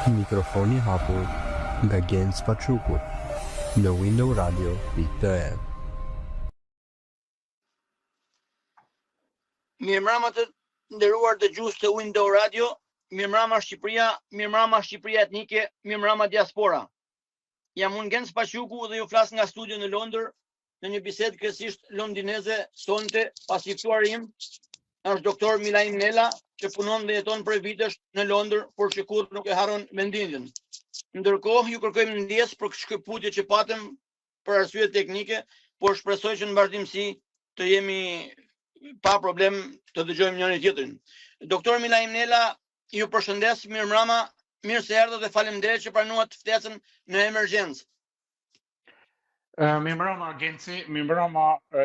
Mikrofoni hapur nga Gens Paçuku në Window Radio.am. Mirëmbrëma të nderuar dëgjues të Window Radio, mirëmbrëma Shqipëria, mirëmbrëma Shqipëria etnike, mirëmbrëma diaspora. Jam unë Gens Paçuku dhe ju flas nga studio në Londër në një bisedë kryesisht londineze. Sonte pasi ftuari im është doktor Milaim Nela, që punon dhe jeton për vitesh në Londër, por që kurrë nuk e harron mendindjen. Ndërkohë ju kërkojmë ndjes për shkëputje që patëm për arsye teknike, por shpresoj që në vazhdimsi të jemi pa problem të dëgjojmë njëri tjetrin. Doktor Milaim Nela, ju përshëndes, mirëmbrëma, mirë se erdhët dhe faleminderit që pranuat ftesën në emergjencë. Mirëmbrëma Genci, mirëmbrëma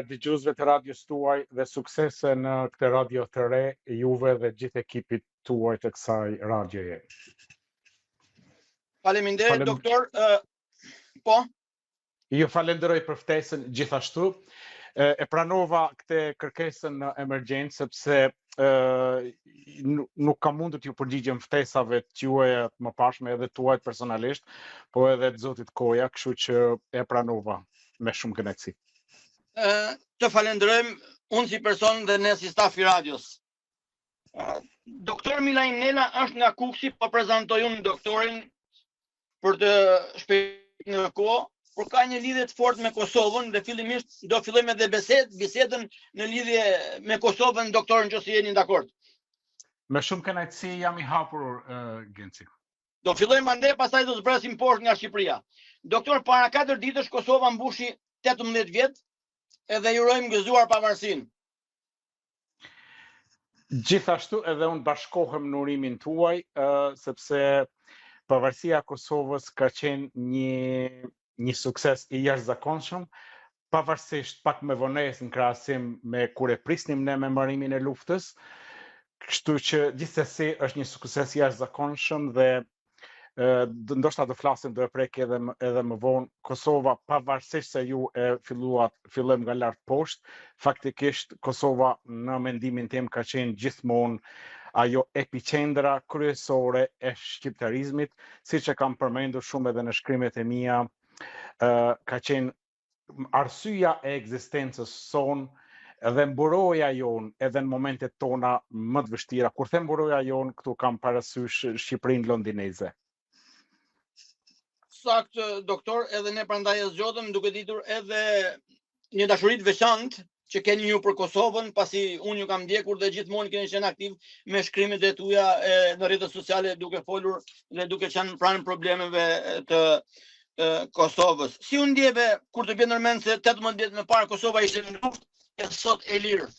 dëgjuesve të radios tuaj dhe suksese në këtë radio të re, juve dhe gjithë ekipit tuaj të kësaj radioje. Faleminderit, doktor. Po? Ju falenderoj për ftesën gjithashtu. E pranova këtë kërkesën në emergjencë sepse nuk kam mundur t'ju përgjigjem ftesave t'juaja të mëparshme edhe tuajt personalisht, po edhe të zotit Koja, kështu që e pranova me shumë kënaqësi. Të falenderojmë unë si person dhe ne si staf i radios. Doktor Milaim Nela është nga Kuksi, po prezantoj unë doktorin për të shpejt në kohë. Por ka një lidhje të fortë me Kosovën dhe fillimisht do fillojmë edhe bisedën në lidhje me Kosovën, doktor, nëse jeni dakord. Me shumë kënaqësi jam i hapur, Genci. Do fillojmë ande, pastaj do zbresim poshtë nga Shqipëria. Doktor, para 4 ditësh Kosova mbushi 18 vjet edhe i urojmë gëzuar pavarësinë. Gjithashtu edhe unë bashkohem në urimin tuaj, sepse pavarësia e Kosovës ka qenë një sukses i jashtëzakonshëm, pavarësisht pak me vonesë në krahasim me kur e prisnim ne me mbarimin e luftës, kështu që gjithsesi është një sukses i jashtëzakonshëm dhe ndoshta do flasim do e prek edhe më vonë. Kosova, pavarësisht se ju e fillojmë nga lart poshtë, faktikisht Kosova në mendimin tim ka qenë gjithmonë ajo epicendra kryesore e shqiptarizmit, siç e kam përmendur shumë edhe në shkrimet e mia. Ka qenë arsyeja e ekzistencës sonë edhe mburoja jonë edhe në momentet tona më të vështira. Kur them mburoja jonë, këtu kam parasysh Shqipërinë londineze. Saktë, doktor, edhe ne prandaj e zgjodhëm duke ditur edhe një dashuri të veçantë që keni ju për Kosovën, pasi unë ju kam ndjekur dhe gjithmonë keni qenë aktiv me shkrimet e tuaja në rrjetet sociale, duke folur dhe duke qenë pranë problemeve të Kosovës. Si u ndjeve kur të bie ndërmend se 18 vjet më parë Kosova ishte në luftë e sot e lirë?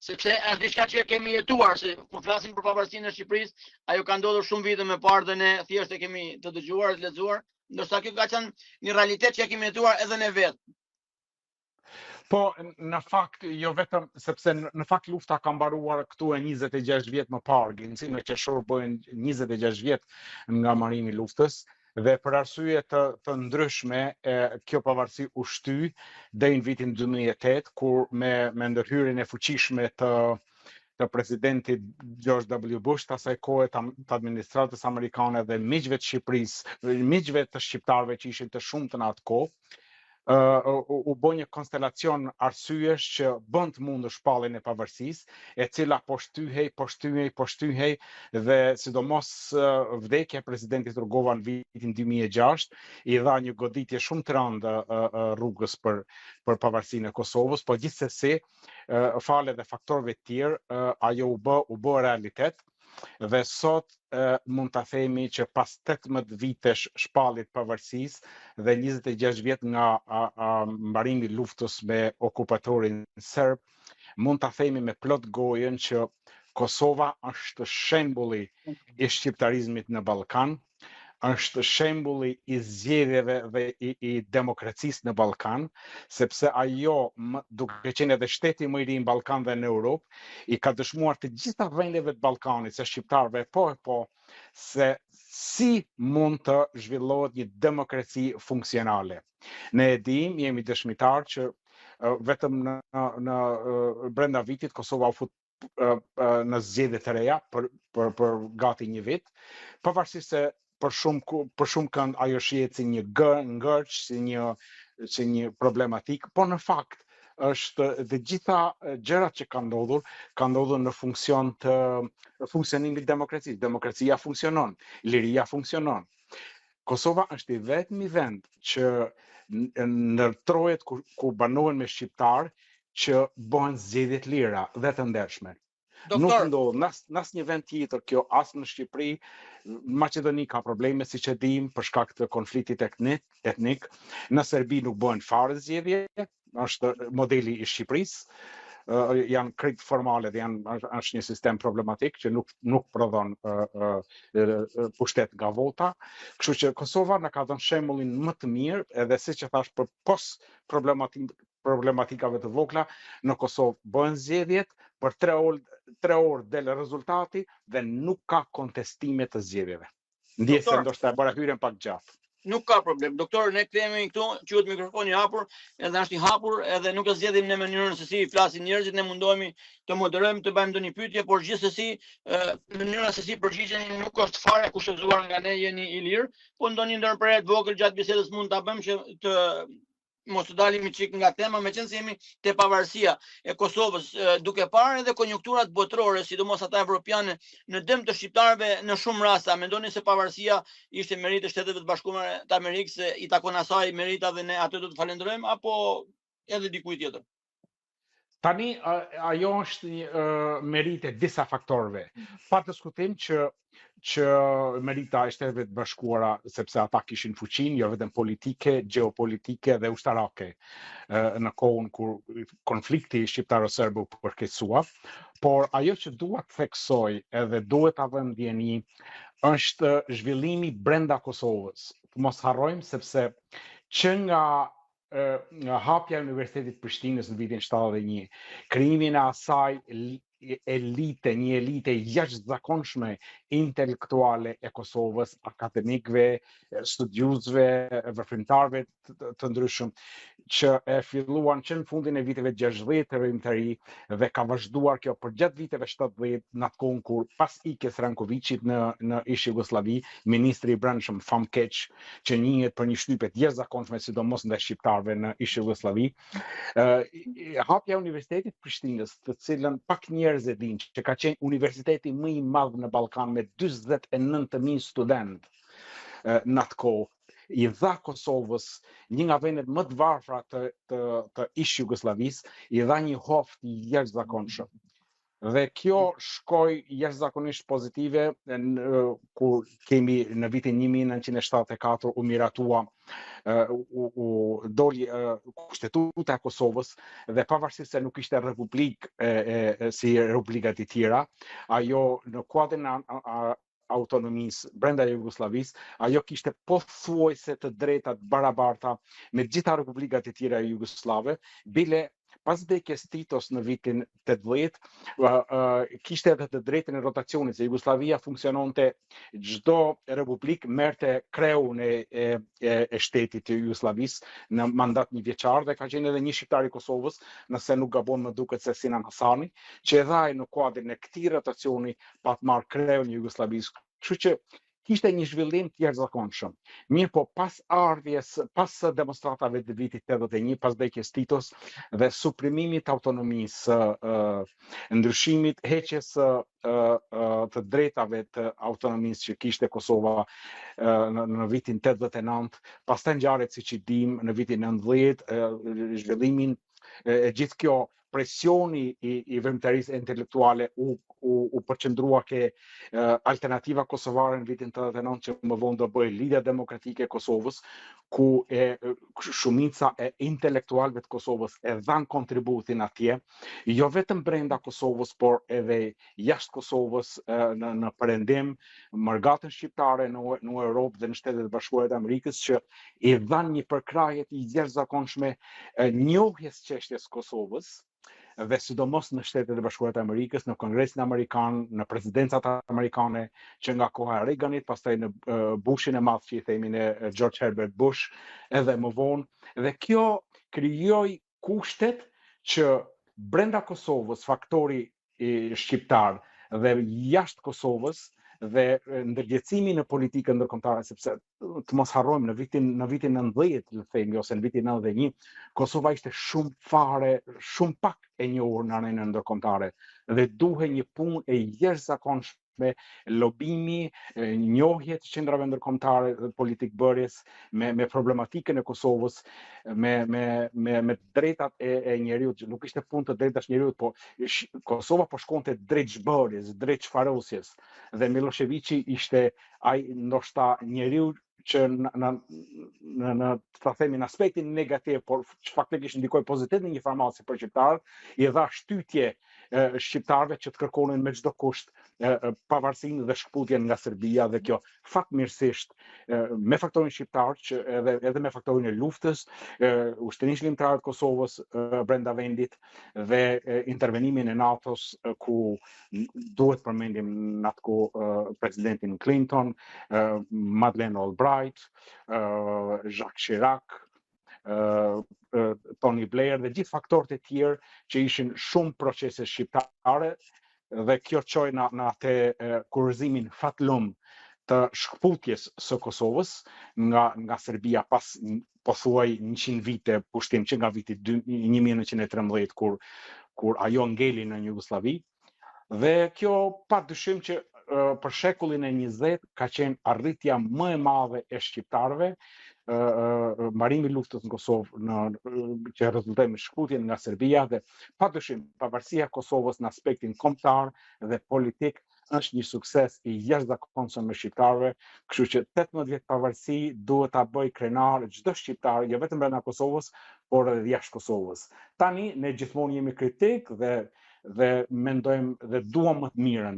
Sepse është diçka që kemi jetuar, se kur flasim për pavarësinë e Shqipërisë, ajo ka ndodhur shumë vite më parë dhe ne thjesht e kemi të dëgjuar, të lexuar, ndërsa kjo ka qenë një realitet që kemi jetuar edhe ne vetë. Po, në fakt, jo vetëm, sepse në fakt lufta ka mbaruar këtu e 26 vjet më parë, Genci, në qershor bëhen 26 vjet nga mbarimi i luftës. Dhe për arsye të ndryshme, kjo pavarësi u shty deri në vitin 2008, kur me ndërhyrjen e fuqishme të presidentit George W. Bush, të asaj kohe të administratës amerikane dhe miqve të Shqipërisë, miqve të shqiptarëve që ishin të shumtë në atë kohë, u bë një konstelacion arsyesh që bën të mundur shpalljen e pavarësisë, e cila po shtyhej dhe sidomos vdekja e presidentit Rugova në vitin 2006 i dha një goditje shumë të rëndë rrugës për pavarësinë e Kosovës, po gjithsesi fale dhe faktorëve të tjerë ajo u bë realitet. Dhe sot mund ta themi që pas 18 vitesh shpalljet pavarësisë dhe 26 vjet nga mbarimi i luftës me okupatorin serb, mund ta themi me plot gojën që Kosova është shembulli i shqiptarizmit në Ballkan, është shembulli i zgjedhjeve dhe i demokracisë në Ballkan, sepse ajo, duke qenë edhe shteti më i ri në Ballkan dhe në Europë, i ka dëshmuar të gjitha vendeve të Ballkanit, se shqiptarëve po, se si mund të zhvillohet një demokraci funksionale. Ne e dim, jemi dëshmitar që vetëm në brenda vitit Kosova u fut në zgjedhje të reja për gati një vit, pavarësisht se për shumë kënd ajo shihet si një ngërç, si një problematik, por në fakt është dhe gjitha gjërat që kanë ndodhur në funksion të funksionimit të demokracisë. Demokracia funksionon, liria funksionon. Kosova është i vetmi vend që ndërtrohet ku banohen me shqiptar që bëhen zgjedhje të lira dhe të ndershme. Nuk ndodh në asnjë vend tjetër kjo, as në Shqipëri. Maqedoni ka probleme, siç e dim, për shkak të konfliktit etnik. Në Serbi nuk bëhen fare zgjedhje, është modeli i Shqipërisë. Janë krejt formale dhe është një sistem problematik që nuk prodhon pushtet nga vota. Kështu që Kosova na ka dhënë shembullin më të mirë, edhe siç e thash, për pos problematikave të vogla, në Kosovë bëhen zgjedhjet, për 3 orë del rezultati dhe nuk ka kontestime të zgjedhjeve. Ndjes se ndoshta bëra hyrjen pak gjatë. Nuk ka problem. Doktor, ne kthehemi këtu, quhet mikrofoni i hapur, edhe është i hapur, edhe nuk e zgjedhim në mënyrën se si flasin njerëzit, ne mundohemi të moderojmë, të bëjmë ndonjë pyetje, por gjithsesi mënyra se si përgjigjeni nuk është fare kushtzuar nga ne, jeni i lirë, po ndonjë ndërprerje të vogël gjatë bisedës mund ta bëjmë që të mos të dalimi çik nga tema, meqense jemi te pavarësia e Kosovës, duke parë edhe konjunkturat botërore, sidomos ata evropiane, në dëm të shqiptarëve në shumë raste. Mendoni se pavarësia ishte meritë e Shteteve të Bashkuara të Amerikës, i takon asaj merita dhe ne atë do të falenderojmë, apo edhe dikujt tjetër? Tani ajo është një merite disa faktorëve. Pa të diskutim që merita e Shteteve të Bashkuara, sepse ata kishin fuqinë jo vetëm politike, gjeopolitike dhe ushtarake në kohën kur konflikti shqiptaro-serb u përkeqësua, por ajo që dua të theksoj edhe duhet ta vëmë ndjeni është zhvillimi brenda Kosovës. Mos harrojmë sepse që nga hapja e Universitetit Prishtinës në vitin 71, krijimin e asaj një elite jashtëzakonshme intelektuale e Kosovës, akademikëve, studiusëve, veprimtarëve të ndryshëm, që e filluan që në fundin e viteve 60 të rimtëri dhe ka vazhduar kjo për gjatë viteve 70, në atë kohën kur pas ikjes Rankovićit në ish Jugosllavi, ministri i brendshëm famkeq, që njihet për një shtypje të jashtëzakonshme, sidomos ndaj shqiptarëve në ish Jugosllavi, hapja e Universitetit Prishtinës, të cilën pak njerëz e dinë, që ka qenë universiteti më i madh në Ballkan me 49.000 studentë në atë kohë, i dha Kosovës, një nga vendet më të varfra të ish Jugosllavisë, i dha një hoft i jashtëzakonshëm. Dhe kjo shkoi jashtëzakonisht pozitive kur kemi në vitin 1974 u miratua, u doli kushtetuta e Kosovës dhe pavarësisht se nuk ishte republikë si republikat e tjera, ajo në kuadrin autonomisë brenda Jugosllavisë, ajo kishte pothuajse të drejtat barabarta me gjitha republikat e tjera jugoslave, bile pas vdekjes Titos në vitin 80, kishte edhe të drejtën e rotacionit, se Jugoslavia funksiononte, çdo republik merrte kreun e shtetit të Jugosllavisë në mandat një vjeçar dhe ka qenë edhe një shqiptar i Kosovës, nëse nuk gabon më duket se Sinan Hasani, që e dhaj në kuadrin e këtij rotacioni pa të marrë kreun e Jugosllavisë. Kështu që kishte një zhvillim të jashtëzakonshëm. Mirë po, pas demonstratave të vitit 81, pas vdekjes Titos dhe suprimimit të autonomisë, ndryshimit, heqjes të drejtave të autonomisë që kishte Kosova në vitin 89, pastaj ngjarjet siç i dim në vitin 90, zhvillimin e gjithë kjo presioni i veprimtarisë intelektuale u përqendrua ke alternativa kosovare në vitin 89 që më vonë do bëjë Liga Demokratike e Kosovës, ku shumica e intelektualëve të Kosovës e dhan kontributin atje, jo vetëm brenda Kosovës, por edhe jashtë Kosovës në perëndim, mërgatën shqiptare në Europë dhe në Shtetet e Bashkuara të Amerikës, që i dhan një përkrahje të jashtëzakonshme njohjes çështjes Kosovës, dhe sidomos në Shtetet e Bashkuara të Amerikës, në Kongresin Amerikan, në presidencat amerikane, që nga koha e Reaganit, pastaj në Bushin e Madh, që i themi në George Herbert Bush, edhe më vonë, dhe kjo krijoi kushtet që brenda Kosovës, faktori shqiptar dhe jashtë Kosovës, dhe ndërgjegjësimi në politikën ndërkombëtare, sepse të mos harrojmë në vitin 90, le të themi, ose në vitin 91, Kosova ishte shumë pak e njohur në arenën ndërkombëtare dhe duhej një punë e jashtëzakonshme, lobimi, njohje të qendrave ndërkombëtare politikbërjes me problematikën e Kosovës, me drejtat e njeriut. Nuk ishte punë të drejtash njeriut, po Kosova po shkonte drejt zhbërjes, drejt çfarosjes, dhe Miloševići ishte ai ndoshta njeriu që në ta themi në aspektin negativ, por faktikisht ndikoi pozitiv në një farmaci për shqiptarët, i dha shtytje shqiptarëve që të kërkonin me çdo kusht pavarësinë dhe shkputjen nga Serbia, dhe kjo fatmirësisht me faktorin shqiptar që edhe me faktorin e luftës, ushtrisë shqiptare të Kosovës brenda vendit dhe intervenimin e NATO-s, ku duhet përmendim në atë kohë presidentin Clinton, Madeleine Albright, Jacques Chirac, Tony Blair dhe gjithë faktorët e tjerë që ishin shumë procese shqiptare, dhe kjo çoi në atë kurrëzimin fatlum të shkputjes së Kosovës nga Serbia pas pothuaj 100 vite pushtim, që nga viti 1913 kur ajo ngeli në Jugosllavi. Dhe kjo padyshim që për shekullin e 20 ka qenë arritja më e madhe e shqiptarëve, mbarimi i luftës në Kosovë që rezultoi me shkputjen nga Serbia, dhe padyshim pavarësia e Kosovës në aspektin kombëtar dhe politik është një sukses i jashtëzakonshëm me shqiptarëve, kështu që 18 vjet pavarësi duhet ta bëj krenar çdo shqiptar, jo vetëm brenda Kosovës, por edhe jashtë Kosovës. Tani ne gjithmonë jemi kritik dhe mendojmë dhe duam më të mirën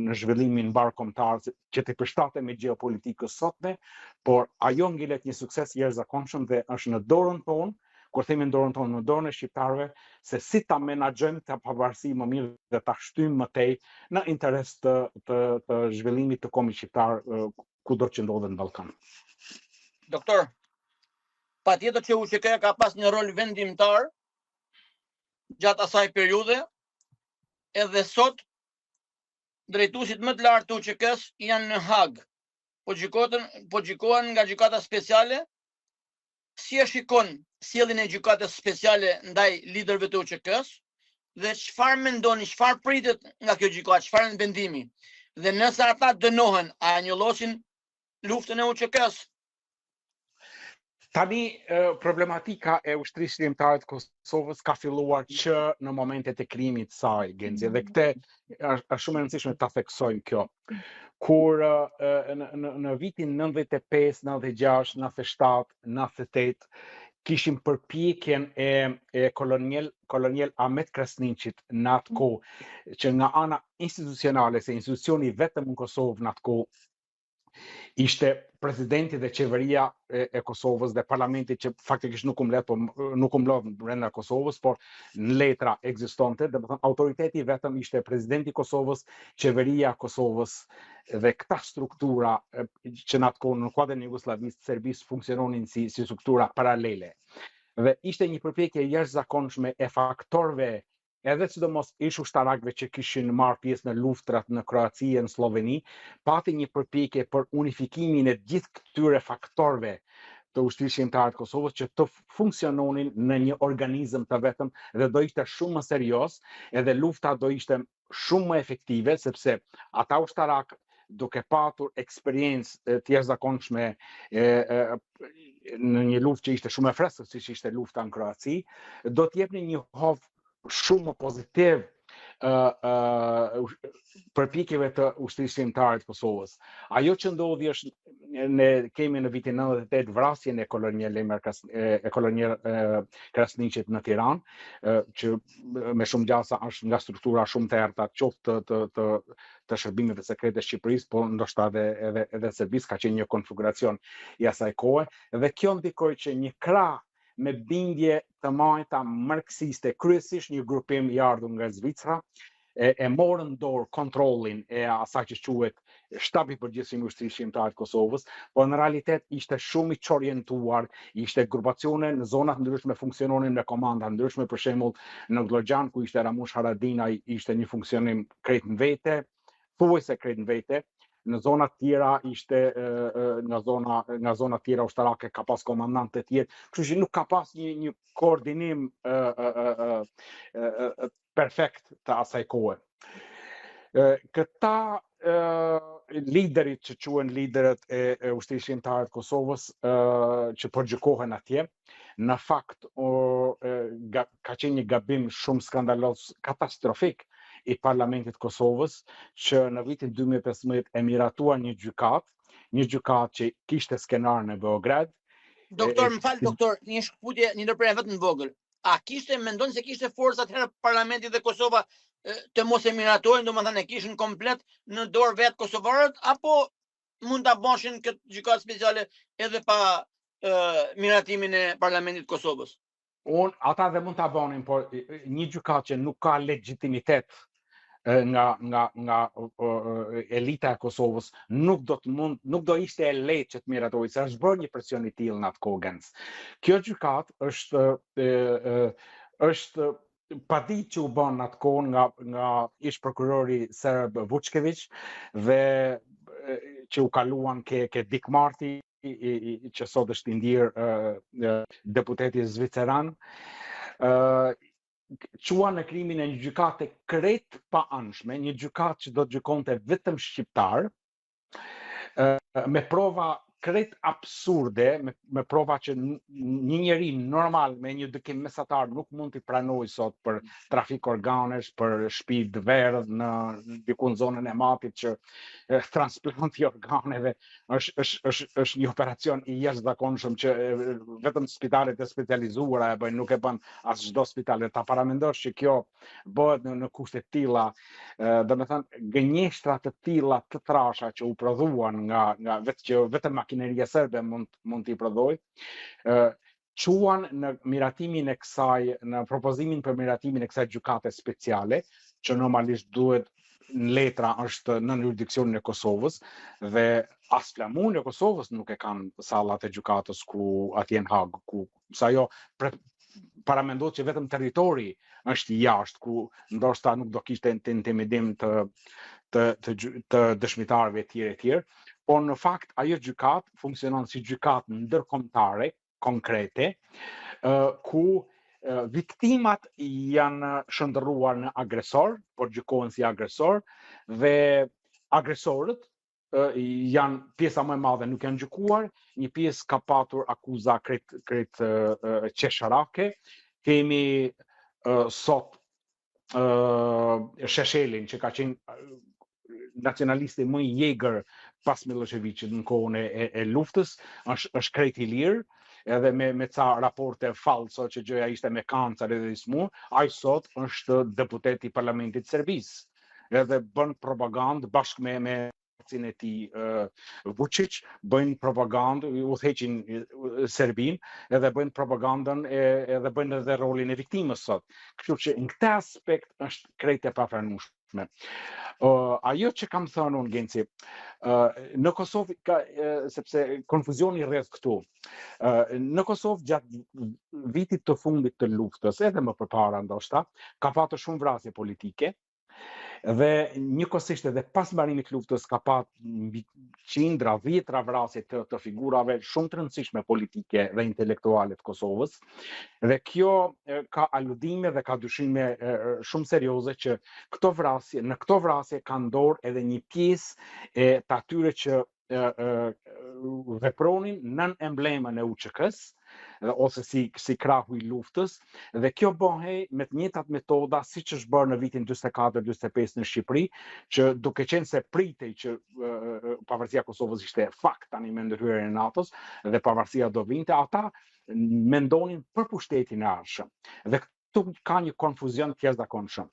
në zhvillimin mbarkombëtar që të përshtatet me gjeopolitikës sotme, por ajo ngelet një sukses jashtëzakonshëm dhe është në dorën tonë, kur themi në dorën tonë, në dorën e shqiptarëve, se si ta menaxhojmë ta pavarësi më mirë dhe ta shtyjmë më tej në interes të zhvillimit të kombit shqiptar kudo që ndodhet në Ballkan. Doktor, patjetër që UÇK ka pas një rol vendimtar gjatë asaj periudhe. Edhe sot, drejtuesit më të lartë të UÇK-s janë në Hag, po gjykohen nga gjykata speciale. Si e shikon sjelljen e gjykatës speciale ndaj liderëve të UÇK-s dhe çfarë mendoni, çfarë pritet nga kjo gjykatë, çfarë është vendimi? Dhe nëse ata dënohen, a anjollosin luftën e UÇK-s? Tani problematika e ushtrisë shqiptare të Kosovës ka filluar që në momentet e krijimit të saj, Genzi, dhe këtë është shumë e rëndësishme ta theksojmë kjo. Kur në vitin 95, 96, 97, 98 kishim përpjekjen e kolonial Ahmet Krasniqit në atë kohë, që nga ana institucionale, se institucioni vetëm në Kosovë në atë kohë ishte presidenti dhe qeveria e Kosovës dhe parlamenti, që faktikisht nuk umblodh brenda Kosovës, por në letra ekzistonte, dhe autoriteti vetëm ishte presidenti i Kosovës, qeveria e Kosovës, dhe këta struktura që në atë kohë në kuadrin e Jugosllavisë, Serbisë funksiononin si struktura paralele. Dhe ishte një përpjekje jashtëzakonshme e faktorëve, edhe sidomos ish ushtarakëve që kishin marrë pjesë në luftrat në Kroaci e në Sloveni, pati një përpjekje për unifikimin e gjithë këtyre faktorëve të ushtrisë shqiptare të Kosovës që të funksiononin në një organizëm të vetëm, dhe do ishte shumë më serioz, edhe lufta do ishte shumë më efektive, sepse ata ushtarak, duke patur eksperiencë të jashtëzakonshme në një luftë që ishte shumë e freskët, siç ishte lufta në Kroaci, do të jepnin një hovë shumë më pozitiv përpjekjeve të ushtrisë shqiptare të Kosovës. Ajo që ndodhi është, ne kemi në vitin 98 vrasjen e kolonial Krasniqit në Tiranë, që me shumë gjasa është nga struktura shumë të errta, qoftë të shërbimeve sekrete Shqipërisë, po ndoshta edhe Serbisë, ka qenë një konfiguracion i asaj kohe, dhe kjo ndikoi që një krah me bindje të majta marksiste, kryesisht një grupim i ardhur nga Zvicra, e morën dorë kontrollin e asaj që quhet shtabi i përgjithshëm i ushtrisë shqiptare të Kosovës, por në realitet ishte shumë i çorientuar, ishte grupacione në zona të ndryshme, funksiononin me komanda ndryshme, për shembull në Glogjan, ku ishte Ramush Haradinaj, ishte një funksionim krejt në vete, thuajse krejt në vete, në zona të tjera ishte nga zona të tjera ushtarake ka pas komandante të tjerë, kështu që nuk ka pas një koordinim perfekt të asaj kohe. Këta liderit që quhen liderët e ushtrisë shqiptare të Kosovës që përgjykohen atje, në fakt ka qenë një gabim shumë skandalos, katastrofik i Parlamentit Kosovës, që në vitin 2015 e miratuan një gjykat që kishte skenar në Beograd. Doktor, më fal, doktor, një shkputje, një ndërprerje vetëm vogël. A mendon se kishte forcat herë Parlamenti dhe Kosova të mos e miratojnë, domethënë e kishin komplet në dorë vetë kosovarët, apo mund ta bëshin këtë gjykatë speciale edhe pa miratimin e Parlamentit Kosovës? Ata dhe mund ta bënin, por një gjykatë që nuk ka legjitimitet nga elita e Kosovës nuk do ishte e lehtë që të miratojë, se është bërë një presion i tillë në atë kohë. Kjo gjykatë është paditë që u bën në atë kohë nga ish prokurori Serb Vučkević dhe që u kaluan ke Dik Marti, që sot është i ndjerë deputeti zviceran, quan në krimin e një gjykate krejt pa anshme, një gjykatë që do të gjykonte vetëm shqiptar, me prova krejt absurde, me prova që një njeri normal me një dykim mesatar nuk mund t'i pranoj sot për trafik organesh, për shtëpi të verdh në diku në zonën e Matit, që transplanti organeve është një operacion i jashtëzakonshëm që vetëm spitalet e specializuara e bëjnë, nuk e bën as çdo spital. Ta paramendosh që kjo bëhet në kushte të tilla, domethënë gënjeshtra të tilla të trasha që u prodhuan nga vetëm makineria serbe mund t'i prodhoj, quan në miratimin e kësaj, në propozimin për miratimin e kësaj gjykate speciale, që normalisht duhet në letra është në jurisdiksionin e Kosovës, dhe as flamurin e Kosovës nuk e kanë sallat e gjykatës ku atje në Hag, ku sa jo paramendohet që vetëm territori është jashtë, ku ndoshta nuk do kishte intimidim të dëshmitarëve e tjerë, por në fakt ajo gjykatë funksionon si gjykatë ndërkombëtare, konkrete, ku viktimat janë shndërruar në agresor, por gjykohen si agresor, dhe agresorët janë pjesa më e madhe nuk janë gjykuar, një pjesë ka patur akuza krejt qesharake. Kemi sot Sheshelin, që ka qenë nacionalisti më i jegër pas Miloševićit në kohën e luftës, është krejt i lirë, edhe me ca raporte falso që gjëja ishte me kancer edhe i smur, ai sot është deputet i Parlamentit Serbisë, edhe bën propagandë bashkë me e tij Vučić, bëjnë propagandë, udhëheqin Serbin, edhe bëjnë propagandën edhe bëjnë edhe rolin e viktimës sot. Kështu që në këtë aspekt është krejt e papranueshme. Ajo që kam thënë unë, Genci, në Kosovë, sepse konfuzioni rreth këtu, në Kosovë gjatë vitit të fundit të luftës, edhe më përpara ndoshta, ka patur shumë vrasje politike, dhe njëkohësisht edhe pas mbarimit të luftës ka patur qindra, dhjetra vrasje të figurave shumë të rëndësishme politike dhe intelektuale të Kosovës, dhe kjo ka aludime dhe ka dyshime shumë serioze që në këto vrasje ka ndorë edhe një pjesë të atyre që vepronin nën emblemën e UÇK-s, ose si krahu i luftës, dhe kjo bëhej me të njëjtat metoda siç është bërë në vitin 44-45 në Shqipëri, që duke qenë se pritej që pavarësia e Kosovës ishte fakt tani me ndërhyrjen e NATO-s dhe pavarësia do vinte, ata mendonin për pushtetin e ardhshëm. Dhe këtu ka një konfuzion të jashtëzakonshëm.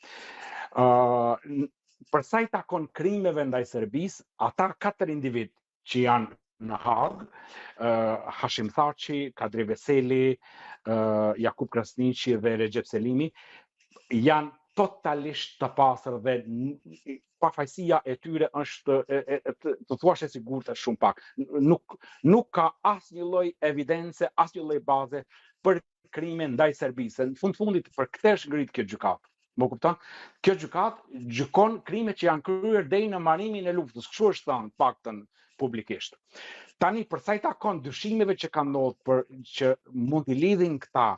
Për sa i takon krimeve ndaj Serbisë, ata 4 individ që janë në Hag, Hashim Thaçi, Kadri Veseli, Jakub Krasniqi dhe Recep Selimi, janë totalisht të pastër dhe pafajësia e tyre është të thuash e sigurt është shumë pak. Nuk ka asnjë lloj evidence, asnjë lloj baze për krime ndaj Serbisë. Në fundit për këtë është ngrit kjo gjykatë. Më kupton? Kjo gjykat gjykon krimet që janë kryer deri në marrimin e luftës. Kështu është thënë paktën publikisht. Tani për sa i takon dyshimeve që kanë ndodhur për që mund t'i lidhin këta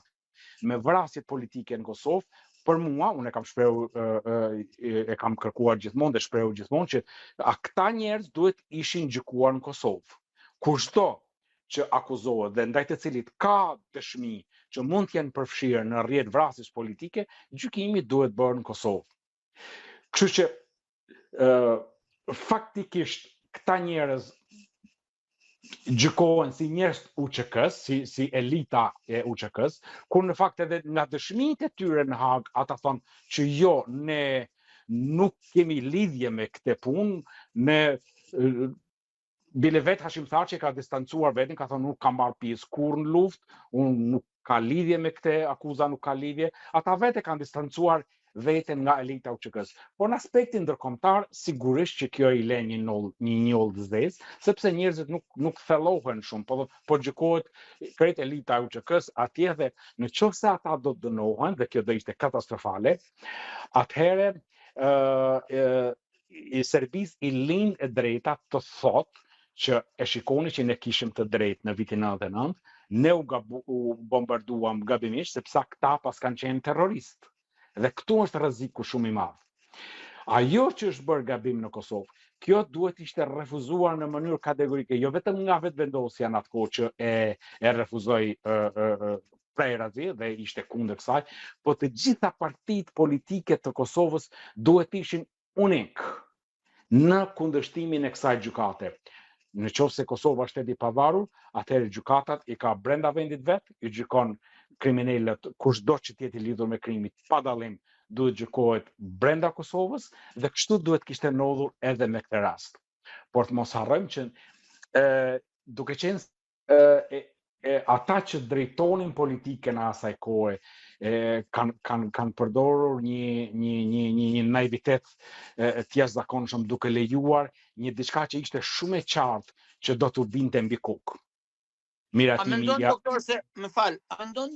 me vrasjet politike në Kosovë, për mua, unë e kam e kam kërkuar gjithmonë dhe shprehu gjithmonë që këta njerëz duhet ishin gjykuar në Kosovë. Kushdo që akuzohet dhe ndaj të cilit ka dëshmi që mund të jenë përfshirë në rrjet vrasjes politike, gjykimi duhet bërë në Kosovë. Kështu që faktikisht këta njerëz gjykohen si njerëz UÇK-s, si elita e UÇK-s, kur në fakt edhe nga dëshmitë e tyre në Hag ata thonë që jo, ne nuk kemi lidhje me këtë punë, ne bile vetë Hashim Thaçi ka distancuar veten, ka thonë nuk ka marrë pjesë kurrë në luftë, unë nuk ka lidhje me këtë akuza, nuk ka lidhje. Ata vetë kanë distancuar veten nga elita UÇK-s. Por në aspektin ndërkombëtar, sigurisht që kjo i lën një njoll të zezë, sepse njerëzit nuk thellohen shumë, po gjykohet krejt elita UÇK-s atje dhe në qoftë se ata do të dënohen, dhe kjo do ishte katastrofale, atëherë Serbisë i lind e drejta të thotë që e shikoni që ne kishim të drejtë në vitin 99, ne u bombarduam gabimisht sepse këta pas kanë qenë terroristë. Dhe këtu është rreziku shumë i madh. Ajo që është bërë gabim në Kosovë, kjo duhet ishte refuzuar në mënyrë kategorike, jo vetëm nga vetëvendosja në atë kohë që e refuzoi Prerazi dhe ishte kundër kësaj, po të gjitha partitë politike të Kosovës duhet ishin unik në kundërshtimin e kësaj gjykate. Në qoftë se Kosova është shteti i pavarur, atëherë gjykatat i ka brenda vendit vet, i gjykon kriminalët kushdo që të jetë i lidhur me krimin pa dallim duhet gjykohet brenda Kosovës dhe kështu duhet kishte ndodhur edhe me këtë rast. Por të mos harrojmë që duke qenë ata që drejtonin politikën në asaj kohe kanë përdorur një naivitet të jashtëzakonshëm duke lejuar një diçka që ishte shumë e qartë që do t'u vinte mbi kokë. A mendon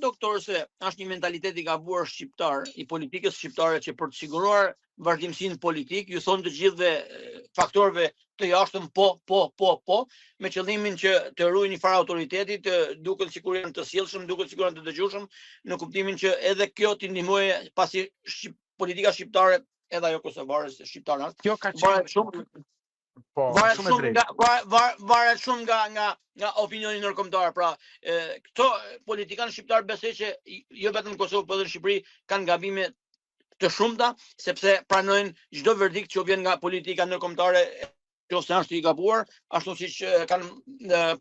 doktor se është një mentalitet i gabuar shqiptar, i politikës shqiptare që për të siguruar vazhdimsinë politik, ju thonë të gjithëve faktorëve të jashtëm po, me qëllimin që të ruajnë një farë autoriteti, të duken sikur janë të sjellshëm, duken sikur janë të dëgjueshëm, në kuptimin që edhe kjo t'i ndihmojë pasi politika shqiptare, edhe ajo kosovare shqiptare, kjo ka qenë shumë varet shumë nga opinioni ndërkombëtar. Pra, këto politikanë shqiptar besoj që jo vetëm në Kosovë, por edhe në Shqipëri kanë gabime të shumta, sepse pranojnë çdo verdikt që vjen nga politika ndërkombëtare, nëse është i gabuar, ashtu siç kanë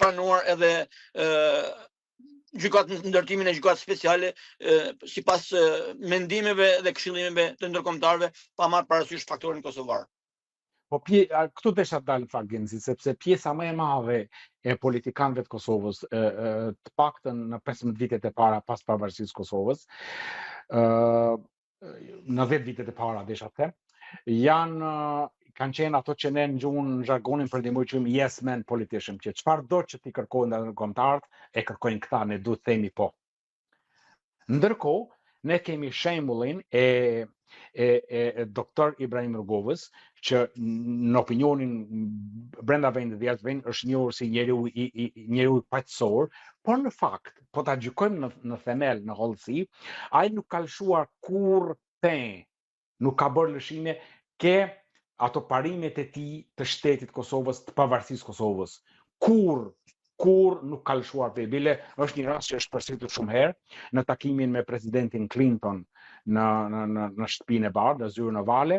pranuar edhe ndërtimin e gjykatë speciale sipas mendimeve dhe këshillimeve të ndërkombëtarëve, pa marrë parasysh faktorin kosovar. Po këtu desha të dalë fakt Genzi, sepse pjesa më e madhe e politikanëve të Kosovës, të paktën në 15 vitet e para pas pavarësisë Kosovës, në 10 vitet e para desha të them, kanë qenë ato që ne në gjuhën në zhargonin përndimoj që yes man politician, që çfarë do që ti kërkojnë nga ndërkombëtarët, e kërkojnë këta, ne duhet themi po. Ndërkohë, ne kemi shembullin e doktor Ibrahim Rrugovës, që në opinionin brenda vendit dhe jashtë vendit është njohur si njeriu i paqësor, por në fakt, po ta gjykojmë në themel, në hollësi, ai nuk ka lëshuar kurrë nuk ka bërë lëshime ke ato parimet e tij të shtetit Kosovës, të pavarësisë Kosovës. Kur nuk ka lëshuar pe. Bile është një rast që është përsëritur shumë herë në takimin me presidentin Clinton në shtëpinë e bardhë, në zyrën ovale.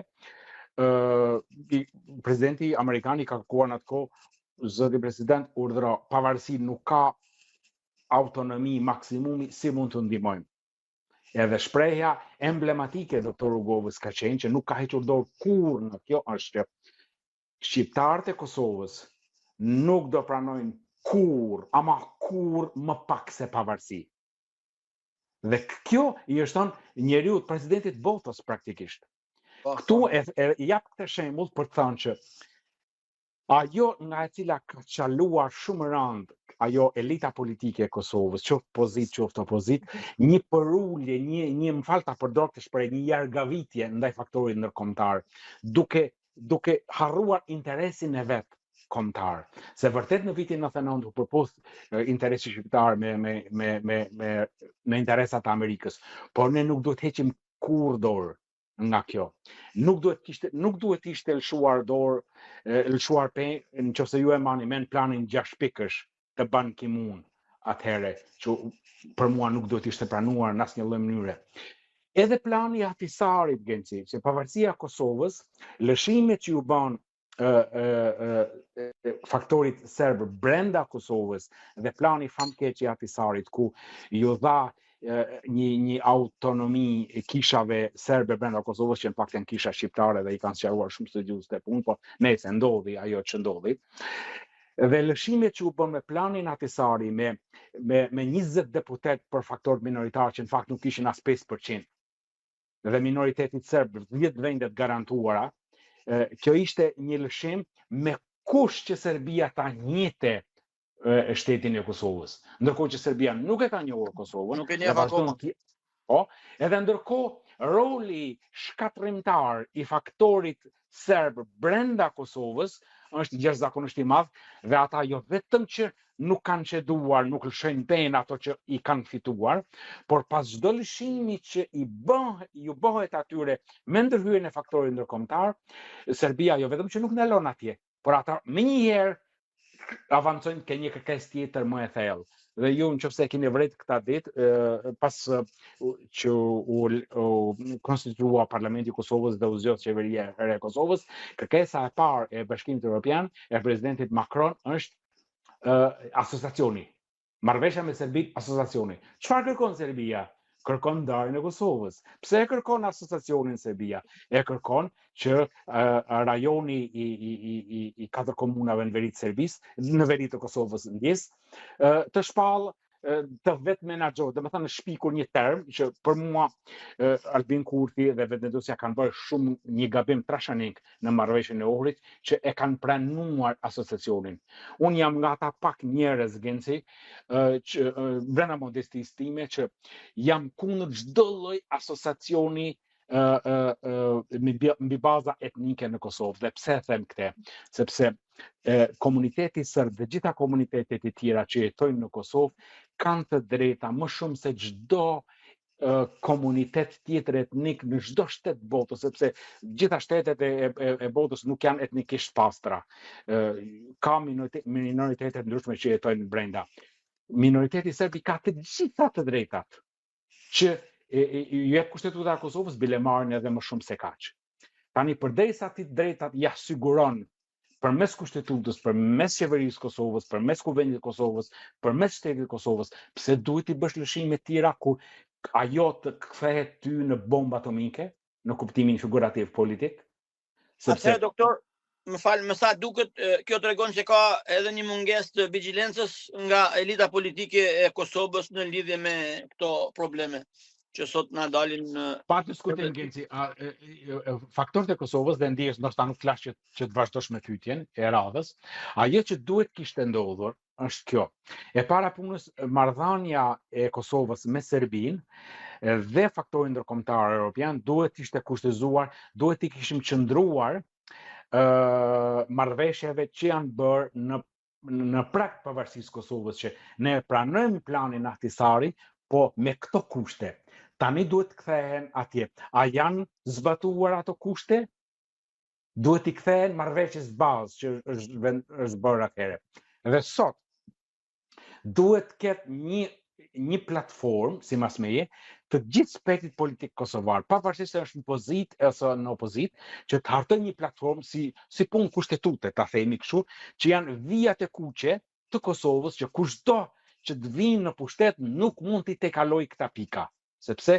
Presidenti amerikan i ka kërkuar në atë kohë, zoti president urdhëro, pavarësi nuk ka autonomi maksimumi, si mund të ndihmojmë. Edhe shprehja emblematike e doktor Rrugovës ka qenë që nuk ka hequr dorë kurrë në kjo është që shqiptarët e Kosovës nuk do pranojnë ama kur më pak se pavarësi. Dhe kjo i është thënë njeriu të presidentit botës praktikisht. Këtu e jap këtë shembull për të thënë që Ajo nga e cila ka qaluar shumë rand, ajo elita politike e Kosovës, qoftë pozit, qoftë opozit, një përullje, një më falë ta përdor këtë shpreh, një jargavitje ndaj faktorit ndërkombëtar, duke harruar interesin e vet kombëtar. Se vërtet në vitin 99 u përputh interesi shqiptar me interesat e Amerikës, por ne nuk duhet heqim kur dorë nga kjo. Nuk duhet ishte lëshuar dorë, lëshuar nëse ju e mani men planin 6 pikësh të Ban Ki-moon atëherë, që për mua nuk duhet ishte pranuar në asnjë lloj mënyre. Edhe plani i Ahtisarit, Genci, se pavarësia e Kosovës, lëshimet që ju bën faktorit serb brenda Kosovës dhe plani famkeq i Ahtisarit ku ju dha një autonomi kishave serbe brenda Kosovës, që në faktin kisha shqiptare dhe i kanë sqaruar shumë studiues të punë, po nëse ndodhi ajo që ndodhi. Dhe lëshimet që u bën me planin Ahtisari me 20 deputet për faktor minoritar, që në fakt nuk ishin as 5%, dhe minoritetit serb 10 vendet garantuara, kjo ishte një lëshim me kusht që Serbia ta njihte shtetin e Kosovës. Ndërkohë që Serbia nuk e ka njohur Kosovën. Nuk e njeh akoma. Po, edhe ndërkohë roli shkatrimtar i faktorit serb brenda Kosovës është jashtëzakonisht i madh, dhe ata jo vetëm që nuk kanë ceduar, nuk lëshojnë pen ato që i kanë fituar, por pas çdo lëshimi që ju bëhet atyre me ndërhyrjen e faktorit ndërkombëtar, Serbia jo vetëm që nuk ndalon atje, por ata menjëherë avancojnë ke një kërkesë tjetër më e thellë. Dhe ju nëse keni vret këta ditë, pas që u konstitua Parlamenti i Kosovës dhe u zgjodh qeveria e re e Kosovës, kërkesa e parë e Bashkimit Evropian e presidentit Macron është asociacioni. Marrëveshja me Serbinë, asociacioni. Çfarë kërkon Serbia? Kërkon ndarjen e Kosovës. Pse e kërkon asociacionin Serbia? E kërkon që rajoni i 4 komunave në veri të Serbisë, në veri të Kosovës ndjes, të shpallë të vetë menaxhor, domethënë shpikur një term që për mua Albin Kurti dhe Vetëdosja kanë bërë shumë një gabim trashanik në marrëveshjen e Ohrit, që e kanë pranuar asociacionin. Unë jam nga ata pak njerëz, Genci, që brenda modestisë time, që jam kundër çdo lloj asociacioni mbi baza etnike në Kosovë. Dhe pse them këtë? Sepse komuniteti serb dhe gjitha komunitetet e tjera që jetojnë në Kosovë kanë të drejta më shumë se çdo komunitet tjetër etnik në çdo shtet botës, sepse gjitha shtetet e botës nuk janë etnikisht pastra. Ka minoritete ndryshme që jetojnë brenda. Minoriteti serb ka të gjitha të drejtat që ju jep kushtetuta e Kosovës, bile marrin edhe më shumë se kaq. Tani përderisa ti drejtat ja siguron përmes kushtetutës, përmes qeverisë Kosovës, përmes kuvendit Kosovës, përmes shtetit Kosovës, pse duhet i bësh lëshime tjera ku ajo të kthehet ty në bombë atomike, në kuptimin figurativ politik? Atëherë, doktor, më falë, më sa duket, kjo tregon që ka edhe një mungesë të vigjilencës nga elita politike e Kosovës në lidhje me këto probleme që sot na dalin në... Pa të diskutim, Genci, faktorët e Kosovës dhe ndihesh ndoshta nuk flas që të vazhdosh me pyetjen e radhës, ajo që duhet kishte ndodhur është kjo. E para punës, marrëdhënia e Kosovës me Serbinë dhe faktorin ndërkombëtar evropian duhet ishte kushtëzuar, duhet i kishim qëndruar marrëveshjeve që janë bërë në prag pavarësisë Kosovës, që ne pranojmë planin Ahtisari, po me këto kushte. Tani duhet të kthehen atje. A janë zbatuar ato kushte? Duhet i kthehen marrëveshjes bazë që është bërë atëherë. Dhe sot duhet të ketë një platformë, sipas meje, të gjithë spektrit politik kosovar, pavarësisht se është në pozitë ose në opozitë, që të hartojë një platformë si punë kushtetute, ta themi kështu, që janë vijat e kuqe të Kosovës, që kushdo që të vinë në pushtet nuk mund t'i tekalojë këta pika. Sepse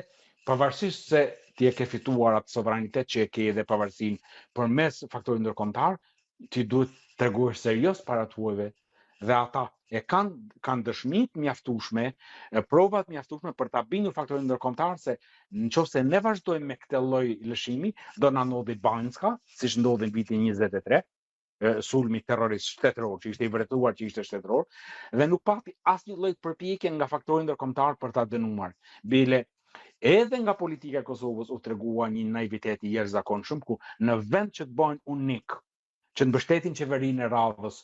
pavarësisht se ti e ke fituar atë sovranitet që e ke dhe pavarësinë përmes faktorit ndërkombëtar, ti duhet të tregosh serioz para tuajve, dhe ata e kanë dëshmitë mjaftueshme, provat mjaftueshme për ta bindur faktorin ndërkombëtar se nëse ne vazhdojmë me këtë lloj lëshimi, do na ndodhi Banjska, siç ndodhi në vitin 23, sulmi terrorist shtetëror, që ishte i vërtetuar që ishte shtetëror, dhe nuk pati asnjë lloj përpjekje nga faktorë ndërkombëtar për ta dënuar. Bile edhe nga politika e Kosovës u tregua një naivitet i jashtëzakonshëm, ku në vend që të bëhen unik, që të mbështetin qeverinë e radhës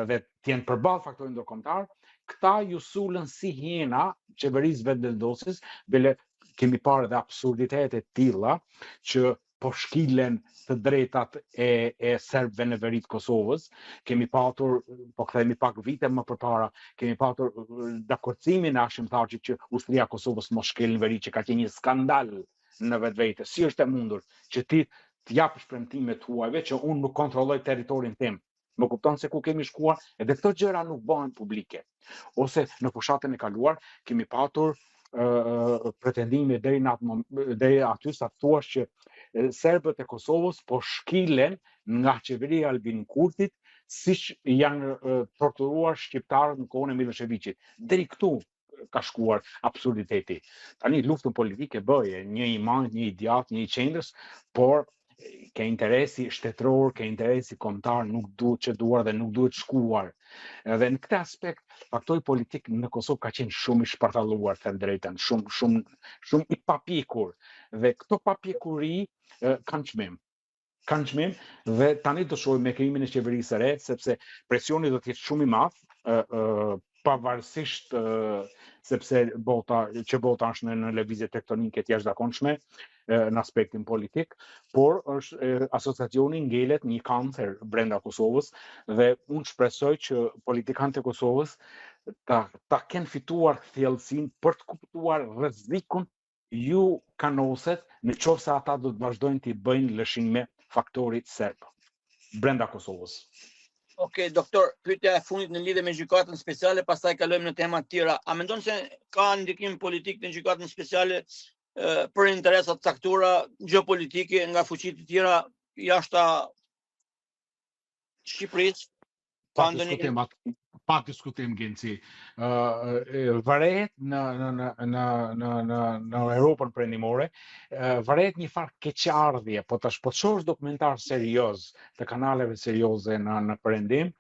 dhe të jenë përballë faktorit ndërkombëtar, këta ju sulën si hiena qeverisë vetëvendosjes, bile kemi parë edhe absurditete të tilla që po shkilen të drejtat e serbëve në veri të Kosovës. Kemi patur, po kthehemi pak vite më përpara, kemi patur dakordsimin e Hashim Thaçit që ushtria e Kosovës mos shkel në veri, që ka qenë një skandal në vetvete. Si është e mundur që ti të japësh premtimet tuaja që unë nuk kontrolloj territorin tim? Më kupton se ku kemi shkuar, edhe këto gjëra nuk bëhen publike. Ose në fushatën e kaluar kemi patur pretendime deri aty sa thuash që serbët e Kosovës po shkilen nga qeveria e Albin Kurtit, siç janë torturuar shqiptarët në kohën e Miloševićit. Deri këtu ka shkuar absurditeti. Tani luftën politike bëje një i madh, një i djathtë, një i qendrës, por ke interesi shtetëror, ke interesi kombëtar, nuk duhet çduar dhe nuk duhet shkuar. Edhe në këtë aspekt, faktori politik në Kosovë ka qenë shumë i shpartalluar, them drejtën, shumë i papjekur. Dhe këto papjekuri kanë çmim. Kanë çmim dhe tani do shohim me krijimin e qeverisë së re, sepse presioni do të jetë shumë i madh, pavarësisht sepse bota është në lëvizje tektonike të jashtëzakonshme në aspektin politik, por asociacioni ngelet një kancer brenda Kosovës dhe unë shpresoj që politikanët e Kosovës ta kenë fituar thellësinë për të kuptuar rrezikun ju kanoset në qoftë se ata do të vazhdojnë të bëjnë lëshime faktorit serb brenda Kosovës. Okej, doktor, pyetja e fundit në lidhje me gjykatën speciale, pastaj kalojmë në tema të tjera. A mendon se ka ndikim politik në gjykatën speciale për interesa të caktuara gjeopolitike nga fuqitë të tjera jashtë Shqipërisë? Pa diskutim Genci. Varet në Europën perëndimore, varet një farë keqardhje, po tash po shohësh dokumentar serioz të kanaleve serioze në perëndim,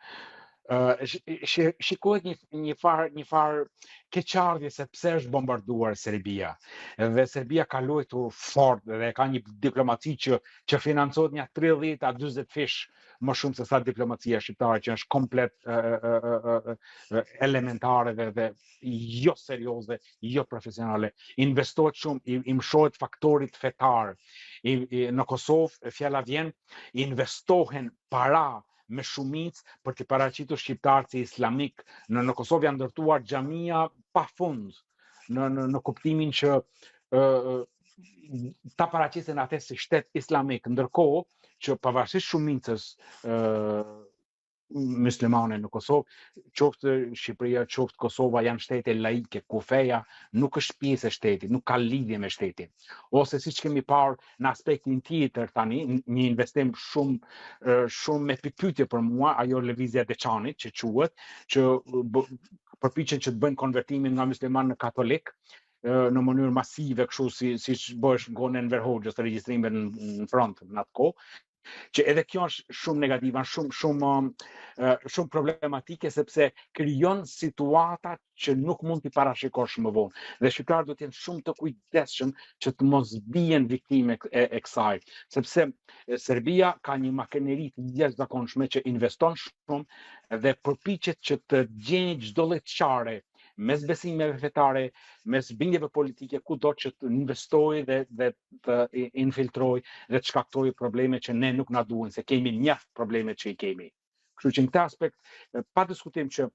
shikohet një farë keqardhje se pse është bombarduar Serbia. Dhe Serbia ka luajtur fort dhe ka një diplomaci që financohet një 30-40 fish më shumë se sa diplomacia shqiptare, që është komplet elementare dhe jo serioze, jo profesionale. Investohet shumë, i mshohet faktorit fetar. Në Kosovë, fjala vjen, investohen para me shumicë për të paraqitur shqiptarët si islamik. Në Kosovë janë ndërtuar xhamia pafund, në kuptimin që ta paraqiten atë si shtet islamik, ndërkohë që pavarësisht shumicës muslimane në Kosovë, qoftë Shqipëria, qoftë Kosova janë shtete laike, ku feja nuk është pjesë e shtetit, nuk ka lidhje me shtetin. Ose siç kemi parë në aspektin tjetër tani, një investim shumë me pikpyetje për mua, ajo lëvizja e Deçanit që quhet, që përpiqen që të bëjnë konvertimin nga musliman në katolik në mënyrë masive, kështu siç bëhesh në kohën e Enver Hoxhës, regjistrime në front në atë kohë, që edhe kjo është shumë negative, shumë problematike, sepse krijon situata që nuk mund t'i parashikosh më vonë. Dhe shqiptarët do të jenë shumë të kujdesshëm që të mos bien viktime e kësaj, sepse Serbia ka një makineri të jashtëzakonshme që investon shumë dhe përpiqet që të gjejë çdo lloj çare mes besimeve fetare, mes bindjeve politike, kudo që të investojë dhe të infiltrojë dhe të shkaktojë probleme që ne nuk na duhen, se kemi mjaft probleme që i kemi. Kështu që në këtë aspekt, pa diskutim që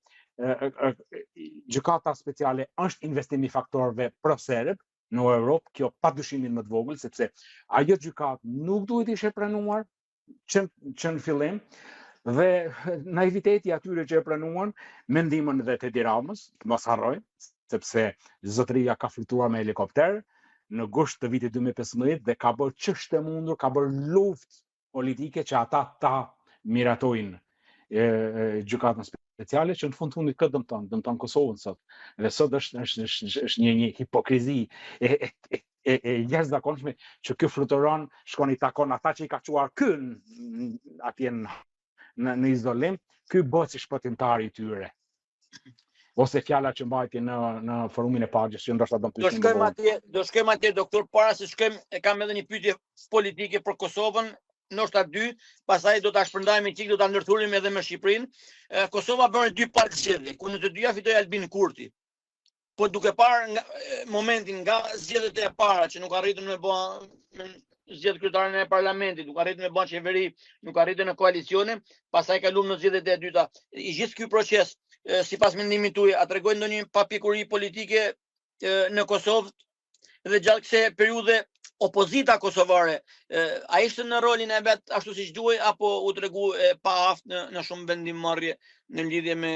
gjykata speciale është investim i faktorëve pro-serb në Europë, kjo pa dyshimin më të vogël, sepse ajo gjykatë nuk duhet ishte pranuar që në fillim, dhe naiviteti atyre që e pranuan me ndihmën edhe të Edi Ramës, mos harrojmë, sepse zotëria ka flutuar me helikopter në gusht të vitit 2015 dhe ka bërë ç'është e mundur, ka bërë luftë politike që ata ta miratojnë gjykatën speciale, që në fundit këtë dëmton Kosovën sot. Dhe sot është një hipokrizi e jashtëzakonshme që ky fluturon, shkon i takon ata që i ka çuar kën atje në izolim, ky bëhet si shpëtimtari i tyre. Ose fjala që mbajti në forumin e pagës që ndoshta do Do shkojmë atje doktor, para se shkojmë, kam edhe një pyetje politike për Kosovën, ndoshta 2, pastaj do ta shpërndajmë çik, do ta ndërthurim edhe me Shqipërinë. Kosova bën 2 palë zgjedhje, ku në të dyja fitoi Albin Kurti. Po duke parë momentin nga zgjedhjet e para që nuk arritën me bë zgjedhjet kryetare e parlamentit, nuk arritën me bë qeveri, nuk arritën në koalicione, pastaj kaluam në zgjedhjet e dyta. I gjithë ky proces, sipas mendimit tuaj, a tregojnë ndonjë papikuri politike në Kosovë dhe gjatë kësaj periudhe opozita kosovare, a ishte në rolin e vet ashtu siç duhej apo u tregu pa aftë në shumë vendimmarrje në lidhje me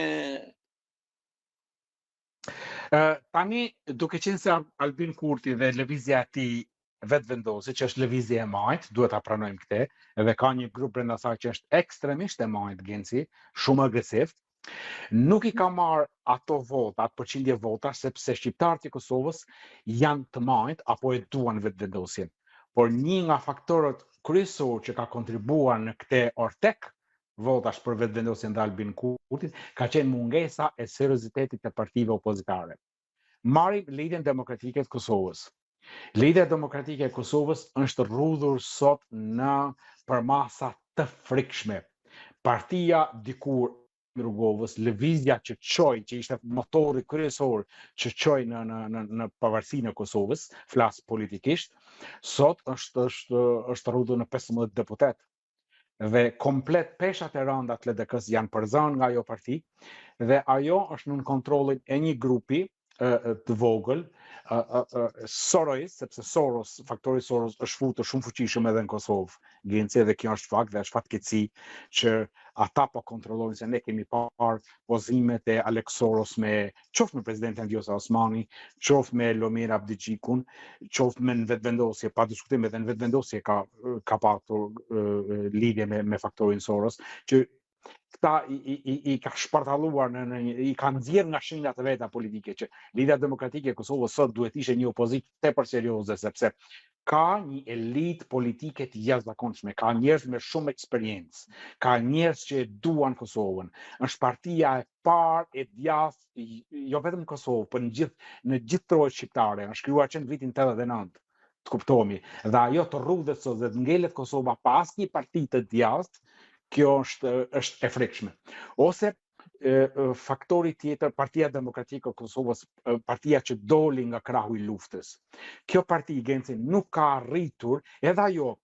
tani, duke qenë se Albin Kurti dhe lëvizja e tij vetvendosi, që është lëvizje e majt, duhet ta pranojmë këtë, edhe ka një grup brenda saj që është ekstremisht e majt Genci, shumë agresiv. Nuk i ka marrë ato vota, atë përqindje vota, sepse shqiptarët e Kosovës janë të majt apo e duan vetvendosjen. Por një nga faktorët kryesor që ka kontribuar në këtë ortek votash për vetvendosjen dhe Albin Kurtit ka qenë mungesa e seriozitetit të partive opozitare. Marrim Lidhjen Demokratike të Kosovës. Lidhja Demokratike e Kosovës është rrudhur sot në përmasa të frikshme. Partia dikur Rugovës, lëvizja që çoi, që ishte motori kryesor që çoi në pavarësinë e Kosovës, flas politikisht, sot është rrudhur në 15 deputet. Dhe komplet peshat e rënda të LDK-s janë përzarë nga ajo parti dhe ajo është nën kontrollin e një grupi të vogël, Soros, sepse faktori Soros është futur shumë fuqishëm edhe në Kosovë, Genci, dhe kjo është fakt dhe është fatkeqësi që ata po kontrollojnë, se ne kemi parë pozimet e Alex Soros qoftë me presidentin Vjosa Osmani, qoftë me Lomir Abdigjikun, qoftë me në vetvendosje, pa diskutim edhe në vetvendosje ka patur lidhje me faktorin Soros, që këta i ka shpartalluar, i ka nxjerrë nga shenjat e veta politike, që Lidhja Demokratike e Kosovës sot duhet ishte një opozitë tepër serioze, sepse ka një elitë politike të jashtëzakonshme, ka njerëz me shumë eksperiencë, ka njerëz që e duan Kosovën. Është partia e parë e djathtë, jo vetëm në Kosovë, por në gjithë trojën shqiptare, është krijuar që në vitin 89. Të kuptohemi. Dhe ajo të rrudhet sot dhe të ngelet Kosova pa asnjë parti të djathtë, kjo është e frikshme. Ose faktori tjetër, Partia Demokratike e Kosovës, partia që doli nga krahu i luftës. Kjo parti, Genci, nuk ka arritur, edhe ajo,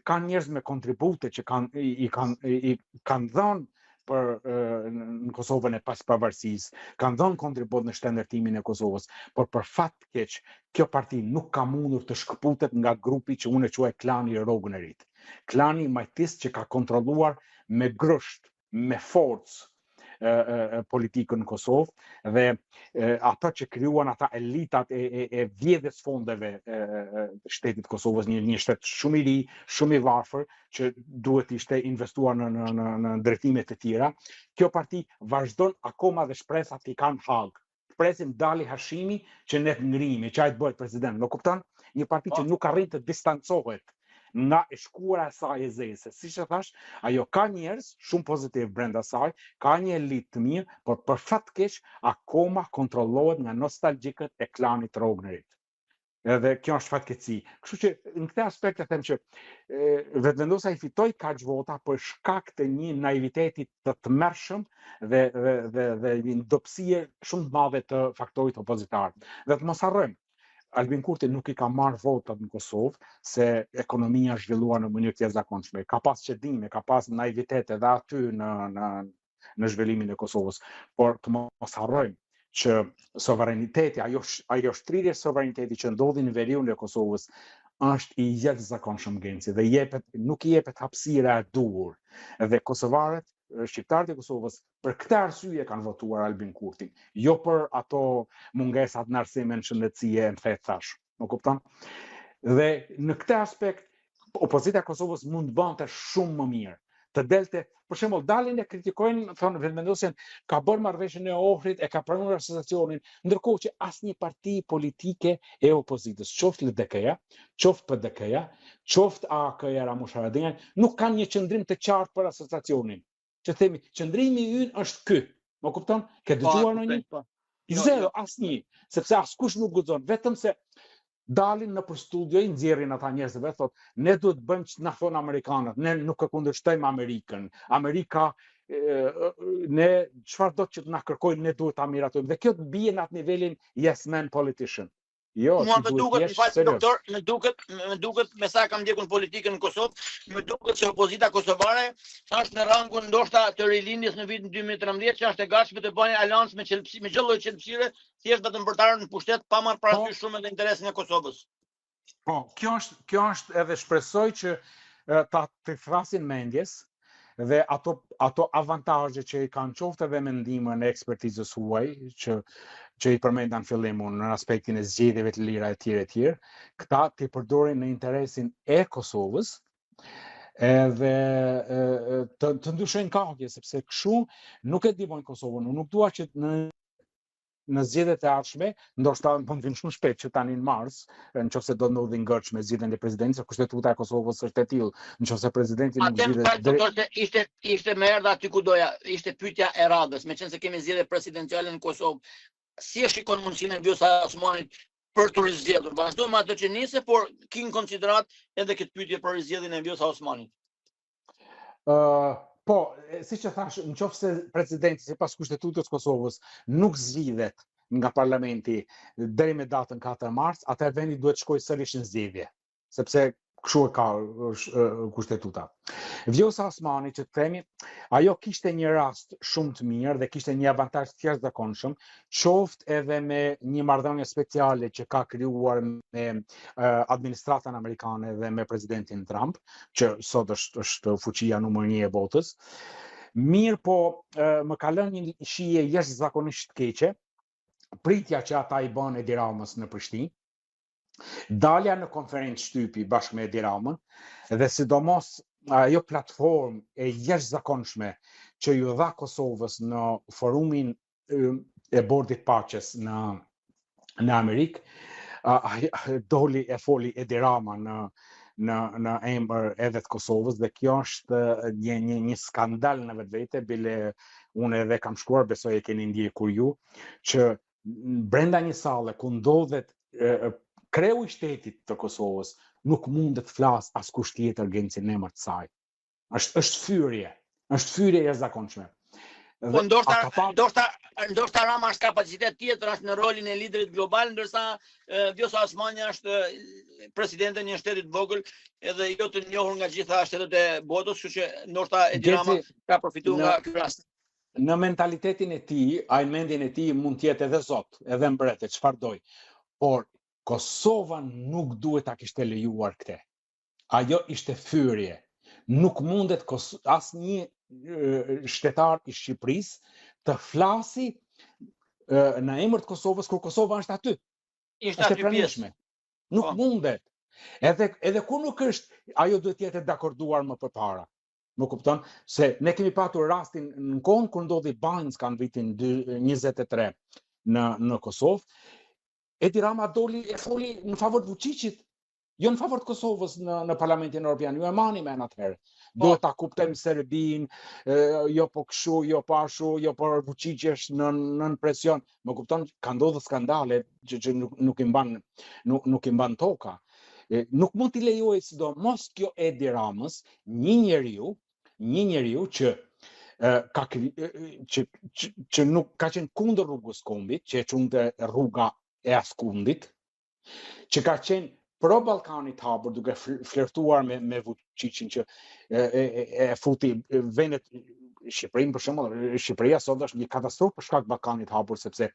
ka njerëz me kontribute që i kanë dhënë në Kosovën e pas pavarësisë, kanë dhënë kontribut në shtetërtimin e Kosovës, por për fat keq, kjo parti nuk ka mundur të shkëputet nga grupi që unë e quaj klani i Rognerit. Klani i majtisë që ka kontrolluar me grësht, me forcë politikën në Kosovë dhe ato që krijuan ata elitat e vjedhjes fondeve shtetit Kosovës, një shtet shumë i ri, shumë i varfër, që duhet ishte investuar në drejtime të tjera. Kjo parti vazhdon akoma dhe shpresat i kanë hag. Presim Dali Hashimi që ne të ngrihemi, që ai të bëhet president, më kupton? Një parti që nuk arrin të distancohet nga e shkuara e saj e zese. Siç e thash, ajo ka njerëz shumë pozitiv brenda saj, ka një elitë të mirë, por për fat keq akoma kontrollohet nga nostalgjikët e klanit Rognerit. Edhe kjo është fatkeqësi. Kështu që në këtë aspekt e them që vetvendosa i fitoi kaq vota për shkak të një naiviteti të tmerrshëm dhe një dobësie shumë të madhe të faktorit opozitar. Dhe të mos harrojmë, Albin Kurti nuk i ka marrë votat në Kosovë, se ekonomia është zhvilluar në mënyrë të jashtëzakonshme. Ka pas qëllime, ka pas naivitet edhe aty në zhvillimin e Kosovës. Por të mos harrojmë që sovraniteti, ajo shtrirje sovraniteti që ndodhi në veriun e Kosovës është i jashtëzakonshëm, Genci, dhe nuk i jepet hapësira e duhur. Dhe kosovarët, shqiptarët e Kosovës, për këtë arsye kanë votuar Albin Kurtin, jo për ato mungesat në arsime në shëndetësie në fat thash. Më kupton? Dhe në këtë aspekt, opozita e Kosovës mund të bënte shumë më mirë. Të delte, për shembull, dalin e kritikojnë, thonë vetëvendosjen, ka bërë marrëveshjen e Ohrit, e ka pranuar asociacionin, ndërkohë që asnjë parti politike e opozitës, qoftë LDK-ja, qoftë PDK-ja, qoftë AK-ja Ramush Haradinaj, nuk kanë një qëndrim të qartë për asociacionin. që themi, qëndrimi ynë është ky. Më kupton? Ke dëgjuar në një? Zero, asnjë, sepse askush nuk guxon, vetëm se dalin në për studio, i nxjerrin ata njerëzve, thotë, ne duhet bëjmë që na thon amerikanët, ne nuk e kundërshtojmë Amerikën. Amerika ne çfarë do që na kërkojnë, ne duhet ta miratojmë. Dhe kjo të bie në atë nivelin yes man politician. Jo, mua më duket, doktor, më duket me sa kam ndjekur politikën në Kosovë, më duket se opozita kosovare është në rangun ndoshta të rilindjes në vitin 2013 që është e gatshme të bëjë aleancë me çdo lloj çelësire, thjesht vetëm për të ardhur në pushtet pa marrë parasysh shumë edhe interesin e Kosovës. Po, kjo është edhe shpresoj që ta të thrasin mendjes dhe ato avantazhe që i kanë qoftë edhe me ndihmën e ekspertizës huaj që i përmenda në fillim në aspektin e zgjedhjeve të lira e tjerë, këta t'i përdorin në interesin e Kosovës edhe të ndryshojnë kahje, sepse kështu nuk e ndihmojnë Kosovën. Unë nuk dua që në zgjedhjet e ardhshme, ndoshta po vin shumë shpejt që tani në mars, nëse do ndodhi ngërç me zgjedhjen e presidentit, kushtetuta e Kosovës është e tillë, nëse presidenti nuk zgjidhet. Ishte më erdha aty ku doja, ishte pyetja e radhës, meqense kemi zgjedhje presidenciale në Kosovë. Si e shikon mundësinë e Vjosa Osmanit për të rizgjedhur? Vazhdojmë atë që nisi, por kin konsiderat edhe këtë pyetje për rizgjedhjen e Vjosa Osmanit. Po, siç e thash, nëse presidenti sipas kushtetutës Kosovës nuk zgjidhet nga parlamenti deri me datën 4 mars, atëherë vendi duhet shkojë sërish në zgjedhje, sepse kështu e ka kushtetuta. Vjosa Osmani, që të themi, ajo kishte një rast shumë të mirë dhe kishte një avantazh të jashtëzakonshëm, qoftë edhe me një marrëdhënie speciale që ka krijuar me administratën amerikane dhe me presidentin Trump, që sot është fuqia numër 1 e botës. Mirë, po më ka lënë një shije jashtëzakonisht keqe, pritja që ata i bën Edi Ramës në Prishtinë, dalja në konferencë shtypi bashkë me Edi Ramën dhe sidomos ajo platformë e jashtëzakonshme që ju dha Kosovës në forumin e bordit paqes në Amerikë, doli e foli Edi Rama në emër edhe të Kosovës dhe kjo është një skandal në vetvete, bile unë edhe kam shkuar, besoj e keni ndjekur ju, që brenda një salle ku ndodhet kreu i shtetit të Kosovës nuk mundet flas askush tjetër gjencin në emër të saj. Është fyerje e jashtëzakonshme. Po ndoshta Rama është kapacitet tjetër, është në rolin e liderit global, ndërsa Vjosa Osmani është presidente një shteti të vogël edhe jo të njohur nga gjitha shtetet e botës, kështu që ndoshta Edi Rama ka përfituar nga ky rast. Në mentalitetin e tij, ai mendjen e tij mund të jetë edhe zot, edhe mbretër, çfarë doj. Por Kosova nuk duhet ta kishte lejuar këtë. Ajo ishte fyerje. Nuk mundet asnjë shtetar i Shqipërisë të flasi në emër të Kosovës kur Kosova është aty. Ishte aty pjesë. Nuk mundet. Edhe kur nuk është, ajo duhet të jetë dakorduar më përpara. Më kupton se ne kemi patur rastin në kohën kur ndodhi Banjska në vitin 23 në Kosovë. Edi Rama doli e foli në favor të Vučićit, jo në favor të Kosovës në Parlamentin Evropian. Ju e mani me në atëherë. Duhet ta kuptojmë Serbinë, jo po kështu, jo po ashtu, jo po Vučić është nën presion. Më kupton, ka ndodhur skandale që nuk i mban toka. Nuk mund t'i lejojë sidomos kjo Edi Ramës, një njeriu që që nuk ka qenë kundër rrugës kombit, që e çonte rruga e askundit, që ka qenë pro Ballkanit hapur duke flirtuar me Vučićin që e futi vendet Shqipërinë për shembull. Shqipëria sot është një katastrofë për shkak të Ballkanit hapur, sepse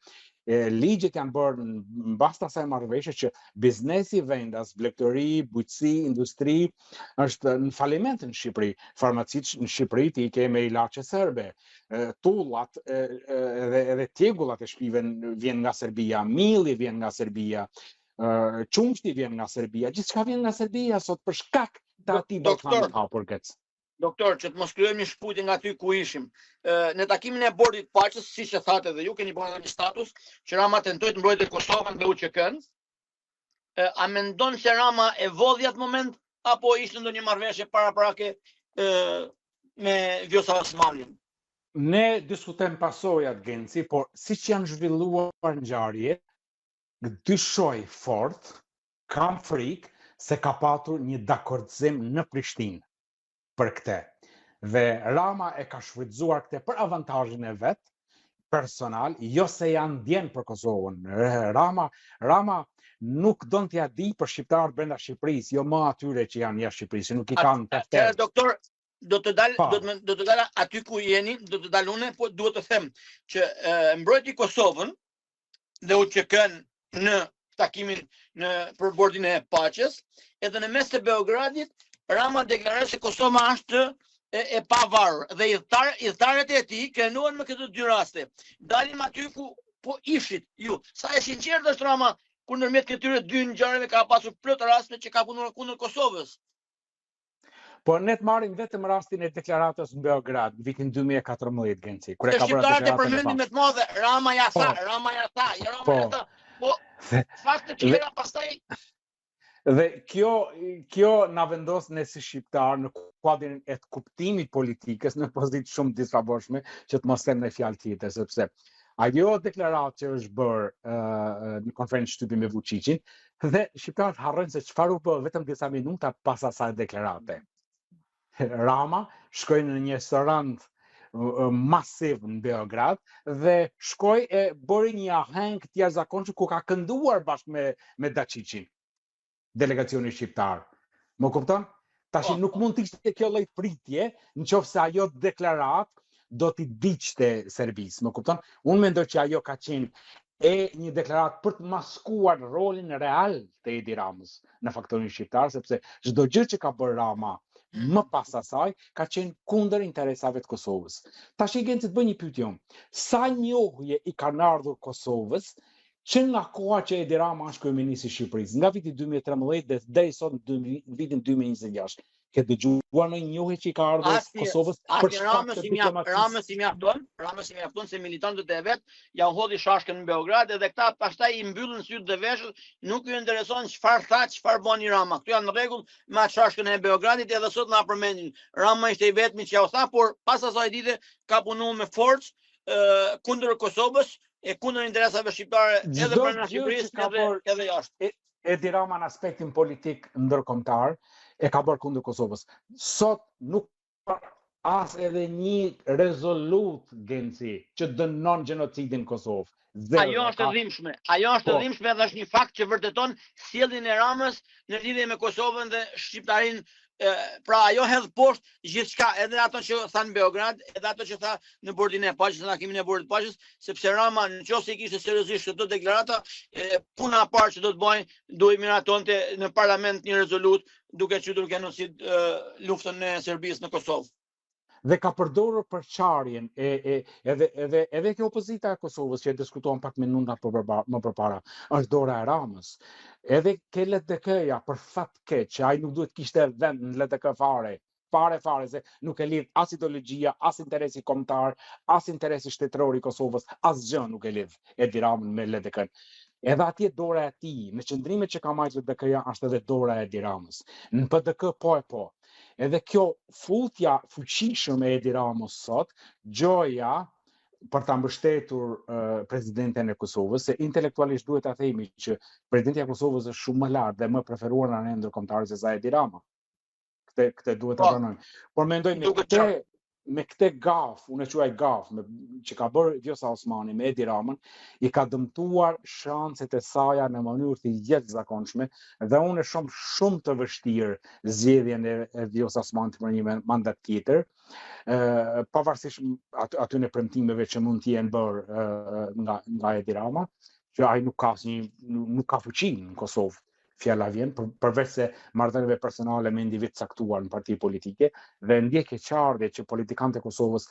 ligjet janë bërë mbas asaj marrëveshje që biznesi vendas, blegëtori, bujqësi, industri është në faliment në Shqipëri. Farmacitë në Shqipëri ti ke me ilaçe serbe, tullat edhe tegullat e shtëpive vjen nga Serbia, milli vjen nga Serbia, qumshti vjen nga Serbia, gjithçka vjen nga Serbia sot për shkak të atij Ballkanit hapur gec. Doktor, që të mos krijojmë një shkputje nga ty ku ishim. Në takimin e bordit paqes, siç e thatë edhe ju, keni bërë një status që Rama tentoi të mbrojtë Kosovën dhe UÇK-n. A mendon se Rama e vodhi atë moment apo ishte ndonjë marrëveshje paraprake me Vjosa Osmanin. Ne diskutojmë pasojat, Genci, por siç janë zhvilluar ngjarjet, dyshoj fort, kam frikë se ka patur një dakordëzim në Prishtinë për këtë. Dhe Rama e ka shfrytzuar këtë për avantazhin e vet personal, jo se janë ndjen për Kosovën. Rama nuk don t'ia di për shqiptarët brenda Shqipërisë, jo më atyre që janë jashtë Shqipërisë, nuk i kanë tefter. Doktor, do të dal aty ku jeni, do të dal unë, po duhet të them që mbrojti Kosovën dhe UÇK-n në takimin për bordin e paqes, edhe në mes të Beogradit, Rama deklaroi se Kosova është e pavarur dhe idhtarët e tij krenuan me këto dy raste. Dalim aty ku po ishit ju. Sa e sinqert është Rama kur ndërmjet këtyre dy ngjarjeve ka pasur plot raste që ka punuar kundër Kosovës. Po ne të marrim vetëm rastin e deklaratës në Beograd, vitin 2014, Genci, kur e ka bërë shqiptarët e përmendim me të madhe, Rama ja tha. Po, fakte që era pastaj. Dhe kjo na vendos ne si shqiptar në kuadrin e kuptimit politikës në pozitë shumë disfavorshme, që të mos them në fjalë tjetër, sepse ajo deklaratë që është bërë në konferencë shtypi me Vučićin, dhe shqiptarët harrojnë se çfarë u bë vetëm disa minuta pas asaj deklarate. Rama shkoi në një restorant masiv në Beograd dhe shkoi e bëri një aheng të jashtëzakonshëm ku ka kënduar bashkë me Dačićin, delegacioni shqiptar. Më kupton? Tash nuk mund të ishte kjo lloj pritje nëse ajo deklarat do t'i diqte Serbisë, më kupton? Unë mendoj që ajo ka qenë një deklarat për të maskuar rolin real të Edi Ramës në faktorin shqiptar, sepse çdo gjë që ka bërë Rama më pas asaj ka qenë kundër interesave të Kosovës. Tash i Genci të bëj një pyetje. Sa njohje i kanë ardhur Kosovës që nga koha që Edi Rama është kryeministri i Shqipërisë, nga viti 2013 deri sot në vitin 2026. Ke dëgjuar në njohje që i ka ardhur Kosovës për shkak të diplomacisë? Ramës i mjafton se militantët e vet ja hodhi shashkën në Beograd edhe këta pastaj i mbyllën sytë dhe veshët, nuk ju intereson çfarë tha, çfarë bani Rama. Këtu janë në rregull me atë shashkën e Beogradit edhe sot na përmendin. Rama ishte i vetmi që ja u tha, por pas asaj dite ka punuar me forcë kundër Kosovës e kundër interesave shqiptare edhe brenda Shqipërisë edhe jashtë. Edi Rama në aspektin politik ndërkombëtar e ka bërë kundër Kosovës. Sot nuk as edhe një rezolut, Genci, që dënon gjenocidin në Kosovë. Ajo është e dhimbshme. Ajo është e dhimbshme dhe është një fakt që vërteton sjelljen e Ramës në lidhje me Kosovën dhe shqiptarinë. Pra ajo hedh poshtë gjithçka, edhe ato që tha në Beograd, edhe ato që tha në bordin e paqes, në takimin e bordit të paqes, sepse Rama nëse i kishte seriozisht këto deklarata, puna e parë që do të bëjnë, do i miratonte në parlament një rezolut duke qytur genocid luftën e Serbisë në Kosovë. Dhe ka përdorur përçarjen edhe kjo opozita e Kosovës që e diskutuan pak minuta më përpara, është dora e Ramës. Edhe ke LDK-ja për fat keq që ai nuk duhet kishte vend në LDK fare, se nuk e lidh as ideologjia, as interesi kombëtar, as interesi shtetëror i Kosovës, asgjë nuk e lidh Edi Ramën me LDK-n. Edhe atje dora e tij, në qëndrimet që ka marrë LDK-ja është edhe dora e Edi Ramës. Në PDK po. Edhe kjo futja fuqishme e Edi Ramës sot, gjoja për ta mbështetur presidenten e Kosovës, se intelektualisht duhet ta themi që presidenti i Kosovës është shumë më lart dhe më preferuar në anë ndërkombëtare se sa Edi Rama. Këtë duhet ta pranojmë. Por mendoj me këtë gaf, unë e quaj gaf, që ka bërë Vjosa Osmani me Edi Ramën, i ka dëmtuar shanset e saj në mënyrë të jashtëzakonshme dhe unë e shoh shumë të vështirë zgjedhjen e Vjosa Osmanit për një mandat tjetër, pavarësisht atyre premtimeve që mund të jenë bërë nga Edi Rama, që ai nuk ka fuqi në Kosovë. Fjala vjen, përveç se marrëdhënieve personale me individ caktuar në parti politike, dhe ndjek e qartë që politikanët e Kosovës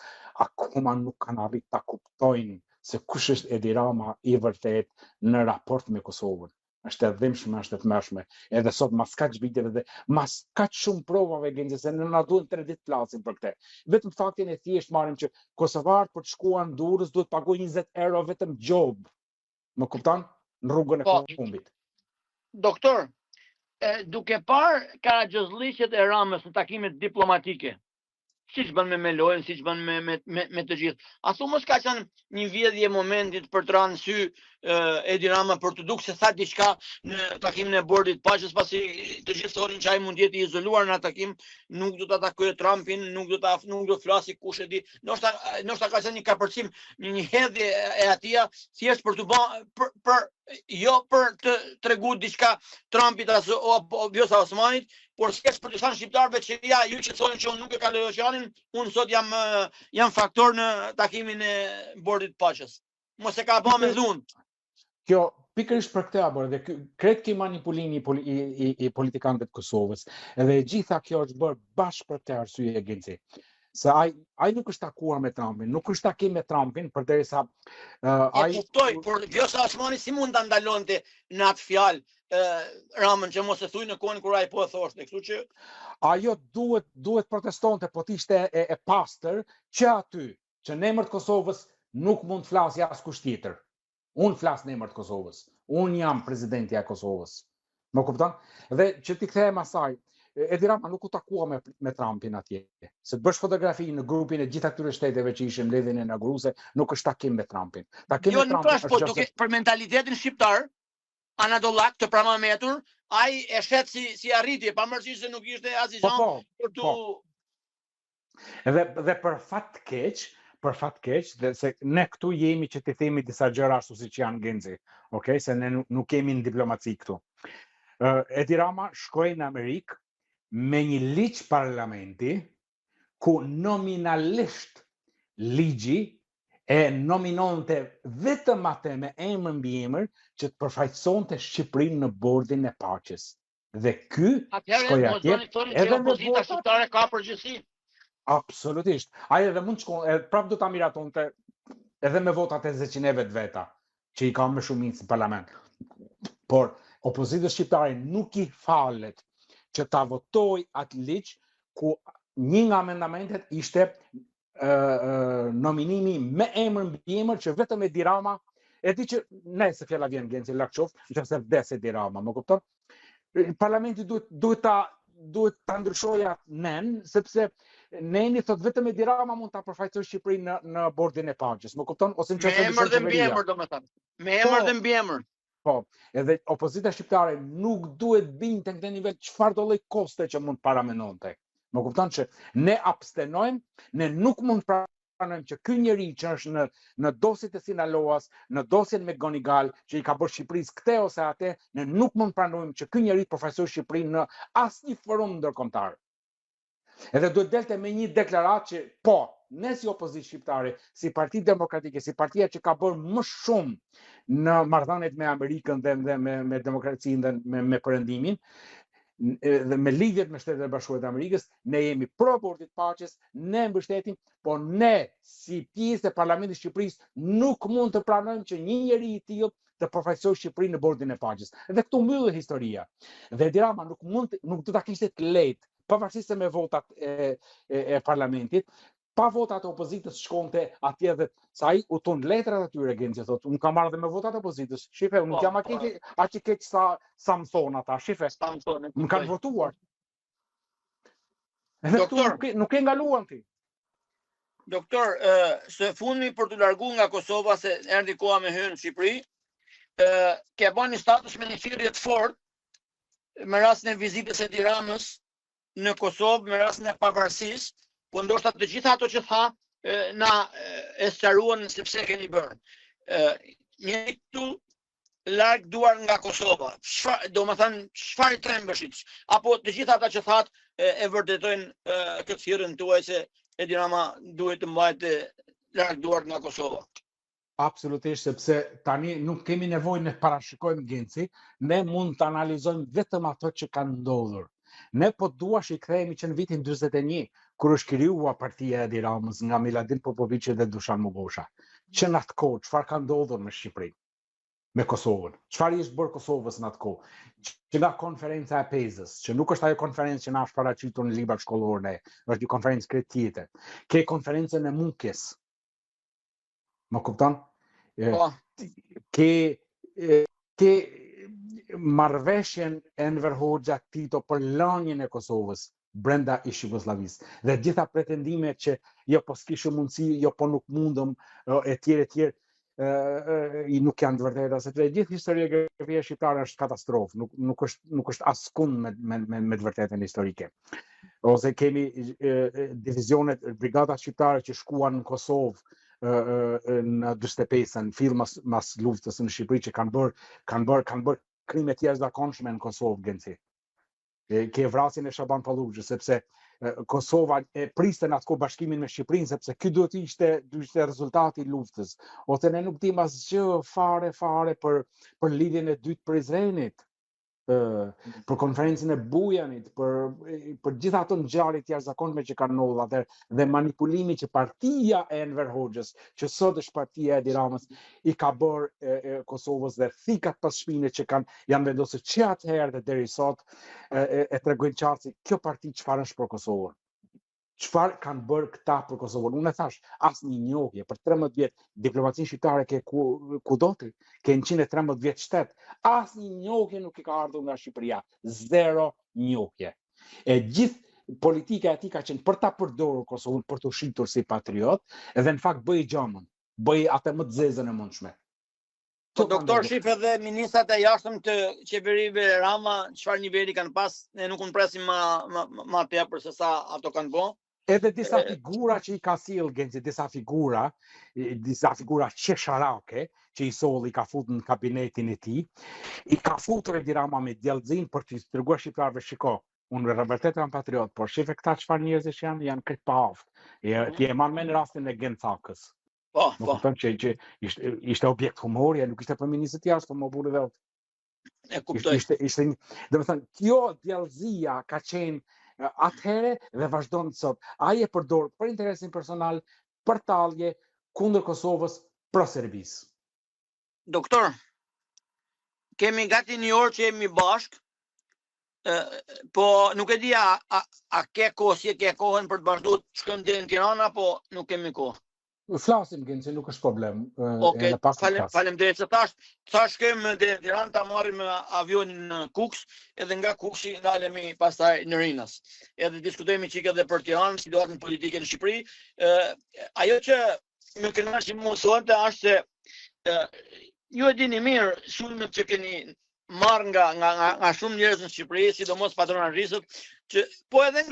akoma nuk kanë arritur ta kuptojnë se kush është Edi Rama i vërtet në raport me Kosovën. Është e dhimbshme, është e tmerrshme. Edhe sot mas kaq viteve dhe mas kaq shumë provave Genci, se na duhen 3 ditë flasim për këtë. Vetëm faktin e thjesht marrim që kosovarët për të shkuar në Durrës duhet pagojnë 20 euro vetëm gjob. Më kupton? Në rrugën e Kolumbit. Doktor, duke parë karagjozlliqet e Ramës në takimet diplomatike, Siç bën me Melojën, siç bën me të gjithë. A thu mos ka qenë një vjedhje momentit për të rënë sy Edi Rama për të dukë se tha diçka në takimin e bordit paqes, pasi të gjithë thonin që ai mund jetë i izoluar në atë takim, nuk do ta takojë Trumpin, nuk do flasi kush e di. Ndoshta ka qenë një kapërcim, një hedhje e atija thjesht për të bën jo për të treguar diçka Trumpit apo Vjosa Osmanit, por s'kesh për të thënë shqiptarëve që ja, ju që thonin që unë nuk e kaloj oqeanin, unë sot jam faktor në takimin e bordit paqes. Mos e ka bë me dhunë. Kjo pikërisht për këtë abor dhe kret ki manipulimi i politikanëve të Kosovës. Edhe e gjitha kjo është bërë bashkë për këtë arsye Genci. Se ai nuk është takuar me Trumpin, nuk është takim me Trumpin përderisa ai kuptoj, por Vjosa Osmani si mund ta ndalonte në atë fjalë Ramën që mos e thuj në kohën kur ai po e thoshte, kështu që ajo duhet protestonte, po të ishte e pastër që aty, që në emër të Kosovës nuk mund të flasë askush tjetër. Unë flas në emër të Kosovës. Unë jam presidenti e Kosovës. Më kupton? Dhe që ti kthehem asaj, Edi Rama nuk u takua me Trumpin atje. Se të bësh fotografi në grupin e gjitha këtyre shteteve që ishin mbledhjen inauguruese, nuk është takim me Trumpin. Jo, nuk është, po duke për mentalitetin shqiptar, Anadollak të pramametur, ai e shet si arritje, pavarësisht se nuk ishte asnjë gjë për tu. Dhe për fat keq, dhe se ne këtu jemi që të themi disa gjëra ashtu siç janë Genci, okay, se ne nuk kemi në diplomaci këtu. Edi Rama shkoi në Amerikë me një ligj parlamenti ku nominalisht ligji e nominonte vetëm atë me emër mbi emër që të përfaqësonte Shqipërinë në bordin e paqes. Dhe ky shkoi atje edhe opozita shqiptare ka përgjegjësi. Absolutisht. Ai edhe mund të shkon, prapë do ta miratonte edhe me votat e zëqineve të veta, që i ka më shumicë në parlament. Por opozita shqiptare nuk i falet që ta votoj atë ligj ku një nga amendamentet ishte nominimi me emër mbi emër që vetëm Edi Rama e di që nëse fjala vjen Genci lakçoft, nëse vdes Edi Rama, më kupton? Parlamenti duhet ta ndryshojë nen, sepse neni thot vetëm Edi Rama mund ta përfaqësojë Shqipërinë në bordin e paqes, më kupton? Ose me emër dhe mbi emër, domethënë. Me emër dhe mbi emër. Po, edhe opozita shqiptare nuk duhet binte në këtë nivel çfarë do lloj koste që mund paramendonte. Më kupton që ne abstenojmë, ne nuk mund të pranojmë që ky njeri që është në dosjet e Sinaloas, në dosjen me Gonigal, që i ka bërë Shqipërisë këtë ose atë, ne nuk mund të pranojmë që ky njeri përfaqësoj Shqipërinë në asnjë forum ndërkombëtar. Edhe duhet delte me një deklaratë që po, ne si opozitë shqiptare, si Parti Demokratike, si partia që ka bërë më shumë në marrëdhëniet me Amerikën dhe me demokracinë dhe me perëndimin, dhe me lidhjet me Shtetet e Bashkuara të Amerikës, ne jemi pro bordit paqes, ne mbështetim, po ne si pjesë e Parlamentit të Shqipërisë nuk mund të pranojmë që një njeri i tillë të përfaqësojë Shqipërinë në bordin e paqes. Dhe këtu mbyllet historia. Dhe Edi Rama nuk do ta kishte të lehtë, pavarësisht se me votat e parlamentit, pa votat e opozitës shkonte atje dhe sa ai u ton letrat atyre Genci thotë, unë kam marrë dhe me votat e opozitës. Shife, unë jam aq i keq sa më thon ata, shife. Më kanë votuar. Doktor, nuk e ngaluan ti. Doktor, së fundmi për të larguar nga Kosova se erdhi koha me hyrje në Shqipëri, ke bën një status me një thirrje të fortë me rastin e vizitës së Edi Ramës në Kosovë, me rastin e pavarësisë. Po ndoshta të gjitha ato që tha na e sqaruan sepse keni bërë. Njëri këtu larg duar nga Kosova. Domethënë çfarë trembësh? Apo të gjitha ata që thatë e vërtetojnë këtë thirrjen tuaj se Edi Rama duhet të mbajë larg duar nga Kosova. Absolutisht, sepse tani nuk kemi nevojë të parashikojmë Genci, ne mund të analizojmë vetëm ato që kanë ndodhur. Ne po duash i kthehemi që në vitin 41, kur është krijuar partia e Edi Ramës nga Miladin Popovici dhe Dušan Mugosha. Që në atë kohë, çfarë ka ndodhur me Shqipërinë, me Kosovën? Çfarë ishte bërë Kosovës në atë kohë? Që nga konferenca e Pezës, që nuk është ajo konferencë që na është paraqitur në librat shkollor ne, është një konferencë krejt tjetër. Ke konferencën e Mukës. Më kupton? Ke marrëveshjen e Enver Hoxha Tito për lënien e Kosovës. brenda ish Jugosllavisë. Dhe gjitha pretendimet që jo po s'kishim mundësi, jo po nuk mundëm, e tjerë, i nuk janë të vërteta, sepse gjithë historiografia shqiptare është katastrofë, nuk është askund me të vërtetën historike. Ose kemi divizionet, brigadat shqiptare që shkuan në Kosovë në 45-ën, fill mas luftës në Shqipëri, që kanë bërë krime të jashtëzakonshme në Kosovë, Genci. Ke vrasjen e Shaban Palluxhës, sepse Kosova e priste në atëko bashkimin me Shqipërinë, sepse ky duhet ishte rezultati i luftës. Ose ne nuk dim asgjë fare për lidhjen e dytë për Izraelit, për konferencën e Bujanit, për gjitha ato ngjarje të jashtëzakonshme që kanë ndodhur atëherë, dhe manipulimi që partia e Enver Hoxhës, që sot është partia e Edi Ramës, i ka bërë Kosovës dhe thikat pas shpine që janë vendosur që atëherë dhe deri sot e tregojnë qartë se kjo parti çfarë është për Kosovën. Çfarë kanë bërë këta për Kosovën? Unë e thash, asnjë njohje për 13 vjet, diplomacinë shqiptare ke kudo ti, ke 113 vjet shtet, asnjë njohje nuk i ka ardhur nga Shqipëria, zero njohje. E gjithë politika e tij ka qenë për ta përdorur Kosovën për të shitur si patriot, dhe në fakt bëi gjamën, bëi atë më të zezën e mundshme. Po doktor shif edhe ministrat e jashtëm të qeverive Rama, çfarë niveli kanë pas, ne nuk presim ma tepër se sa ato kanë bë. Edhe disa figura që i ka sill Genci, disa figura qesharake që i solli ka futur në kabinetin e tij, i ka futur Edi Rama me djallëzin për të treguar shqiptarëve, shiko, unë vërtet jam patriot, por shife këta çfarë njerëzish janë krejt pa aftë. Ti e marr me në rastin e Gencakës. Po. Më kupton që ishte objekt humori, nuk ishte për ministrit jashtëm, më burri vetë. E kuptoj. Domethënë, kjo djallëzia ka qenë atëhere dhe vazhdon sot. Ai e përdor për interesin personal, për tallje kundër Kosovës, pro serbis. Doktor, kemi gati një orë që jemi bashk, po nuk e di a ke kohë, si e ke kohën për të vazhduar të shkojmë deri në Tiranë, apo nuk kemi kohë? Flasim Genci, nuk është problem. Okej, faleminderit se thash shkojmë deri në Tiranë, ta marrim avionin në Kuks, edhe nga Kuksi ndalemi pastaj në Rinas. Edhe diskutojmë çike edhe për Tiranë, situatën politike në Shqipëri. Ajo që më kënaqi mua sonte është se ju e dini mirë sulmet që keni marrë nga shumë njerëz në Shqipëri, sidomos patronazhistët, që po edhe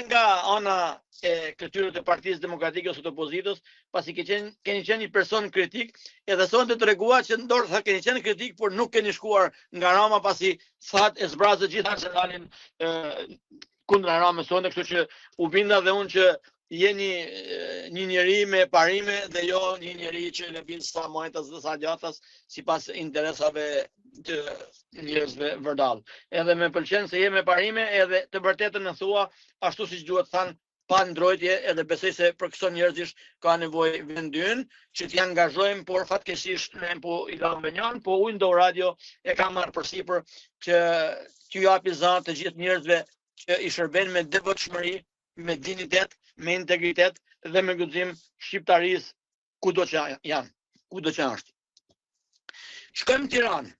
nga ana e këtyre të Partisë Demokratike ose të opozitës, pasi keni qenë një person kritik, edhe sonte tregua që ndoshta keni qenë kritik, por nuk keni shkuar nga Rama, pasi thatë e zbrazët gjitha që dalin kundër Ramës sonte, kështu që u binda dhe unë që jeni një njeri me parime dhe jo një njeri që lëvin sa majtas dhe sa gjatas sipas interesave të njerëzve vërdall. Edhe me pëlqen se je me parime, edhe të vërtetën në thua ashtu siç duhet thënë, pa ndrojtje, edhe besoj se për këto njerëzish ka nevojë vendi ynë që t'i angazhojmë, por fatkeqësisht ne po i lam venjan, po Window Radio e ka marrë përsipër që t'ju japi zënë të gjithë njerëzve që i shërben me devotshmëri, me dinitet, me integritet dhe me guxim shqiptarisë kudo që janë, kudo që është. Shkojmë në Tiranë.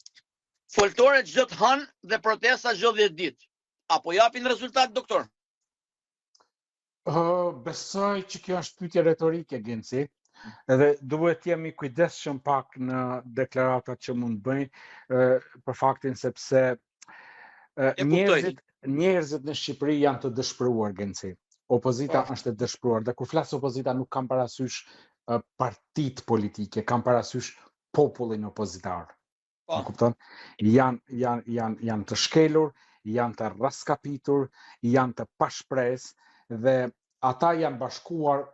Foltore çdo të hanë dhe protesta çdo 10 ditë. Apo japin rezultat, doktor? Besoj që kjo është pyetje retorike, Genci, edhe duhet jemi kujdesshëm pak në deklaratat që mund bëjnë, për faktin sepse njerëzit në Shqipëri janë të dëshpëruar, Genci. Opozita është e dëshpëruar, dhe kur flas opozita nuk kam parasysh partitë politike, kam parasysh popullin opozitar. Më kupton? Janë të shkelur, janë të raskapitur, janë të pashpresë, dhe ata janë bashkuar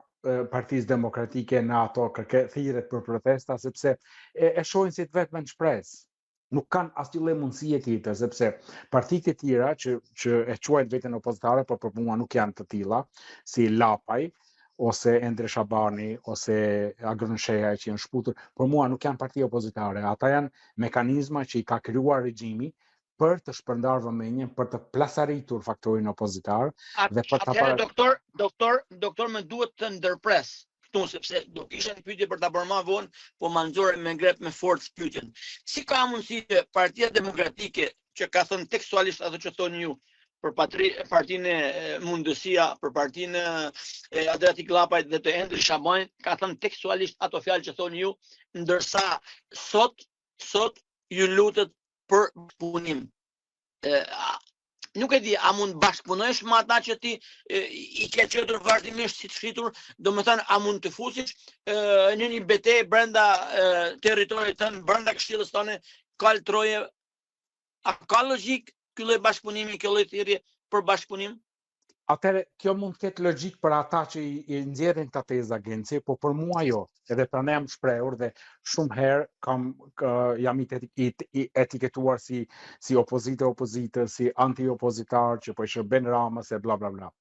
Partisë Demokratike në ato thirrjet për protesta, sepse e shohin si të vetmen shpresë. Nuk kanë asnjë lloj mundësie tjetër, sepse partitë e tjera që e quajnë veten opozitare, por për mua nuk janë të tilla, si Lapaj ose Endre Shabani ose Agron Sheha që janë shputur, për mua nuk janë parti opozitare. Ata janë mekanizma që i ka krijuar regjimi për të shpërndarë vëmendjen, për të plasaritur faktorin opozitar dhe për ta doktor më duhet të ndërpres këtu, sepse do kisha një pyetje për ta bërë më vonë, po ma nxorë me ngrep me forcë pyetjen. Si ka mundësi që Partia Demokratike, që ka thënë tekstualisht ato që thoni ju, për partinë Mundësia, për partinë Adriatik Llapajt dhe të Endrit Shabajt, ka thënë tekstualisht ato fjalë që thoni ju, ndërsa sot ju lutet për punim. Nuk e di, a mund bashkëpunojsh me ata që ti i ke qetur vazhdimisht si të shqitur, do më thënë, a mund të fusish në një betejë brenda territorit tënd, brenda këshillës tone, kaltroje, a ka logjik ky lloj bashkëpunimi, kjo lloj thirrje për bashkëpunim? Atëre, kjo mund të ketë logjik për ata që i nxjerrin këta teza agenci, po për mua jo. Edhe pra ne jam shprehur dhe shumë herë jam i etiketuar si opozitë, si anti-opozitar, që po i shërben Ramës e bla bla bla.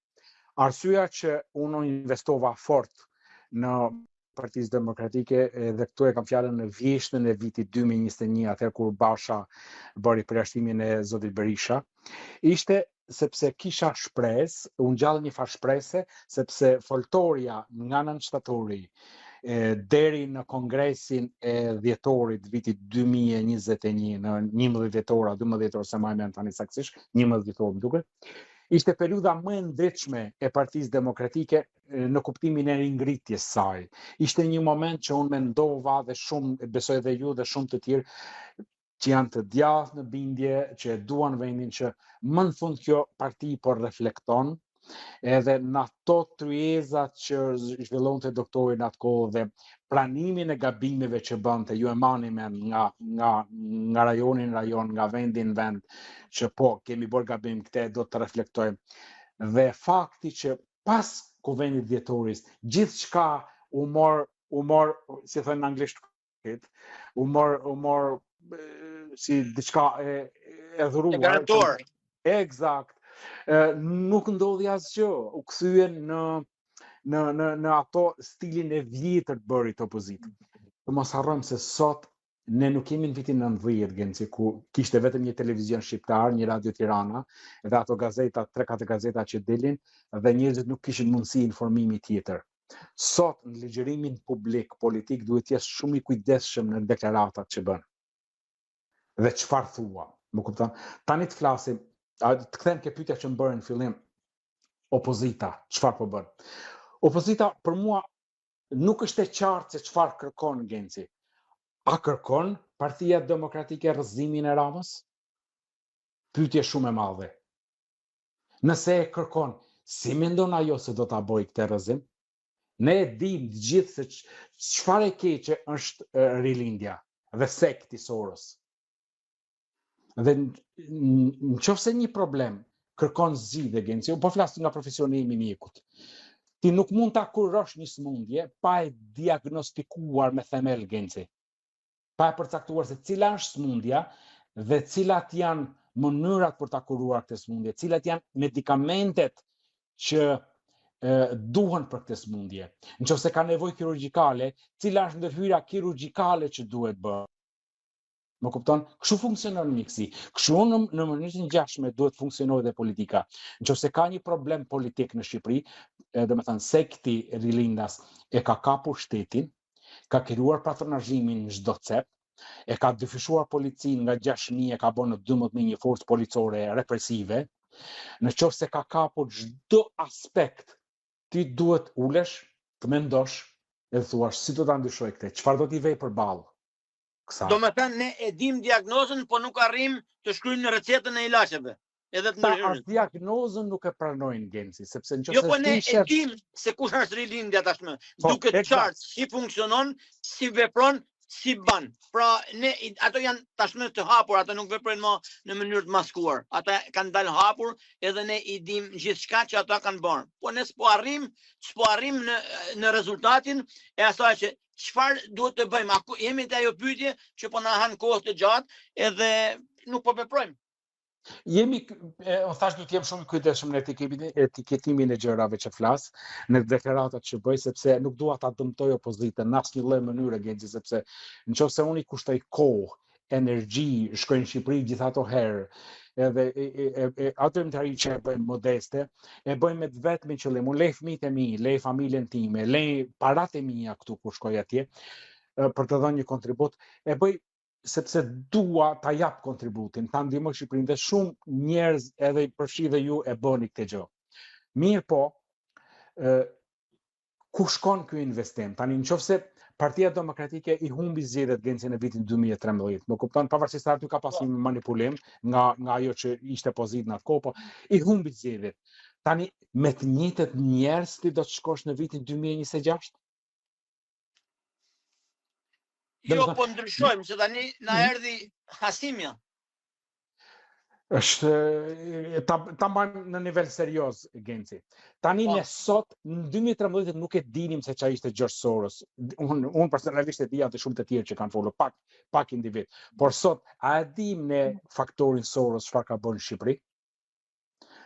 Arsyeja që unë investova fort në Partisë Demokratike dhe këtu e kam fjalën në vjeshtën e vitit 2021, atëherë kur Basha bëri përjashtimin e zotit Berisha, ishte sepse kisha shpresë, unë gjallë një farë shprese, sepse foltoria nga nënshtatori deri në kongresin e dhjetorit vitit 2021, në 11 dhjetora, 12 dhjetor, se ma e men tani saksisht, 11 dhjetor më duket, ishte periudha më e ndritshme e Partisë Demokratike në kuptimin e ringritjes saj. Ishte një moment që unë mendova dhe shumë, besoj dhe ju dhe shumë të tjerë, që janë të djathtë në bindje, që e duan vendin, që më në fund kjo parti por reflekton, edhe në ato tryezat që zhvillonte doktori në atë kohë dhe pranimin e gabimeve që bënte, ju e mani men nga rajonin rajon, nga vendin vend, që po, kemi bërë gabim këte, do të reflektojmë. Dhe fakti që pas kuvendit dhjetoris, gjithë shka u mor, si thënë në anglisht, u mor si diçka e dhuruar. E garantuar. Eksakt. Nuk ndodhi asgjë, u kthyen në ato stilin e vjetër të bërit opozitë. Të mos harrojmë se sot ne nuk kemi në vitin 90, Genci, ku kishte vetëm një televizion shqiptar, një Radio Tirana, dhe ato gazeta, 3-4 gazeta që dilin, dhe njerëzit nuk kishin mundësi informimi tjetër. Sot në ligjërimin publik, politik, duhet jesh shumë i kujdesshëm në deklaratat që bën. Dhe çfarë thua, më kupton? Tani të flasim, të kthem ke pyetja që më bërën në fillim, opozita, çfarë po bën? Opozita për mua nuk është e qartë se çfarë kërkon Genci. A kërkon Partia Demokratike rrëzimin e Ramës? Pyetje shumë e madhe. Nëse e kërkon, si mendon ajo se do ta bëjë këtë rrëzim? Ne e dim të gjithë se çfarë e keqe është rilindja dhe sekti Soros. Dhe në qoftë se një problem kërkon zgjidhje Genci, po flas nga profesioni im i mjekut. Ti nuk mund ta kurosh një sëmundje pa e diagnostikuar me themel Genci. Pa e përcaktuar se cila është sëmundja dhe cilat janë mënyrat për ta kuruar këtë sëmundje, cilat janë medikamentet që duhen për këtë sëmundje. Nëse ka nevojë kirurgjikale, cila është ndërhyrja kirurgjikale që duhet bërë. Më kupton? Kështu funksionon miksi. Kështu në mënyrë të ngjashme duhet funksionojë dhe politika. Nëse ka një problem politik në Shqipëri, domethënë sekti Rilindas e ka kapur shtetin, ka krijuar patronazhimin në çdo cep, e ka dyfishuar policinë nga 6.000 e ka bërë në 12.000 një forcë policore represive. Në qoftë se ka kapur çdo aspekt, ti duhet ulesh, të mendosh e të thuash si do ta ndryshoj këtë, çfarë do t'i vej përballë. Do me thënë, ne e dim diagnozën, po nuk arrim të shkryjmë në recetën e ilaçeve. Edhe të ndryshojmë. Ta diagnozën nuk e pranojnë Genci, sepse nëse jo, po ne e dim se kush është rilindja tashmë. Duket qartë si funksionon, si vepron, si ban. Pra, ato janë tashmë të hapur, ato nuk veprojnë më në mënyrë të maskuar. Ata kanë dalë hapur, edhe ne i dim gjithçka që ata kanë bërë. Po ne s'po arrim në rezultatin e asaj që çfarë duhet të bëjmë. Jemi te ajo pyetje që po na han kohë të gjatë edhe nuk po veprojmë. Thash du t'jem shumë kujdesshëm në etiketimin e gjërave që flas, në deklaratat që bëj, sepse nuk dua ta dëmtoj opozitën në asnjë lloj mënyre Genci, sepse nëse unë i kushtoj kohë, energji, shkoj në Shqipëri gjithë ato herë, edhe autoritari që e bëjmë modeste, e bëjmë me vetëm qëllim, unë lej fëmijët e mi, lej familjen time, lej paratë e mia këtu kur shkoj atje, për të dhënë një kontribut, e bëj sepse dua ta jap kontributin, ta ndihmoj Shqipërinë dhe shumë njerëz edhe përfshi dhe ju e bëni këtë gjë. Mirë po, ku shkon ky investim? Tani nëse Partia Demokratike i humbi zgjedhjet Genci në vitin 2013. Më kupton, pavarësisht se aty ka pasur një manipulim nga ajo që ishte pozitë në atë kohë, po i humbi zgjedhjet. Tani me të njëjtët njerëz ti do të shkosh në vitin 2026? Jo, po ndryshojmë, se tani na erdhi Hasimja. Ta mbajmë në nivel serioz, Genci. Tani ne sot, në 2013 nuk e dinim se çfarë ishte George Soros. Unë personalisht e dija të shumë të tjerë që kanë folur, pak individ. Por sot, a e dim ne faktorin Soros çfarë ka bërë në Shqipëri?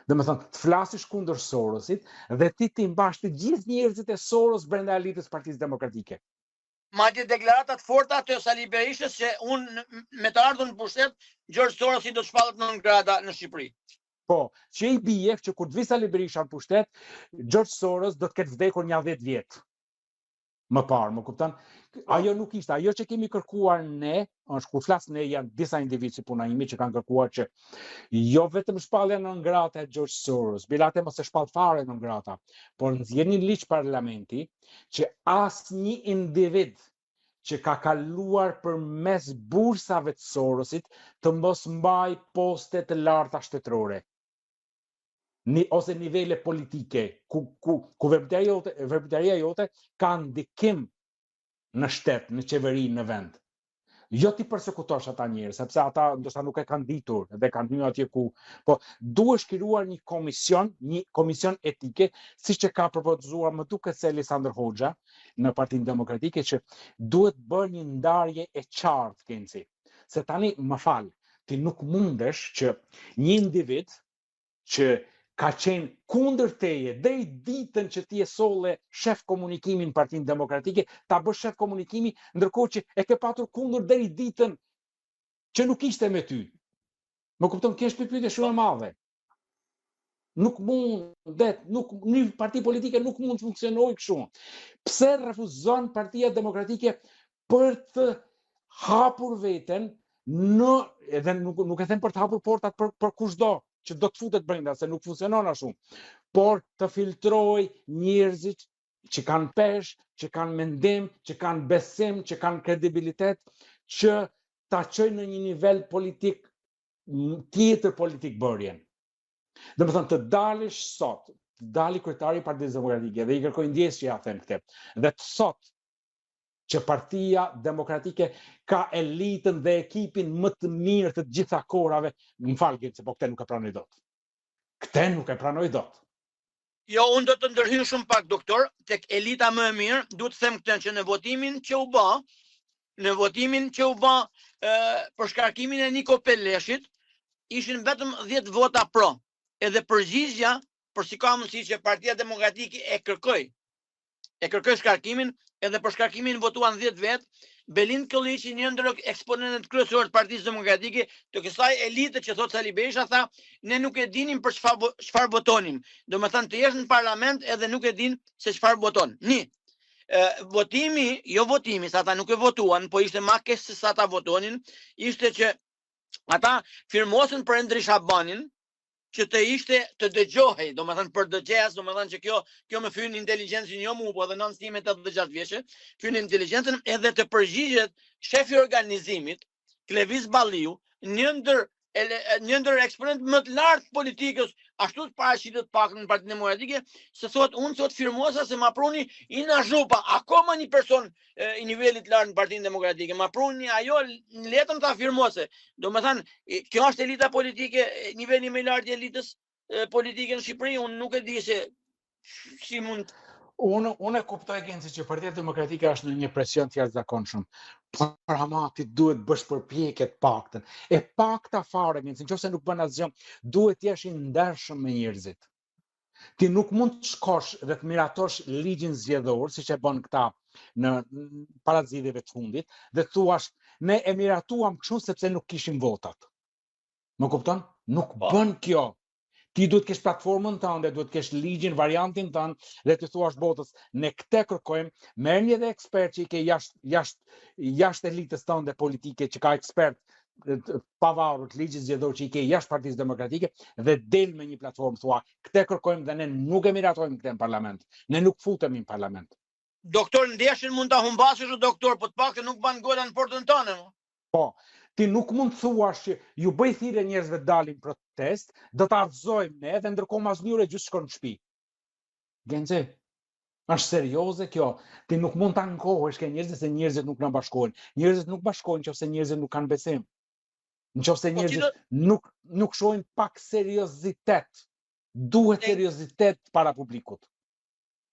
Domethënë, të flasësh kundër Sorosit dhe ti mbash të gjithë njerëzit e Soros brenda elitës Partisë Demokratike. Madje deklaratat forta të Sali Berishës që unë me të ardhur në pushtet, George Soros i do të shpallet në grada në Shqipëri. Po, që i bie që kur të vi Sali Berisha në pushtet, George Soros do të ketë vdekur një 10 vjet. Më parë, më kupton? Ajo nuk ishte, ajo që kemi kërkuar ne, është kur flas ne janë disa individ si puna imi që kanë kërkuar që jo vetëm shpallja në ngrata e George Soros, bilate mos e shpall fare në ngrata, por nxjerrni ligj parlamenti që asnjë individ që ka kaluar përmes bursave të Sorosit të mos mbaj poste të larta shtetërore. Ose nivele politike, ku veprimtaria jote ka ndikim në shtet, në qeveri, në vend. Jo ti përsekutosh ata njerëz, sepse ata ndoshta nuk e kanë ditur dhe kanë hyrë atje ku, po duhet krijuar një komision etike, siç e ka propozuar më duket se Aleksandr Hoxha në Partinë Demokratike, që duhet bërë një ndarje e qartë, Genci. Se tani, më fal, ti nuk mundesh që një individ që ka qenë kundër teje deri ditën që ti e solle shef komunikimin në Partinë Demokratike, ta bësh shef komunikimi, ndërkohë që e ke patur kundër deri ditën që nuk ishte me ty. Më kupton, kjo është pyetje shumë e madhe. Nuk mundet, një parti politike nuk mund të funksionojë kështu. Pse refuzon Partia Demokratike për të hapur veten edhe nuk e them për të hapur portat për kushdo që do të futet brenda, se nuk funksionon ashtu, por të filtroj njerëzit që kanë peshë, që kanë mendim, që kanë besim, që kanë kredibilitet, që ta çojnë në një nivel politik tjetër politik bërjen. Domethënë të dalish sot, të dali kryetari i Partisë Demokratike dhe i kërkoj ndjesë që ja them këtë, dhe të sot që Partia Demokratike ka elitën dhe ekipin më të mirë të gjitha kohërave, më fal Genci, po këtë nuk e pranoj dot. Këtë nuk e pranoj dot. Jo, unë do të ndërhyj shumë pak, doktor, tek elita më e mirë, duhet të them këtë që në votimin që u bë, për shkarkimin e Niko Peleshit, ishin vetëm 10 vota pro. Edhe përgjigjja, për si ka mundësi që Partia Demokratike e kërkoi shkarkimin, edhe për shkarkimin votuan 10 vet. Belind Kolliçi, një ndër eksponentët kryesorë të Partisë Demokratike, të kësaj elite që thot Sali Berisha, tha, ne nuk e dinim për çfarë votonim. Domethënë të jesh në parlament edhe nuk e din se çfarë voton. Votimi, sa ata nuk e votuan, po ishte më keq se sa ata votonin, ishte që ata firmosen për Endri Shabanin, që të dëgjohej, domethënë për dëgjes, domethënë që kjo më fyn inteligjencën jo mua, po edhe nën stimet 86 vjeçë, fyn inteligjencën edhe të përgjigjet shefi i organizimit, Klevis Balliu, një ndër eksponent më të lartë politikës, ashtu të paraqitet pak në Partinë Demokratike, se thot unë sot firmosa se ma pruni Ina Zhupa, akoma një person i nivelit lartë në Partinë Demokratike, ma pruni ajo letëm ta firmose. Domethënë, kjo është elita politike, niveli më i lartë i elitës politike në Shqipëri, unë nuk e di se si mund. Unë e kuptoj, Genci, që Partia Demokratike është në një presion të jashtëzakonshëm. Por ama ti duhet bësh përpjekje të paktën. E pakta fare, Genci, nëse nuk bën asgjë, duhet të jesh i ndershëm me njerëzit. Ti nuk mund të shkosh dhe të miratosh ligjin zgjedhor, siç e bën këta në para zgjedhjeve të fundit, dhe thuash, ne e miratuam kështu sepse nuk kishim votat. Më kupton? Nuk bën kjo. Ti duhet kesh platformën tënde, duhet kesh ligjin, variantin tënd dhe të thuash botës, ne këtë kërkojmë, merrni edhe ekspert që i ke jashtë elitës tënde politike, që ka ekspert pavarur të ligjit zgjedhor që i ke jashtë Partisë Demokratike dhe del me një platformë thua, këtë kërkojmë dhe ne nuk e miratojmë këtë në parlament. Ne nuk futemi në parlament. Doktor, ndeshjen mund ta humbasësh, doktor, po të paktën nuk ban gola në portën tënde. Po, ti nuk mund të thuash që ju bëj thirrje njerëzve të dalin protest, do ta argëzojmë ne dhe ndërkohë asnjëri gjysmë shkon në shtëpi. Genxhe, është serioze kjo. Ti nuk mund ta ankohesh ke njerëzit se njerëzit nuk na bashkohen. Njerëzit nuk bashkohen nëse njerëzit nuk kanë besim. Nëse njerëzit nuk shohin pak seriozitet. Duhet seriozitet para publikut.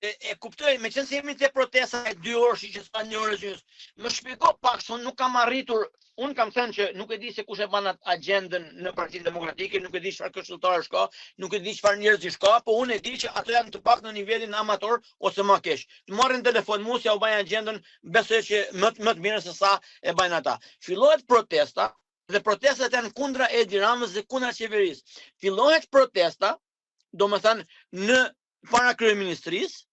E kuptoj, me qenë se jemi te protesta e 2 orë që s'ka 1 orë gjys. Më shpjego pak se unë nuk kam arritur, unë kam thënë që nuk e di se kush e ban agjendën në Partinë Demokratike, nuk e di çfarë këshilltarësh ka, nuk e di çfarë njerëzish ka, po unë e di që ato janë të pak në nivelin amator ose më keq. Të marrin telefon mua si u bajnë agjendën, besoj që më të mirë se sa e bajnë ata. Fillohet protesta dhe protestat janë kundra Edi Ramës dhe kundra qeverisë. Fillohet protesta, domethënë në para kryeministrisë.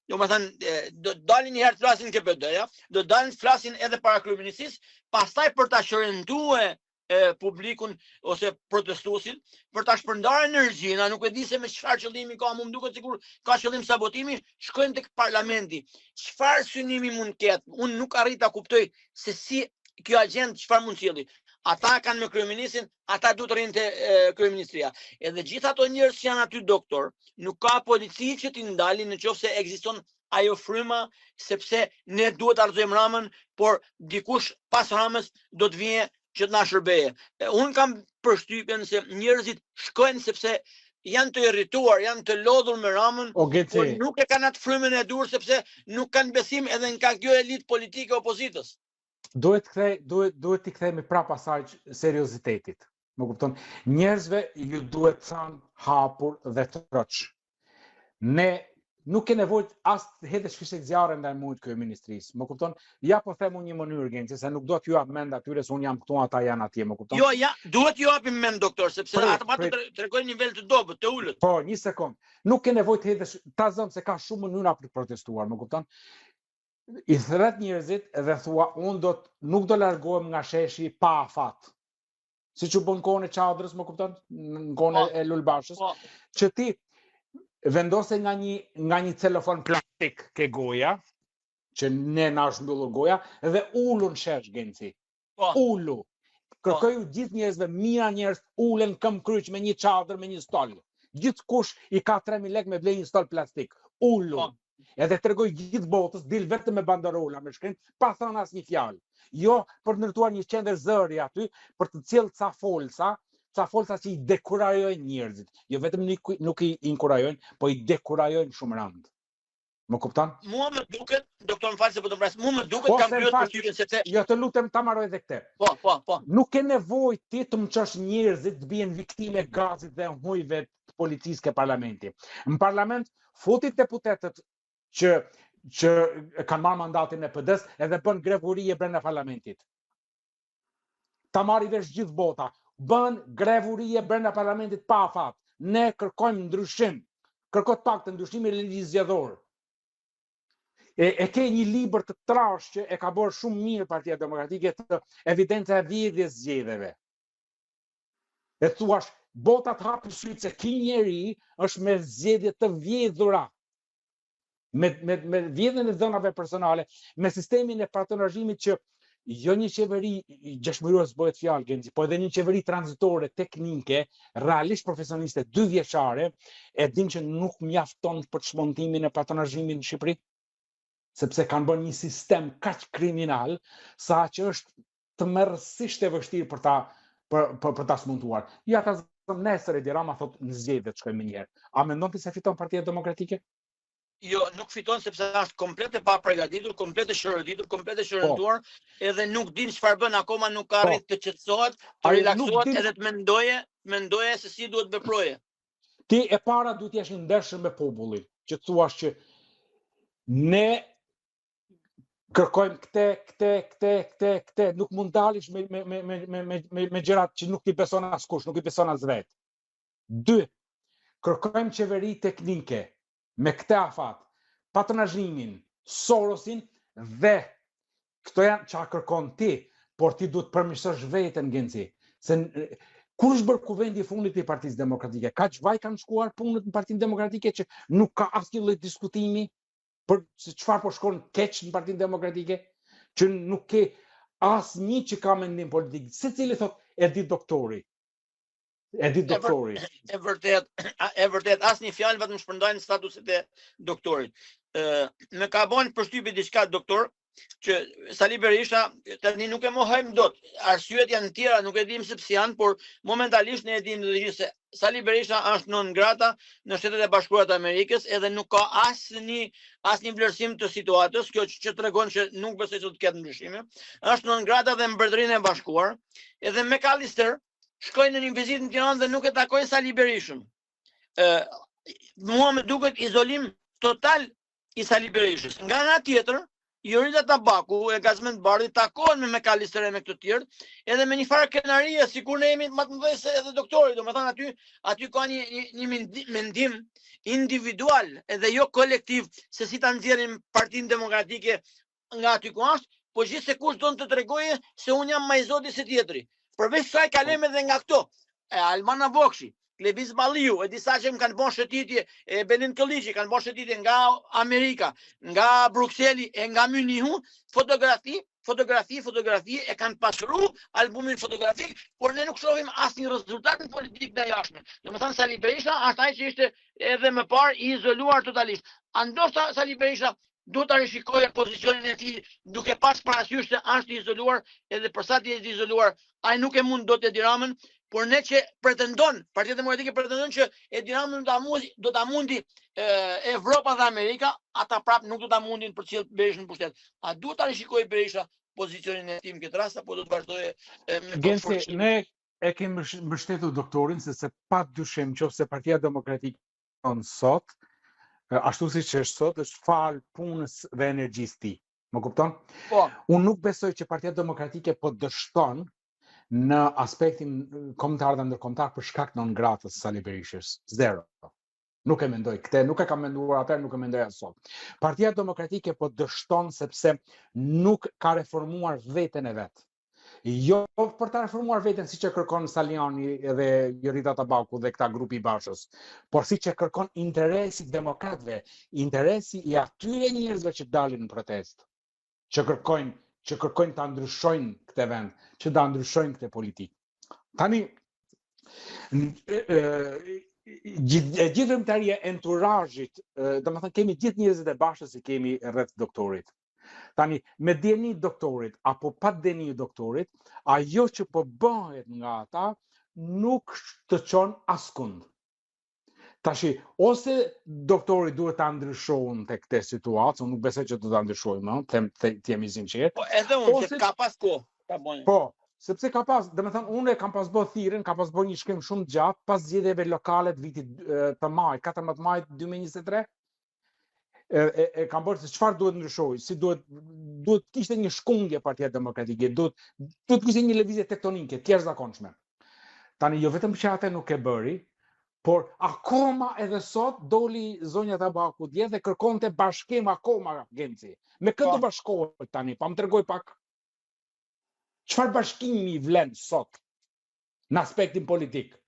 Do më thënë, do dalin një herë të flasin KPD-ja, do dalin të flasin edhe para kryeministrisë, pastaj për ta shërendue publikun ose protestuesin, për ta shpërndarë energjinë, nuk e di se me çfarë qëllimi ka, më duket sikur ka qëllim sabotimi, shkojnë tek parlamenti. Çfarë synimi mund ketë? Unë nuk arrit ta kuptoj se si kjo agjendë çfarë mund sjellë. Ata kanë me kryeministrin, ata duhet të rrinë te kryeministria. Edhe gjithë ato njerëz që janë aty doktor, nuk ka polici që t'i ndalin nëse ekziston ajo fryma, sepse ne duhet të argëzojmë Ramën, por dikush pas Ramës do të vijë që të na shërbeje. Unë kam përshtypjen se njerëzit shkojnë sepse janë të irrituar, janë të lodhur me Ramën, por nuk e kanë atë frymën e dur sepse nuk kanë besim edhe në kjo elitë politike opozitës. Duhet t'i kthehemi prapë asaj seriozitetit. Më kupton? Njerëzve ju duhet thënë hapur dhe troç. Ne nuk ke nevojë as të hedhësh fishek zjarre ndaj mujt kryeministrisë. Më kupton? Ja po them unë një mënyrë Genci, se nuk do t'ju jap mend atyre se unë jam këtu, ata janë atje, më kupton? Jo, ja, duhet ju japim mend doktor, sepse ata tregojnë nivel të dobët, të ulët. Po, një sekond. Nuk ke nevojë të hedhësh, ta zëm se ka shumë mënyra për të protestuar, më kupton? I thret njerëzit dhe thua unë nuk do largohem nga sheshi pa afat. Siç u bën kohën e Çadrës, më kupton? Në kohën e Lulbashës, që ti vendose nga një celofon plastik ke goja, që ne na është mbyllur goja, dhe ulu në shesh Genci. Ulu. Kërkoj gjithë njerëzve, mira njerëz ulen këm kryq me një çadër, me një stol. Gjithkush i ka 3000 lekë me blej një stol plastik. Ulu. Edhe tregoj gjithë botës, dil vetëm me banderola, me shkrim, pa thënë asnjë fjalë. Jo për të ndërtuar një qendër zëri aty, për të cilë ca folsa që i dekurajojnë njerëzit. Jo vetëm nuk i inkurajojnë, po i dekurajojnë shumë rand. Më kupton? Mua më duket, doktor më fal se po të vras, mua më duket kam pyet për ty sepse jo të lutem ta marroj edhe këtë. Po. Nuk ke nevojë ti të mçosh njerëzit të bien viktime gazit dhe hujve të policisë ke parlamenti. Në parlament futit deputetët që kanë marrë mandatin e PD-s edhe bën grevurie brenda parlamentit. Ta marri vesh gjithë bota, bën grevurie brenda parlamentit pa afat. Ne kërkojmë ndryshim. Kërkoj pak të ndryshimi ligjit zgjedhor. E ke një libër të trash që e ka bërë shumë mirë Partia Demokratike të evidenca e vjedhjes zgjedhjeve. E thuash, bota të hapë syt se ky njeri është me zgjedhje të vjedhura. Me vjedhjen e dhënave personale, me sistemin e patronazhimit që jo një qeveri gjashmërues bëhet fjalë Genci, po edhe një qeveri tranzitore, teknike, realisht profesioniste, 2 vjeçare, e din që nuk mjafton për çmontimin e patronazhimit në Shqipëri, sepse kanë bërë një sistem kaq kriminal sa që është tmerrsisht e vështirë për ta smontuar. Ja ta zëm nesër Edi Rama thotë në zgjedhje të shkojmë një herë. A mendon ti se fiton Partia Demokratike? Jo, nuk fiton sepse është komplet e paprigatitur, komplet e shërbitur, komplet e shërentuar, edhe nuk din çfarë bën, akoma nuk ka arrit të qetësohet, të relaksohet edhe të mendoje se si duhet veproje. Ti e para duhet jesh i ndershëm me popullin, që thuash që ne kërkojmë këte, nuk mund dalish me gjërat që nuk ti beson askush, nuk i beson as vet. 2, kërkojmë qeveri teknike me këtë afat, patronazhimin, Sorosin dhe këto janë çka kërkon ti, por ti duhet përmirësosh veten Genci. Se kush bërë kuvendi i fundit i Partisë Demokratike? Kaq vaj kanë shkuar punët në Partinë Demokratike që nuk ka asnjë lloj diskutimi për se çfarë po shkon keq në Partinë Demokratike, që nuk ke asnjë që ka mendim politik. Secili thotë e di doktori. E di doktori. E vërtet, asnjë fjalë vetëm shpërndajnë statuset e doktorit. Më ka bën përshtypje diçka doktor, që Sali Berisha tani nuk e mohojmë dot. Arsyet janë tjera, nuk e dim se pse janë, por momentalisht ne e dim se Sali Berisha është non grata në Shtetet e Bashkuara të Amerikës edhe nuk ka asnjë vlerësim të situatës, kjo që tregon që nuk besoj se do të ketë ndryshime. Është non grata dhe në Mbretërinë e Bashkuar, edhe McAllister shkoi në një vizitë në Tiranë dhe nuk e takoi Sali Berishën. Mua më duket izolim total i Sali Berishës. Nga ana tjetër, Jorita Tabaku e Gazmend Bardhi takohen me McAllister e me këto tjerë, edhe me një farë krenarie, sikur ne jemi më të mëdhenj se edhe doktori, domethënë aty ka një mendim individual edhe jo kolektiv se si ta nxjerrin Partinë Demokratike nga aty ku është, po gjithsekush don të tregojë se un jam më i zoti se tjetri. Përveç kësaj kalojmë edhe nga këto. Almana Vokshi, Klebiz Balliu, e disa që më kanë bën shëtitje, Benin Kolliçi kanë bën shëtitje nga Amerika, nga Brukseli e nga Munichu, fotografi e kanë pasuru albumin fotografik, por ne nuk shohim asnjë rezultat politik nga jashtme. Domethënë Sali Berisha është ai që ishte edhe më parë i izoluar totalisht. Ndoshta Sali Berisha duhet ta rishikojë pozicionin e tij duke pas parasysh se është i izoluar edhe për sa të jetë i izoluar, ai nuk e mund dot Edi Ramën. Por ne që pretendon, Partia Demokratike pretendon që Edi Ramën do ta mundi Evropa dhe Amerika, ata prap nuk do ta mundin për të cilë Berishën në pushtet. A duhet ta rishikojë Berisha pozicionin e tij në këtë rast apo do të vazhdojë me Genci, ne e kemi mbështetur doktorin se padyshim nëse Partia Demokratike sot, ashtu siç është sot, është fal punës dhe energjisë tij. Më kupton? Po. Unë nuk besoj që Partia Demokratike po dështon në aspektin kombëtar dhe ndërkombëtar për shkak non gratës Sali Berishës. Zero. Nuk e mendoj këtë, nuk e kam menduar atëherë, nuk e mendoj as sot. Partia Demokratike po dështon sepse nuk ka reformuar veten e vet. Jo për ta reformuar veten siç e kërkon Saliani edhe Jorita Tabaku dhe këta grupi i Bashës, por siç e kërkon interesi i demokratëve, interesi i atyre njerëzve që dalin në protestë, që kërkojnë ta ndryshojnë këtë vend, që ta ndryshojnë këtë politikë. Tani gjithërimtaria e enturazhit, domethënë kemi gjithë njerëzit e Bashës që kemi rreth doktorit. Tani me dieni doktorit apo pa dieni doktorit, ajo që po bëhet nga ata nuk të çon askund. Tashi, ose doktori duhet ta ndryshojnë tek këtë situatë, unë nuk besoj që do ta ndryshojmë, të jemi sinqert. Po edhe unë se ka pas kohë ta bëjmë. Po, sepse ka pas, domethënë unë kam pas bërë thirrjen, kam pas bërë një shkrim shumë gjatë pas zgjedhjeve lokale të vitit të majit, 14 maj 2023. E kam bërë se çfarë duhet ndryshojë, si duhet kishte një shkundje Partia Demokratike, duhet kishte një lëvizje tektonike të jashtëzakonshme. Tani jo vetëm që atë nuk e bëri, por akoma edhe sot doli zonja Tabaku dje dhe kërkonte bashkim akoma Genci. Me këtë bashkohet tani, pa më tregoj pak çfarë bashkimi vlen sot në aspektin politik.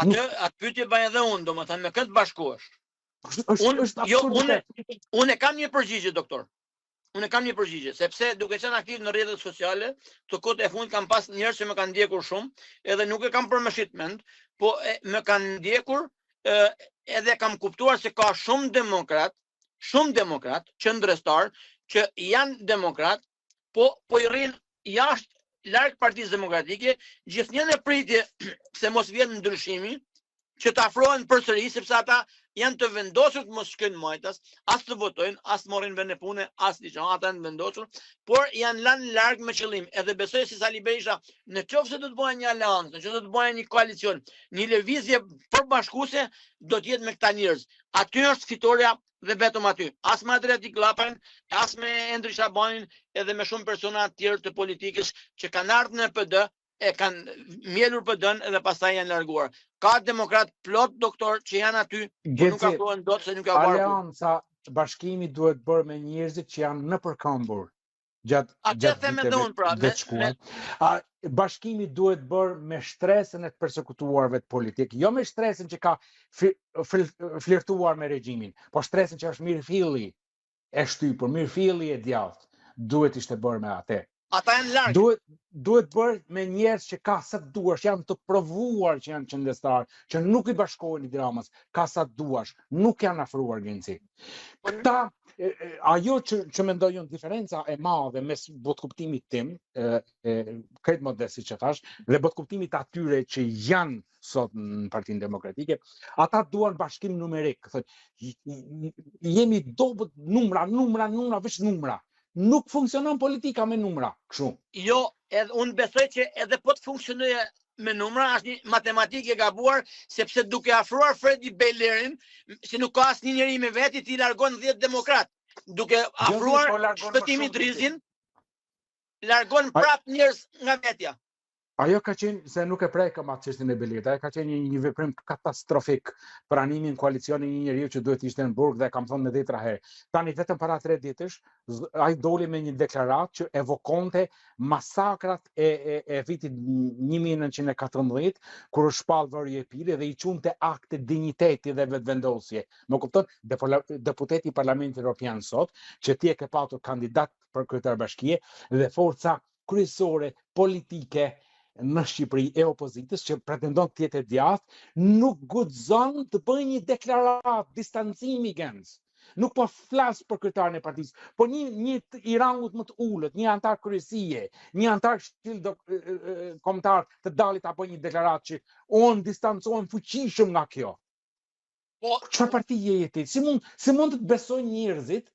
Atë pyetje bëj edhe unë, domethënë me këtë bashkohesh. Unë kam një përgjigje, doktor. Unë kam një përgjigje, sepse duke qenë aktiv në rrjetet sociale, të kohët e fundit kam pas njerëz që më kanë ndjekur shumë, edhe nuk e kam përmëshit mend, po më kanë ndjekur edhe kam kuptuar se ka shumë demokrat, qendrëstar, që janë demokrat, po i rrin jashtë larg Partisë Demokratike, gjithnjë në pritje se mos vjen ndryshimi, që të afrohen përsëri, sepse ata janë të vendosur të mos shkojnë majtas, as të votojnë, as morrin vende pune, as diçka, ata janë vendosur, por janë lënë larg me qëllim. Edhe besoj se Sali Berisha, në qoftë se do të bëjë një aleancë, në qoftë se do të bëjë një koalicion, një lëvizje përbashkuese, do të jetë me këta njerëz. Aty është fitoria dhe vetëm aty. As me Adriatik Llapën, as me Endri Shabanin, edhe me shumë persona të tjerë të politikës që kanë ardhur në PD, e kanë mjelur PD-n dhe pastaj janë larguar. Ka demokrat plot doktor që janë aty, por nuk afrohen dot se nuk ka varur. Aleanca bashkimi duhet bërë me njerëzit që janë në përkëmbur gjatë viteve dhe të shkuar. Bashkimi duhet bërë me shtresën e të persekutuarve të politik, jo me shtresën që ka flirtuar me regjimin, po shtresën që është mirëfilli e shtypur, mirëfilli e djathtë, duhet ishte bërë me atë. Ata janë larg. Duhet bërë me njerëz që ka sa duash, janë të provuar që janë qëndestar, që nuk i bashkohen i dramës, ka sa duash, nuk janë afruar Genci. Këta, ajo që mendoj unë, diferenca e madhe mes botkuptimit tim, krejt modest si që thash, dhe botkuptimit atyre që janë sot në Partinë Demokratike, ata duan bashkim numerik. Jemi dobët numra, veç numra. Nuk funksionon politika me numra, kështu. Jo, unë besoj që edhe po të funksionojë me numra, është një matematikë e gabuar, sepse duke afruar Fredi Bejlerin, si nuk ka asnjë njeri me veti, ti largon 10 demokrat. Duke afruar Shpëtimi Drizin, largon prap njerëz nga vetja. Ajo ka qenë, se nuk e prekëm atë çështjen e Belit, ajo ka qenë një veprim katastrofik, pranimin koalicionit një njeriu që duhet ishte në burg dhe kam thënë me 10 herë. Tani vetëm para 3 ditësh, ai doli me një deklaratë që evokonte masakrat e vitit 1914, kur u shpall vërje e pire dhe i çunte akte dinjiteti dhe vetvendosje. Më kupton, deputeti i Parlamentit Evropian sot, që ti e ke patur kandidat për kryetar bashkie dhe forca kryesore politike në Shqipëri e opozitës që pretendon të jetë e djathtë, nuk guxon të bëjë një deklaratë distancimi Gens. Nuk po flas për kryetarin e partisë, po një i rangut më të ulët, një antar kryesie, një antar këshill kombëtar të dalit ta bëjë një deklaratë që unë distancohem fuqishëm nga kjo. Po çfarë partie je ti? Si mund të besojnë njerëzit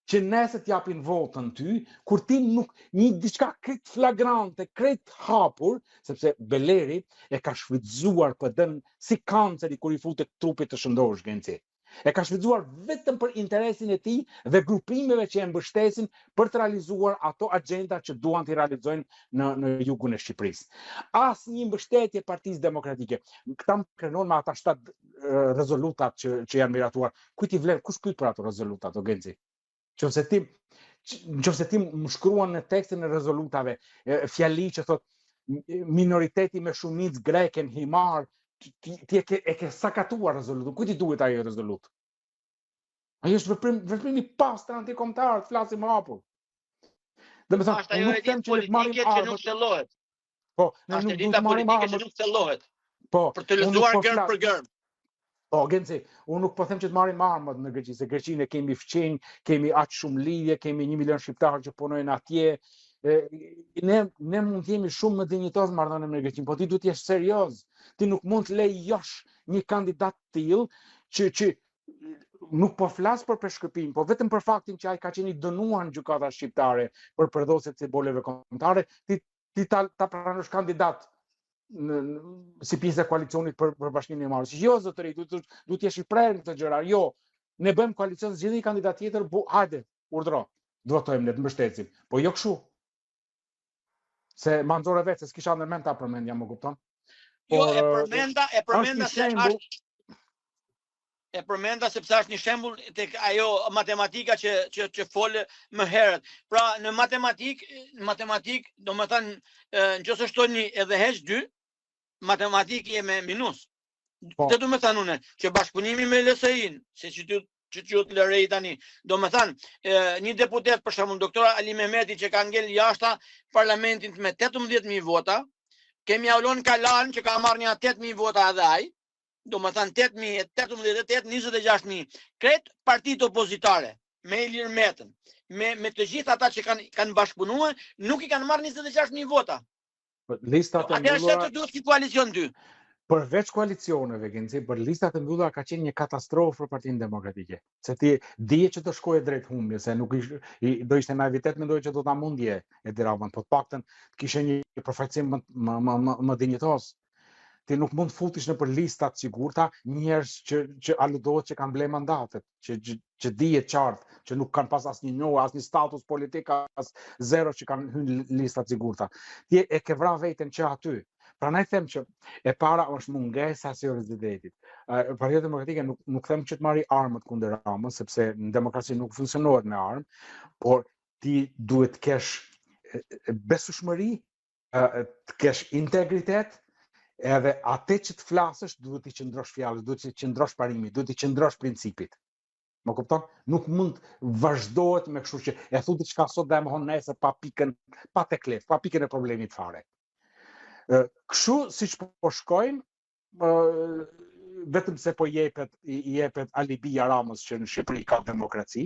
që nesër t'japin votën ty, kur ti nuk një diçka krejt flagrante, krejt hapur, sepse Beleri e ka shfrytzuar PD-n si kanceri kur i futet trupit të shëndosh Genci. E ka shfrytzuar vetëm për interesin e tij dhe grupimeve që e mbështesin për të realizuar ato agenda që duan të realizojnë në jugun e Shqipërisë. Asnjë mbështetje Partisë Demokratike. Këta më krenon me ata 7 rezolutat që janë miratuar. Kujt i vlen, kush pyet për ato rezolutat, o Genci? Nëse ti më shkruan në tekstin e rezolutave fjali që thot minoriteti me shumicë greke në himar, ti e ke sakatuar rezolutën. Kujt i duhet ajo rezolut? Ajo është veprim i pastër antikombëtar, flasim hapur. Është ajo e ditë politike që nuk thellohet. Po, Është dita politike që nuk thellohet. Po, për të lënduar gërm për gërm. Po, Genci, unë nuk po them që të marrim armat në Greqi, se Greqinë e kemi fqinj, kemi aq shumë lidhje, kemi 1 milion shqiptarë që punojnë atje. Ne mund të jemi shumë më dinjitoz në marrëdhënie me Greqinë, po ti duhet të jesh serioz. Ti nuk mund të lejosh një kandidat të tillë që nuk po flas për peshkëpin, po vetëm për faktin që ai ka qenë i dënuar në gjykata shqiptare për përdosje të simboleve kombëtare, ti ta pranosh kandidat si pjesë e koalicionit për Bashkimin e Marrës. Jo, zotëri, duhet të jesh i prerë në këtë gjëra. Jo, ne bëjmë koalicion, zgjidhni një kandidat tjetër, hajde, urdhro, do votojmë, ne të mbështetsim. Po jo kështu. Se ma nxorë vetë, se s'kisha ndërmend ta përmendja, më kupton? Jo, e përmenda se është e përmenda sepse është një shembull tek ajo matematika që folë më herët. Pra në matematik, domethënë nëse shtoni edhe heq 2, matematikë je me minus. Dhe do të thënë unë që bashkëpunimi me LSI-n, se që të lërej tani, do më thënë një deputet për shembull doktor Ali Mehmeti që ka ngel jashta parlamentin me 18.000 vota, kemi Aulon Kalan që ka marrë një 8.000 vota edhe ai. Do më thënë 8.000, 26.000, kretë partitë opozitare, me Ilir Metën, me të gjithë ata që kanë bashkëpunuar, nuk i kanë marrë 26.000 vota. Atëherë se të duhet një koalicion ty. Përveç koalicioneve, Genci, për listat e mbyllura ka qenë një katastrofë për Partinë Demokratike. Se ti dije që do shkojë drejt humbje, se nuk do ishte naivitet mendoj që do ta mundje Edi Ramën, po të paktën të kishte një përfaqësim më dinjitos. ti nuk mund futesh në për listat sigurta njerëz që aludohet që kanë ble mandatet, që dihet qartë që nuk kanë pas asnjë njohje, asnjë status politik, as zero që kanë hyrë në listat sigurta. Ti e ke vrarë veten që aty. Prandaj them që e para është mungesa e seriozitetit. Partia Demokratike nuk them që të marrë armët kundër Ramës, sepse në demokraci nuk funksionohet me armë, por ti duhet të kesh besueshmëri, të kesh integritet, edhe atë që të flasësh duhet të qëndrosh fjalës, duhet të qëndrosh parimit, duhet të qëndrosh principit. Më kupton? Nuk mund vazhdohet me kështu që e thu diçka sot dhe e mohon nesër pa pikën, pa teklef, pa pikën e problemit fare. Kështu siç po shkojmë, vetëm se po i jepet alibia Ramës që në Shqipëri ka demokraci,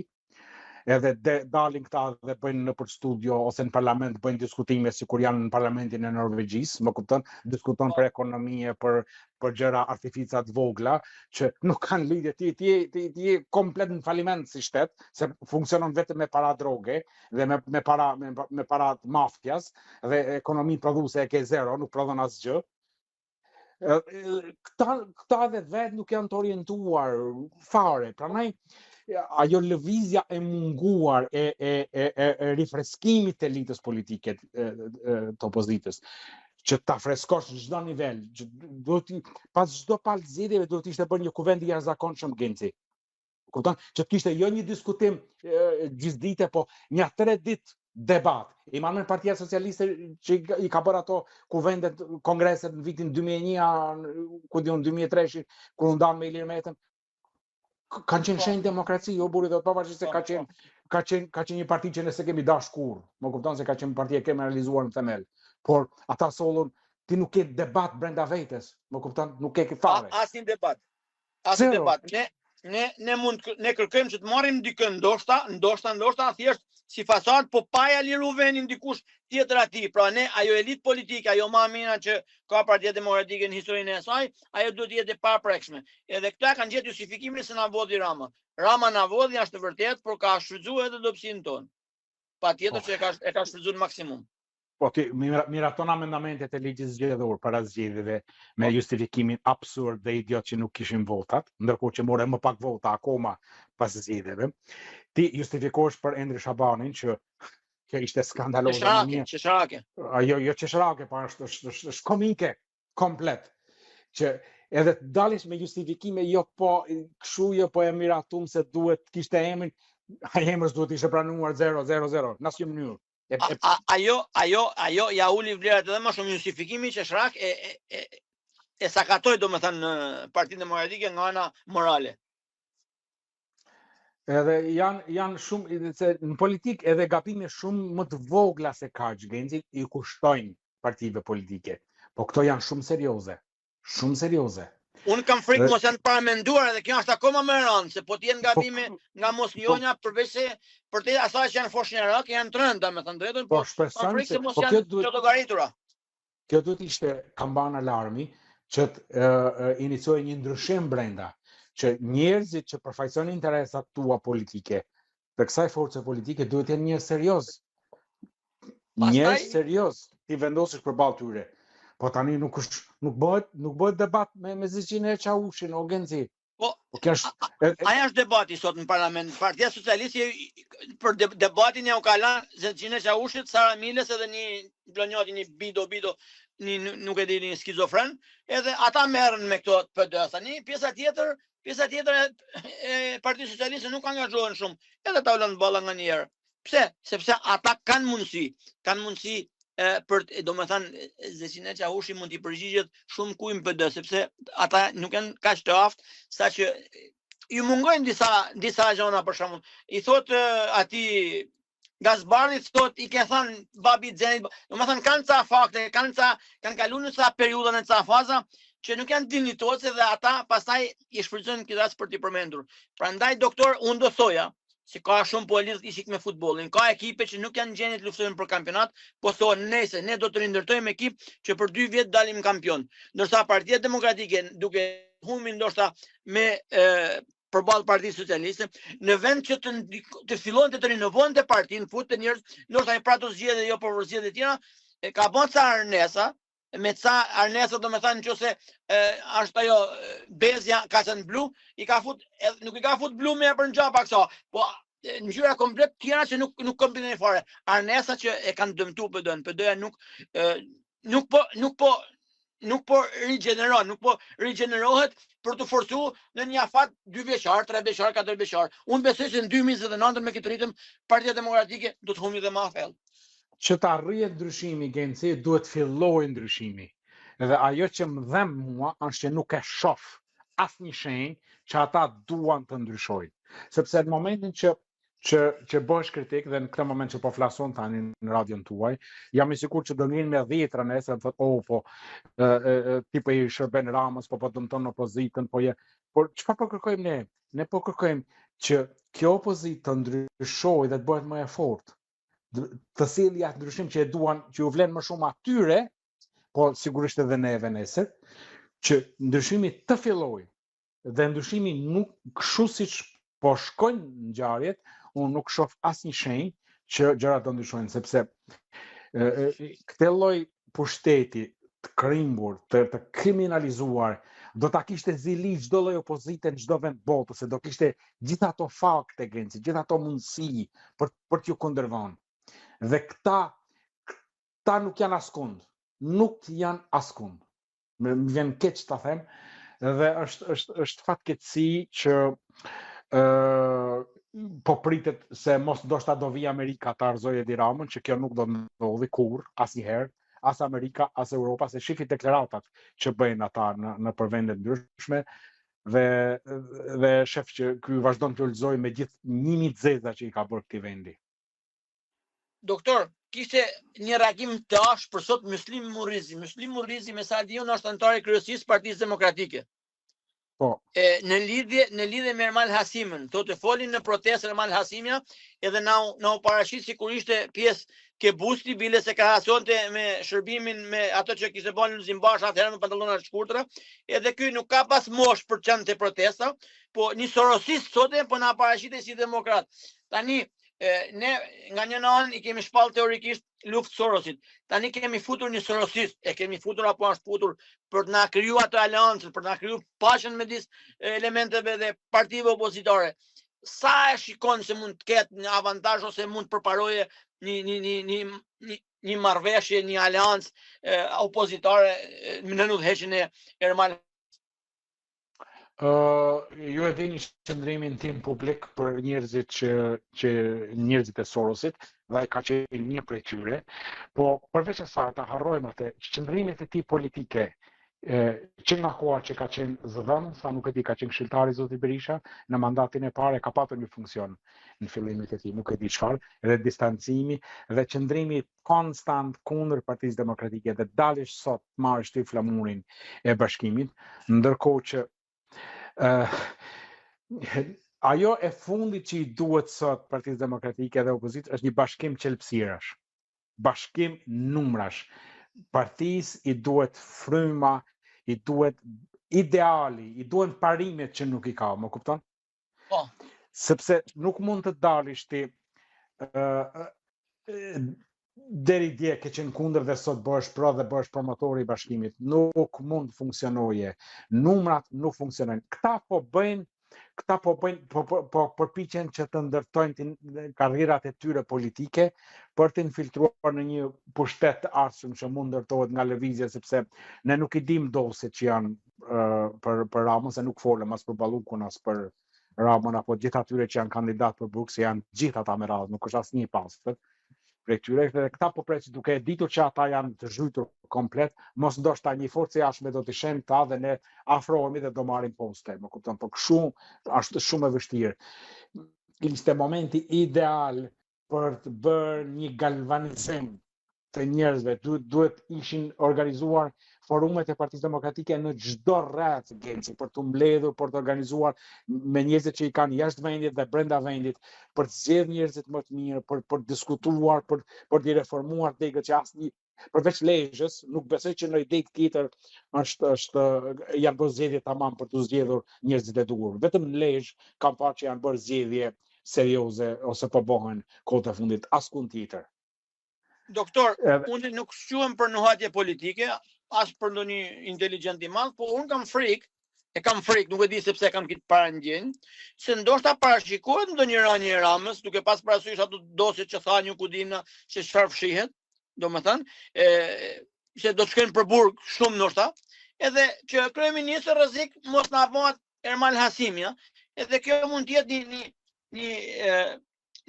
edhe dalin këta dhe bëjnë në për studio ose në parlament bëjnë diskutime si kur janë në parlamentin e Norvegjisë, më kupton, diskuton për ekonomie, për gjëra artificat vogla, që nuk kanë lidhje, ti je komplet në faliment si shtet, se funksionon vetëm me para droge dhe me para mafjas, dhe ekonomi prodhuese e ke zero, nuk prodhon asgjë. Këta dhe vetë nuk janë të orientuar fare, prandaj ajo lëvizja e munguar e rifreskimit të elitës politike të opozitës, që ta freskosh në çdo nivel, pas çdo palë zgjedhjeve duhet ishte bërë një kuvent i jashtëzakonshëm Genci. Kupton? Që të kishte jo një diskutim gjysdite, po një 3 ditë debat. Imanë në Partia Socialiste që i ka bërë ato kuvendet, kongreset në vitin 2001, ku diun 2003, kur u ndan me Ilir Metën, kanë qenë shenjë demokraci, jo burri, do të pavarësisht se ka qenë një parti që nëse kemi dash kurrë, më kupton se ka qenë parti e kemi realizuar në themel. Por ata sollën, ti nuk ke debat brenda vetes, më kupton, nuk ke fare. Asnjë debat. Asnjë debat. Ne kërkojmë që të marrim dikën, ndoshta thjesht si fasad, po pa ja liru vendin dikush tjetër aty. Pra ne, ajo elit politike, ajo më amina që ka Partia Demokratike në historinë e saj, ajo duhet të jetë e paprekshme. Edhe këta kanë gjetë justifikimin se na vodhi Rama. Rama na vodhi, është vërtet, por ka shfrytzuar edhe dobësinë tonë. Patjetër që e ka shfrytzuar në maksimum. Po ti miraton amendamentet e ligjit zgjedhor para zgjedhjeve me justifikimin absurd dhe idiot që nuk kishin votat, ndërkohë që more më pak vota akoma pas zgjedhjeve. Ti justifikohesh për Endri Shabanin që ishte skandaloze. Qesharake. Jo qesharake, pa është komike komplet. Që edhe të dalish me justifikime jo po kështu, jo po e miratum se duhet kishte emrin, ai emri duhet ishte pranuar 000 në asnjë mënyrë. Ajo ja uli vlerat edhe më shumë justifikimi që Shrak e sakatoi domethënë në Partinë Demokratike nga ana morale. Edhe janë shumë, në politik edhe gabime shumë më të vogla se kaq, Genci, i kushtojnë partive politike. Po këto janë shumë serioze. Shumë serioze. Unë kam frikë mos janë paramenduar edhe kjo është akoma më rëndë, se po të jenë gabime nga mosnjohja, përveç se për te asaj që janë foshnjërak, janë të rënda, me thënë drejtën, po kam frikë se mos janë të llogaritura. Kjo duhet ishte kamban alarmi që të iniciojë një ndryshim brenda, që njerëzit që përfaqësojnë interesat tua politike, të kësaj force politike duhet të jenë njerëz serioz. Njerëz serioz, ti vendosësh përballë tyre. Po tani nuk bëhet debat me Zëqin e Çavushin, o Genci. Aja është debati sot në parlament. Partia Socialiste për debatin ja u ka lanë Zëqin e Çavushit, Sara Miles edhe një blonjati, një bido, nuk e di, një skizofren, edhe ata merren me këto PD. Tani pjesa tjetër e Partisë Socialiste nuk angazhohen shumë, edhe ta ulën balla nga njerë. Pse? Sepse ata kanë mundësi për domethënë Zëqin e Çavushi mund t'i përgjigjet shumë kujt PD, sepse ata nuk janë kaq të aftë saqë ju mungojnë disa gjëra, për shembull. I thot atij Gazbardhi, thot i ke thënë babi Xhenit, domethënë kanë ca fakte, kanë kaluar në ca periudha, në ca faza që nuk janë dinjitose dhe ata pastaj i shfrytëzojnë këtë rast për t'i përmendur. Prandaj doktor, unë do thoja si ka shumë politik ishik me futbollin, ka ekipe që nuk janë gjendje të luftojnë për kampionat, po thonë nëse ne do të rindërtojmë ekip që për 2 vjet dalim kampion. Ndërsa Partia Demokratike duke humbur ndoshta me përballë Partisë Socialiste, në vend që të fillojnë të rinovojnë partinë, futë njerëz, ndoshta e pra të zgjedhje jo për zgjedhje tjera, ka bën ca arnesa, me ca arnesa, do me thënë nëse është ajo bezja ka qenë blu, nuk i ka fut blu me për në gjapa kësa, po në ngjyra komplet tjera që nuk kombinojnë fare. Arnesa që e kanë dëmtu PD-ja nuk po rigjenerohet për të forcuar në një afat 2 vjeçar, 3 vjeçar, 4 vjeçar. Unë besoj se në 2029 me këtë ritëm Partia Demokratike do të humbi dhe më afell. Që të arrihet ndryshimi Genci, duhet fillojë ndryshimi. Edhe ajo që më dhem mua është që nuk e shoh asnjë shenjë që ata duan të ndryshojnë. Sepse në momentin që bësh kritik dhe në këtë moment që po flason tani në radion tuaj, jam i sigurt që do vinë me 10 nesër më thotë, ti po i shërben Ramës, po dëmton opozitën, por çfarë po kërkojmë ne? Ne po kërkojmë që kjo opozitë të ndryshojë dhe të bëhet më e fortë. Të sjellë atë ndryshim që e duan, që u vlen më shumë atyre, po sigurisht edhe neve nesër, që ndryshimi të fillojë. Dhe ndryshimi nuk kështu siç po shkojnë ngjarjet, unë nuk shoh asnjë shenjë që gjërat do ndryshojnë, sepse këtë lloj pushteti të krimbur, të kriminalizuar, do ta kishte zili çdo lloj opozite në çdo vend botës, se do kishte gjithë ato fakte, Genci, gjithë ato mundësi për t'ju kundërvënë. Dhe këta nuk janë askund. Nuk janë askund. Më vjen keq ta them, dhe është fatkeqësi që po pritet se mos ndoshta do vi Amerika ta arrzojë Edi Ramën, që kjo nuk do ndodhi kurrë, asnjëherë, as Amerika, as Europa, se shifi deklaratat që bëjnë ata në vende ndryshme, dhe shef që ky vazhdon të ulëzojë me gjithë 1000 zeza që i ka bërë këtij vendi. Doktor, kishte një reagim të ashpër sot Muslim Murrizi. Muslim Murrizi, me sa di unë, është anëtar i kryesisë Partisë Demokratike. Po. Në lidhje me Ermal Hasimën, thotë folin në protestë Ermal Hasimja, edhe na u paraqit sikur ishte pjesë ke busti, bile se ka hasonte me shërbimin me ato që kishte bën në Zimbash atëherë me pantallona të shkurtra, edhe ky nuk ka pas mosh për çan te protesta, po një sorosist sot po na paraqitej si demokrat. Tani ne nga një anë i kemi shpall teorikisht luftë Sorosit. Tani kemi futur një sorosist, e kemi futur apo është futur për të na kriju atë aleancën, për të na kriju paqen midis elementeve dhe partive opozitare. Sa e shikon se mund të ketë një avantazh ose mund të përparoje një marrëveshje, një aleancë opozitare në udhëheqjen e Ermal? Ju e dini qëndrimin tim publik për njerëzit e Sorosit, dhe ka qenë një prej tyre, po përveç asaj ta harrojmë atë qëndrimit e tij politike, që nga koha që ka qenë zëdhën, sa nuk e di, ka qenë këshilltari zoti Berisha, në mandatin e parë ka patur një funksion në fillimit e tij, nuk e di çfarë, edhe distancimi dhe qëndrimi konstant kundër Partisë Demokratike dhe dalësh sot marrësh ti flamurin e bashkimit, ndërkohë që ajo e fundit që i duhet sot Partisë Demokratike dhe opozitës është një bashkim qelpsirash, bashkim numrash. Partisë i duhet fryma, i duhet ideali, i duhen parimet që nuk i ka, më kupton? Po. Sepse nuk mund të dalish ti deri dje ke qenë kundër dhe sot bëhesh pro dhe bëhesh promotori i bashkimit. Nuk mund funksionoje. Numrat nuk funksionojnë. Këta po përpiqen që të ndërtojnë karrierat e tyre politike për të infiltruar në një pushtet të ardhshëm që mund ndërtohet nga lëvizja, sepse ne nuk i dim doset që janë për Ramën, se nuk folëm as për Ballukun as për Ramën apo gjithë atyre që janë kandidat për burg, se janë gjithë ata me radhë, nuk është asnjë i pastër. Dhe këta po presin duke e ditur që ata janë të zhytur komplet, mos ndoshta një forcë jashtme do të shenë ta dhe ne afrohemi dhe do marrim poste, më kupton, por kështu është shumë e vështirë. Ishte momenti ideal për të bërë një galvanizim të njerëzve, duhet ishin organizuar forumet e Partisë Demokratike në çdo rreth, Genci, për të mbledhur, për të organizuar me njerëzit që i kanë jashtë vendit dhe brenda vendit, për të zgjedhur njerëzit më të mirë, për diskutuar, për të reformuar degët që asnjë përveç Lezhës, nuk besoj që në ide tjetër janë bërë zgjedhje tamam për të zgjedhur njerëzit e duhur. Vetëm në Lezhë kam parë që janë bërë zgjedhje serioze ose po bëhen kohët e fundit, askund tjetër. Doktor, unë nuk shquhem për nuhatje politike, as për ndonjë inteligjent i madh, po unë kam frikë, nuk e di sepse kam këtë parandjen, se ndoshta parashikohet ndonjë rënje e Ramës, duke pas parasysh ato dosjet që tha një kudina se çfarë fshihet, domethënë, se do të shkojnë për burg shumë ndoshta, edhe që kryeministri rrezik mos na bëhet Ermal Hasimi, edhe kjo mund të jetë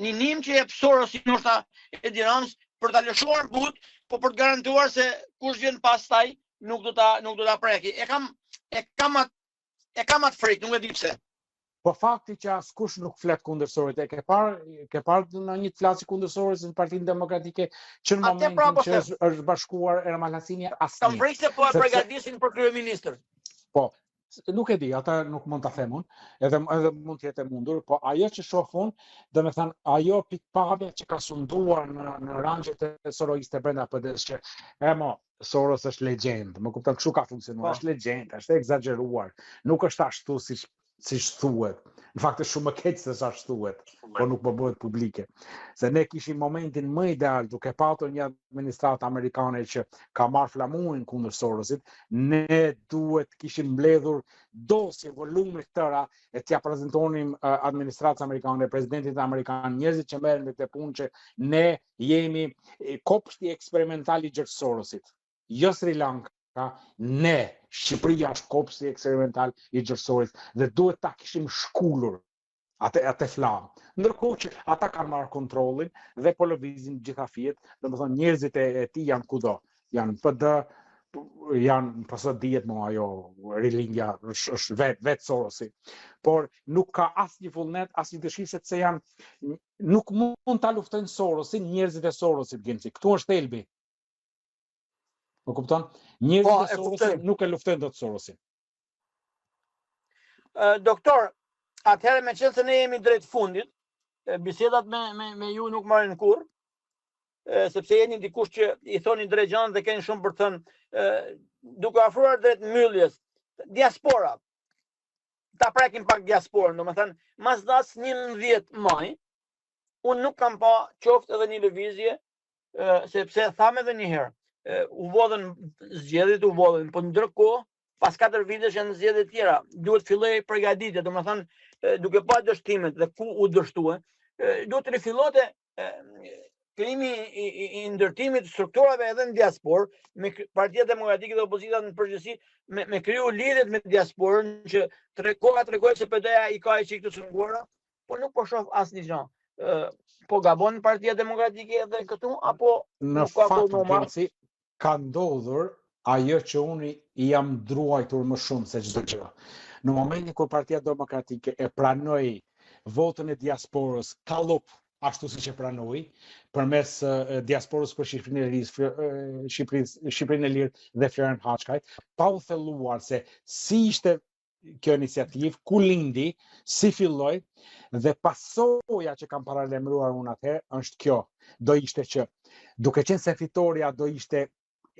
një nim që jep Sorosi ndoshta Edi Ramës për ta lëshuar but, po për të garantuar se kush vjen pastaj nuk do ta preki. E kam atë frikë, nuk e di pse. Po fakti që askush nuk flet kundër Sorit, e ke parë në një të flasë kundër Sorit në Partinë Demokratike që në momentin që është bashkuar Ermal Hasimi asnjë. Kam frikë se po e përgatisin për kryeministër. Po, nuk e di, ata nuk mund ta them unë, edhe mund të jetë mundur, po ajo që shoh unë, domethënë ajo pikpamja që ka sunduar në rangjet e soroiste brenda PD-s që Soros është legjend, më kupton, kështu ka funksionuar, është legjend, është egzageruar, nuk është ashtu siç thuhet. Në fakt është shumë më keq se sa thuhet, por nuk po bëhet publike. Se ne kishim momentin më ideal duke patur një administratë amerikane që ka marrë flamurin kundër Sorosit, ne duhet kishim mbledhur dosje, volume të tëra e t'ja prezantonim administratës amerikane, presidentit amerikan, njerëzit që merren me këtë punë që ne jemi kopshti eksperimental i George Sorosit. Jo Sri Lanka, ne, Shqipëria është kopshti eksperimental i George Sorosit dhe duhet ta kishim shkullur atë flamë. Ndërkohë që ata kanë marrë kontrollin dhe po lëvizin gjitha fijet, domethënë njerëzit e tij janë kudo, janë PD, janë pasoj dihet më ajo rilindja është vetë Sorosi. Por nuk ka asnjë vullnet, asnjë dëshirë sepse nuk mund ta luftojnë Sorosin njerëzit e Sorosit Genci. Ktu është thelbi. Po kupton? Njerëzit e Sorosit nuk e luftojnë dot Sorosin. Doktor, atëherë me qenë se ne jemi drejt fundit, bisedat me ju nuk marrin kurrë, sepse jeni dikush që i thoni drejt gjërat dhe keni shumë për të thënë, duke afruar drejt mbylljes. Diaspora. Ta prekim pak diasporën, domethënë, mas datës 11 maj, unë nuk kam pa qoftë edhe një lëvizje, sepse tham edhe një herë, u vodhen zgjedhjet, po ndërkohë pas 4 vitesh janë zgjedhje tjera. Duhet filloj përgatitje, domethënë duke pa dështimet dhe ku u dështue, duhet të rifillote krijimi i ndërtimit të strukturave edhe në diasporë, me Partia Demokratike dhe opozita në përgjithësi, me kriju lidhjet me diasporën që tregoj se PD-ja i ka çik të sunguara, por nuk po shoh asnjë gjë. Po gabon Partia Demokratike edhe këtu apo në fakt ka ndodhur ajo që unë i jam druajtur më shumë se çdo gjë. Në momentin kur Partia Demokratike e pranoi votën e diasporës kallup ashtu siç e pranoi, përmes diasporës për Shqipërinë e Lirë dhe Florian Haçkajt, pa u thelluar se si ishte kjo iniciativë, ku lindi, si filloi dhe pasoja që kam paralajmëruar unë atëherë është kjo. Do ishte që duke qenë se fitoria do ishte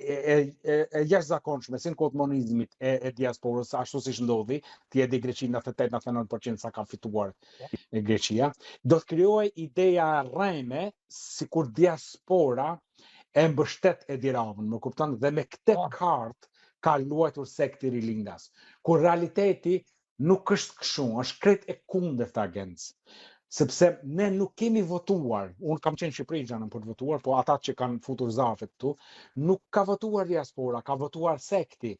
e jashtëzakonshme si në kohë të monizmit e diasporës, ashtu siç ndodhi, ti e di Greqi 98-99% sa ka fituar Greqia, do të krijohej ideja rreme sikur diaspora e mbështet Edi Ramën, më kupton, dhe me këtë kartë ka luajtur sekti rilindas. Kur realiteti nuk është kështu, është krejt e kundërta agencë. Sepse ne nuk kemi votuar, unë kam qenë në Shqipëri gjanën për të votuar, po ata që kanë futur zafet këtu, nuk ka votuar diaspora, ka votuar sekti,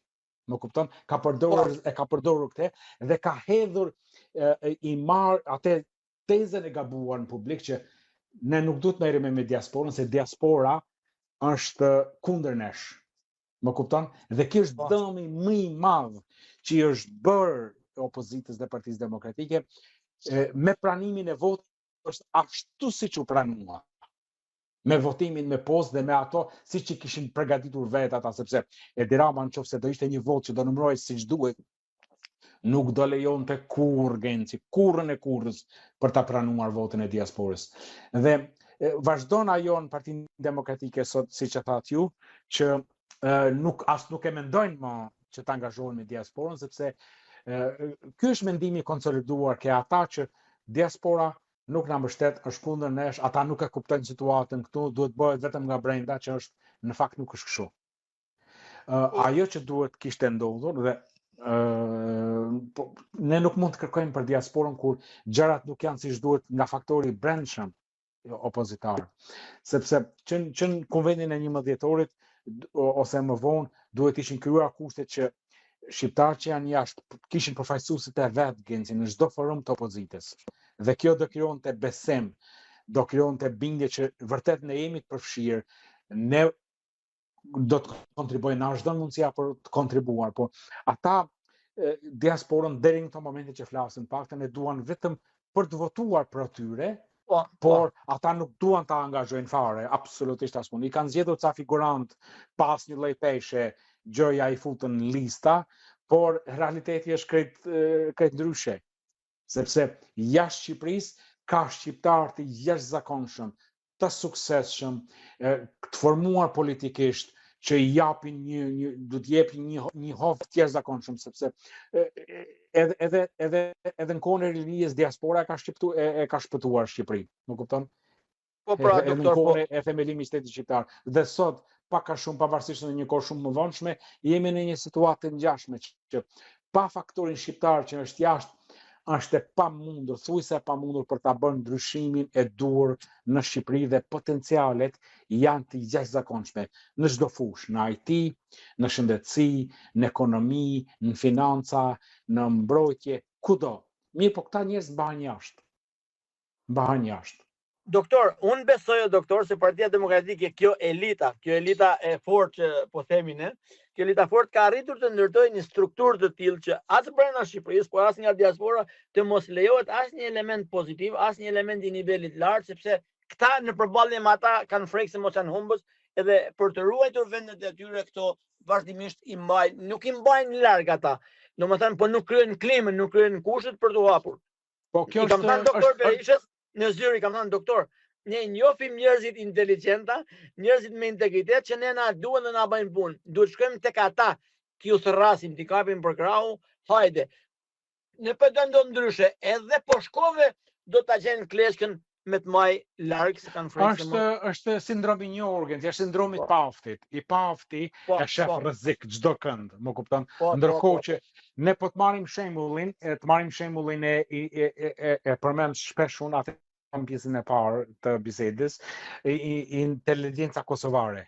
më kupton, ka përdorur këtë dhe ka hedhur i marr atë tezën e gabuar në publik që ne nuk duhet merremi me diasporën, se diaspora është kundër nesh. Më kupton? Dhe kjo është dëmi më i madh që i është bërë opozitës dhe Partisë Demokratike, me pranimin e votës është ashtu siç u pranua. Me votimin me postë dhe me ato siç i kishin përgatitur vetë ata, sepse Edi Rama nëse do ishte një votë që do numërohej siç duhet, nuk do lejonte kurrë Genci, kurrën e kurrës për ta pranuar votën e diasporës. Dhe vazhdon ajo në Partinë Demokratike sot, siç e thatë ju, që nuk e mendojnë më që të angazhohen me diasporën, sepse ky është mendimi konsoliduar ke ata që diaspora nuk na mbështet, është kundër nesh, ata nuk e kuptojnë situatën këtu, duhet bëhet vetëm nga brenda, që është në fakt nuk është kështu. Ajo që duhet kishte ndodhur dhe ne nuk mund të kërkojmë për diasporën kur gjërat nuk janë siç duhet nga faktori brendshëm opozitar. Sepse që në konventin e 11 dhjetorit ose më vonë duhet ishin krijuar kushtet që shqiptarët që janë jashtë kishin përfaqësuesit e vet Genci në çdo forum të opozitës. Dhe kjo do krijonte besim, do krijonte bindje që vërtet ne jemi të përfshirë, ne do të kontribuojnë, na çdo mundësia për të kontribuar, por ata diasporën deri në këto momente që flasin, paktën e duan vetëm për të votuar për atyre, por ata nuk duan ta angazhojnë fare, absolutisht asnjë. I kanë zgjedhur ca figurant pas një lloj peshe, gjëja i futën në lista, por realiteti është krejt ndryshe. Sepse jashtë Shqipërisë ka shqiptar të jashtëzakonshëm, të suksesshëm, të formuar politikisht, që i japin do të jepin një hov të jashtëzakonshëm, sepse edhe në kohën e rinisë diaspora ka shpëtuar Shqipërinë, më kupton? Po pra, edhe në kohën e themelimit të shtetit shqiptar. Dhe sot, pak a shumë pavarësisht në një kohë shumë më vonshme, jemi në një situatë të ngjashme që pa faktorin shqiptar që është jashtë, është e pamundur, thuajse e pamundur për ta bërë ndryshimin e duhur në Shqipëri dhe potencialet janë të jashtëzakonshme në çdo fushë, në IT, në shëndetësi, në ekonomi, në financa, në mbrojtje, kudo. Mirë, po këta njerëz mbahen jashtë. Mbahen jashtë. Doktor, unë besoj, doktor, se Partia Demokratike, kjo elita e fortë që po themi ne, kjo elita fort ka arritur të ndërtojë një strukturë të tillë që as brenda Shqipërisë, por as nga diaspora të mos lejohet asnjë element pozitiv, asnjë element i nivelit lart, sepse këta në përballje me ata kanë frikë se mos janë humbës, edhe për të ruajtur vendet e tyre këto vazhdimisht nuk i mbajnë larg ata. Domethënë, po nuk kryejnë klimën, nuk kryejnë kushtet për të hapur. Po kjo është doktor Berishës në zyrë, kam thënë doktor, ne njohim njerëzit inteligjenta, njerëzit me integritet që ne na duhen dhe na bëjnë punë. Duhet shkojmë tek ata, t'ju thërrasim, t'i kapim për krahu, hajde. Ne pretendojmë ndryshe, edhe po shkove do ta gjenë kleshkën me të maj larg se kanë frikë. Është sindromi i Jorgens, është sindromi i paftit. I pafti e shef rrezik çdo kënd, më kupton? Ndërkohë që ne po të marrim shembullin e përmend shpesh unë atë në pjesën e parë të bisedës, inteligjenca kosovare.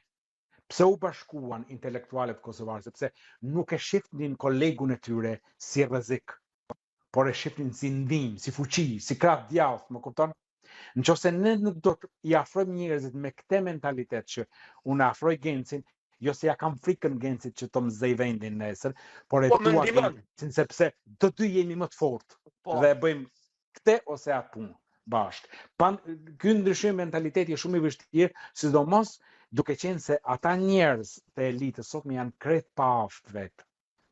Pse u bashkuan intelektualet kosovarë? Sepse nuk e shifnin kolegun e tyre si rrezik, por e shifnin si ndim, si fuqi, si krah djathtë, më kupton? Nëse ne nuk do të i afrojmë njerëzit me këtë mentalitet që unë afroj Gencin, jo se ja kam frikën Gencit që të më zej vendin nesër, por e tua Gencin sepse të dy jemi më të fortë dhe bëjmë këtë ose atë punë bashkë. Ky ndryshim mentaliteti është shumë i vështirë, sidomos duke qenë se ata njerëz të elitës sot më janë krejt pa aftë vetë.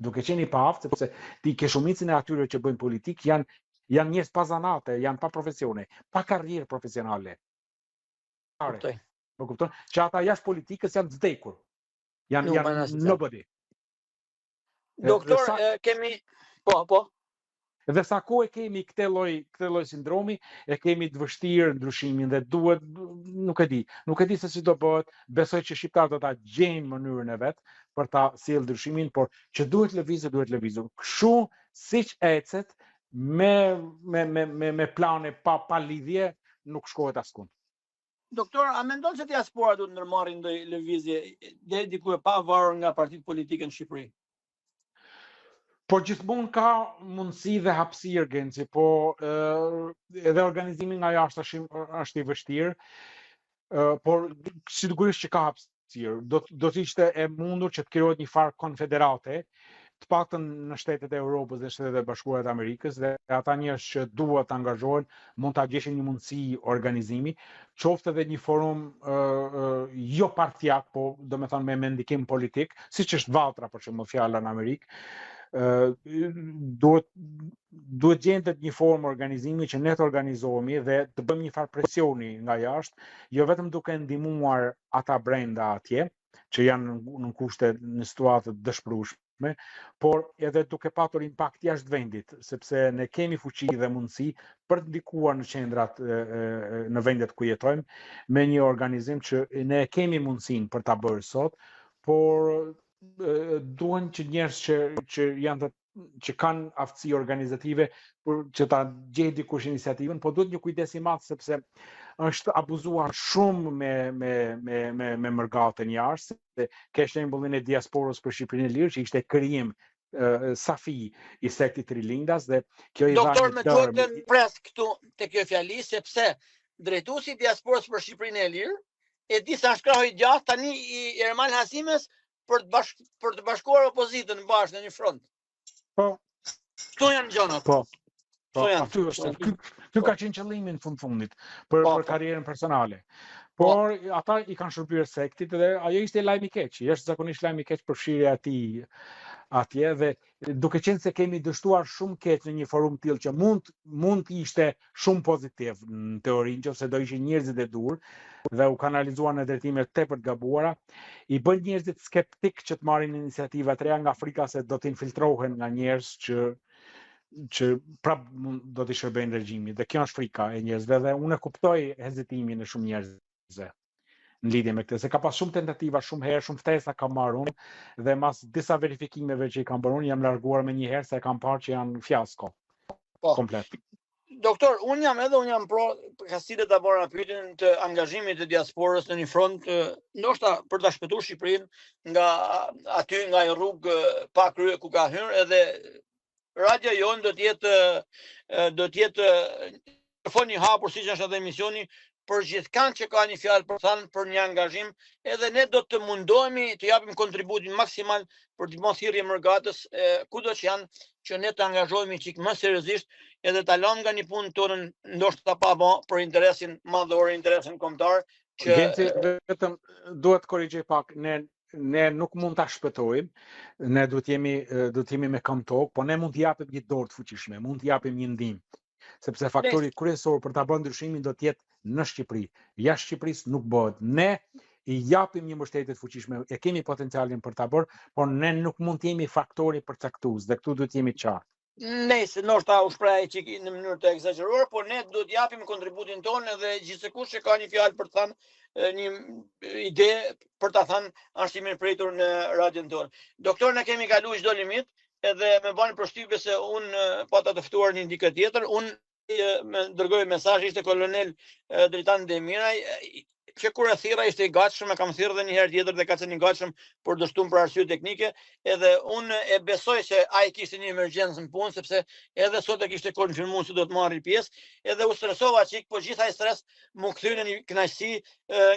Duke qenë i pa aftë, sepse ti ke shumicën e atyre që bëjnë politik janë njerëz pa zanate, janë pa profesione, pa karrierë profesionale. Më kupton? Që ata jashtë politikës janë të vdekur. Janë nobody. Doktor, kemi po. Dhe sa kohë kemi këtë lloj sindromi, e kemi të vështirë ndryshimin dhe duhet, nuk e di se si do bëhet, besoj që shqiptarët do ta gjejnë mënyrën e vet për ta sjellë ndryshimin, por që duhet lëvizur. Kështu siç ecet me plane pa lidhje, nuk shkohet askund. Doktor, a mendon se diaspora duhet ndërmarrin ndonjë lëvizje deri diku e pavarur nga partitë politike në Shqipëri? Po gjithmonë ka mundësi dhe hapësirë Genci, po edhe organizimi nga jashtë është i vështirë, por sigurisht që ka hapësirë. Do të ishte e mundur që të krijohet një farë konfederate, të paktën në shtetet e Europës dhe shtetet e bashkuara të Amerikës, dhe ata njerëz që duhet të angazhohen mund ta gjeshin një mundësi organizimi, qoftë edhe një forum jo partijak, po domethënë me mendikim politik, siç është Valltra për shembull fjala në Amerikë. Duhet gjendet një formë organizimi që ne të organizohemi dhe të bëjmë një farë presioni nga jashtë, jo vetëm duke ndihmuar ata brenda atje, që janë në kushte në situatë dëshpërueshme, por edhe duke patur impakt jashtë vendit, sepse ne kemi fuqi dhe mundësi për të ndikuar në qendrat në vendet ku jetojmë me një organizim që ne kemi mundësinë për ta bërë sot, por duhen që njerëz që janë që kanë aftësi organizative për që ta gjejë dikush iniciativën, po duhet një kujdes i madh sepse është abuzuar shumë me mërgatën jashtë, se ke shembullin e diasporës për Shqipërinë e Lirë që ishte krijim safi i sektit Rilindas dhe kjo i dha Doktor, me një duhet të dërm. pres këtu te kjo fjali sepse drejtuesi i diasporës për Shqipërinë e Lirë e di sa shkrahoj gjatë tani i Ermal Hasimes për të bashkuar opozitën bashkë në një front. Po. Këto janë gjonat. Po. Këto janë. Aty është. Ky ka qenë qëllimi në fund-fundit për karrierën personale. Por ata i kanë shërbyer sektit dhe ajo ishte lajm i keq. Është zakonisht lajm i keq për fshirja e tij atje dhe duke qenë se kemi dështuar shumë keq në një forum tillë që mund të ishte shumë pozitiv në teori, nëse do ishin njerëzit e dur dhe u kanalizuar në drejtime tepër të gabuara, i bën njerëzit skeptik që të marrin iniciativa të reja nga frika se do të infiltrohen nga njerëz që prap do t'i shërbejnë regjimit dhe kjo është frika e njerëzve dhe unë e kuptoj hezitimin e shumë njerëzve në lidhje me këtë, se ka pas shumë tentativa, shumë herë, shumë ftesa kam marrë unë dhe mas disa verifikimeve që i kam bërë unë jam larguar me një herë se kam parë që janë fiasko. Komplet. Doktor, unë jam pro Kastile ta bëra pyetjen të angazhimit të diasporës në një front, ndoshta për ta shpëtuar Shqipërinë nga aty nga një rrugë pa krye ku ka hyrë edhe radio jon do të jetë telefon i hapur siç është edhe emisioni për gjithçka që ka një fjalë për thënë për një angazhim, edhe ne do të mundohemi të japim kontributin maksimal për të mos hyrje mërgatës kudo që janë, që ne të angazhohemi çik më seriozisht edhe ta lëm nga një punë tonë ndoshta pa bë për interesin madhor, interesin kombëtar që vetëm duhet korrigjoj pak, ne nuk mund ta shpëtojmë, ne duhet jemi me këmbë tokë, po ne mund të japim një dorë të fuqishme, mund të japim një ndihmë. Sepse faktori kryesor për ta bërë ndryshimin do të jetë në Shqipëri. Jashtë Shqipërisë nuk bëhet. Ne i japim një mbështetje të fuqishme, e kemi potencialin për ta bërë, por ne nuk mund të jemi faktori përcaktues dhe këtu duhet jemi të qartë. Nëse ndoshta u shpreh çik në mënyrë të egzageruar, por ne duhet të japim kontributin tonë dhe gjithsekush që ka një fjalë për të thënë, një ide për ta thënë, është i mirëpritur në radion tonë. Doktor, ne kemi kaluar çdo limit edhe më bën përshtypje se unë pata të ftuar një dikë tjetër, unë më dërgoj mesazh, ishte kolonel Dritan Demiraj, që kur e thirra ishte i gatshëm, e kam thirrë edhe një herë tjetër dhe ka qenë i gatshëm për dështuar për arsye teknike, edhe unë e besoj se ai kishte një emergjencë në punë sepse edhe sot e kishte konfirmuar se do të marrë pjesë, edhe u stresova çik, po gjithaj stres më kthye në një kënaqësi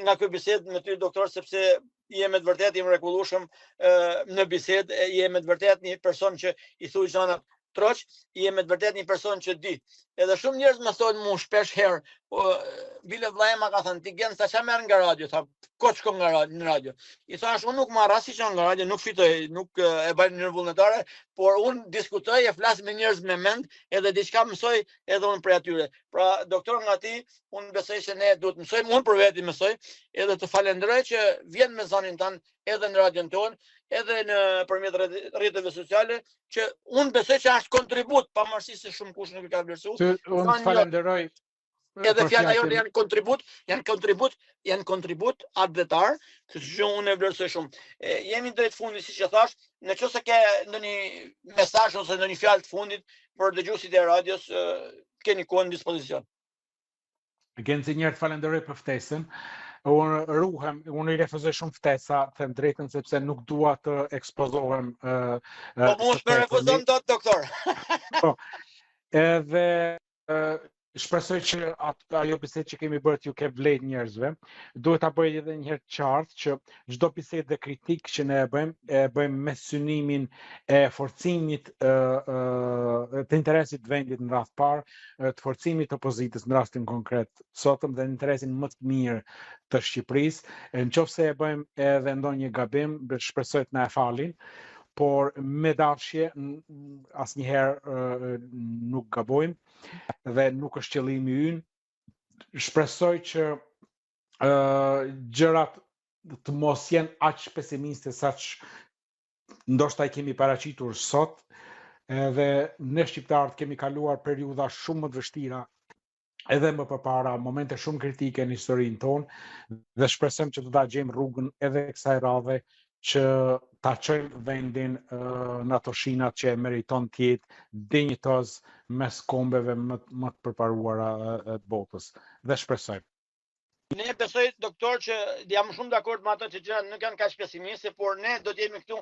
nga ky bisedë me ty doktor, sepse je me të vërtetë i mrekullueshëm në bisedë, je me të vërtetë një person që i thuaj gjëra troq, je me të vërtetë një person që di. Edhe shumë njerëz më thonë mua shpesh herë, bile vllai ma ka thënë ti gjen sa çfarë merr nga radio, tha koç shkon nga radio. I thash unë nuk marr as që nga radio, nuk fitoj, nuk e bëj në mënyrë vullnetare, por unë diskutoj e flas me njerëz me mend, edhe diçka mësoj edhe unë prej atyre. Pra doktor nga ti, unë besoj se ne duhet mësojmë, unë për veti mësoj, edhe të falenderoj që vjen me zonin tan edhe në radion ton, edhe në përmjet rrjeteve sociale, që unë besoj që është kontribut, pavarësisht se shumë kush nuk e ka vlerësuar. Unë falenderoj. Edhe fjala jote janë kontribut atdhetar, kështu që unë e vlerësoj shumë. Jemi drejt fundit siç e thash, nëse ke ndonjë mesazh ose ndonjë fjalë të fundit për dëgjuesit e radios, keni kohën në dispozicion. Genzi njerë të falenderoj për ftesën. Unë i refuzoj shumë ftesa, them drejtën, sepse nuk dua të ekspozohem. Po mu shme refuzon dot, doktor. Po, edhe shpresoj që ajo bisedë që kemi bërë t'ju ke vlerë njerëzve. Duhet ta bëj edhe një herë qartë që çdo bisedë dhe kritikë që ne e bëjmë me synimin e forcimit të interesit të vendit në radh parë, të forcimit të opozitës në rastin konkret sotëm dhe në interesin më të mirë të Shqipërisë. Nëse e bëjmë edhe ndonjë gabim, shpresoj të na e falin. Por me dashje asnjëherë nuk gabojmë dhe nuk është qëllimi ynë. Shpresoj që gjërat të mos jenë aq pesimiste saq ndoshta i kemi paraqitur sot, edhe ne shqiptarët kemi kaluar periudha shumë më të vështira edhe më përpara, momente shumë kritike në historinë tonë dhe shpresojmë që do ta gjejmë rrugën edhe kësaj radhe që ta çojmë vendin në ato shinat që e meriton të jetë dinjitoz mes kombeve më të përparuara të botës. Dhe shpresoj. Ne besoj, doktor, që jam shumë dakord me ato që gjërat nuk janë kaq pesimiste, por ne do të jemi këtu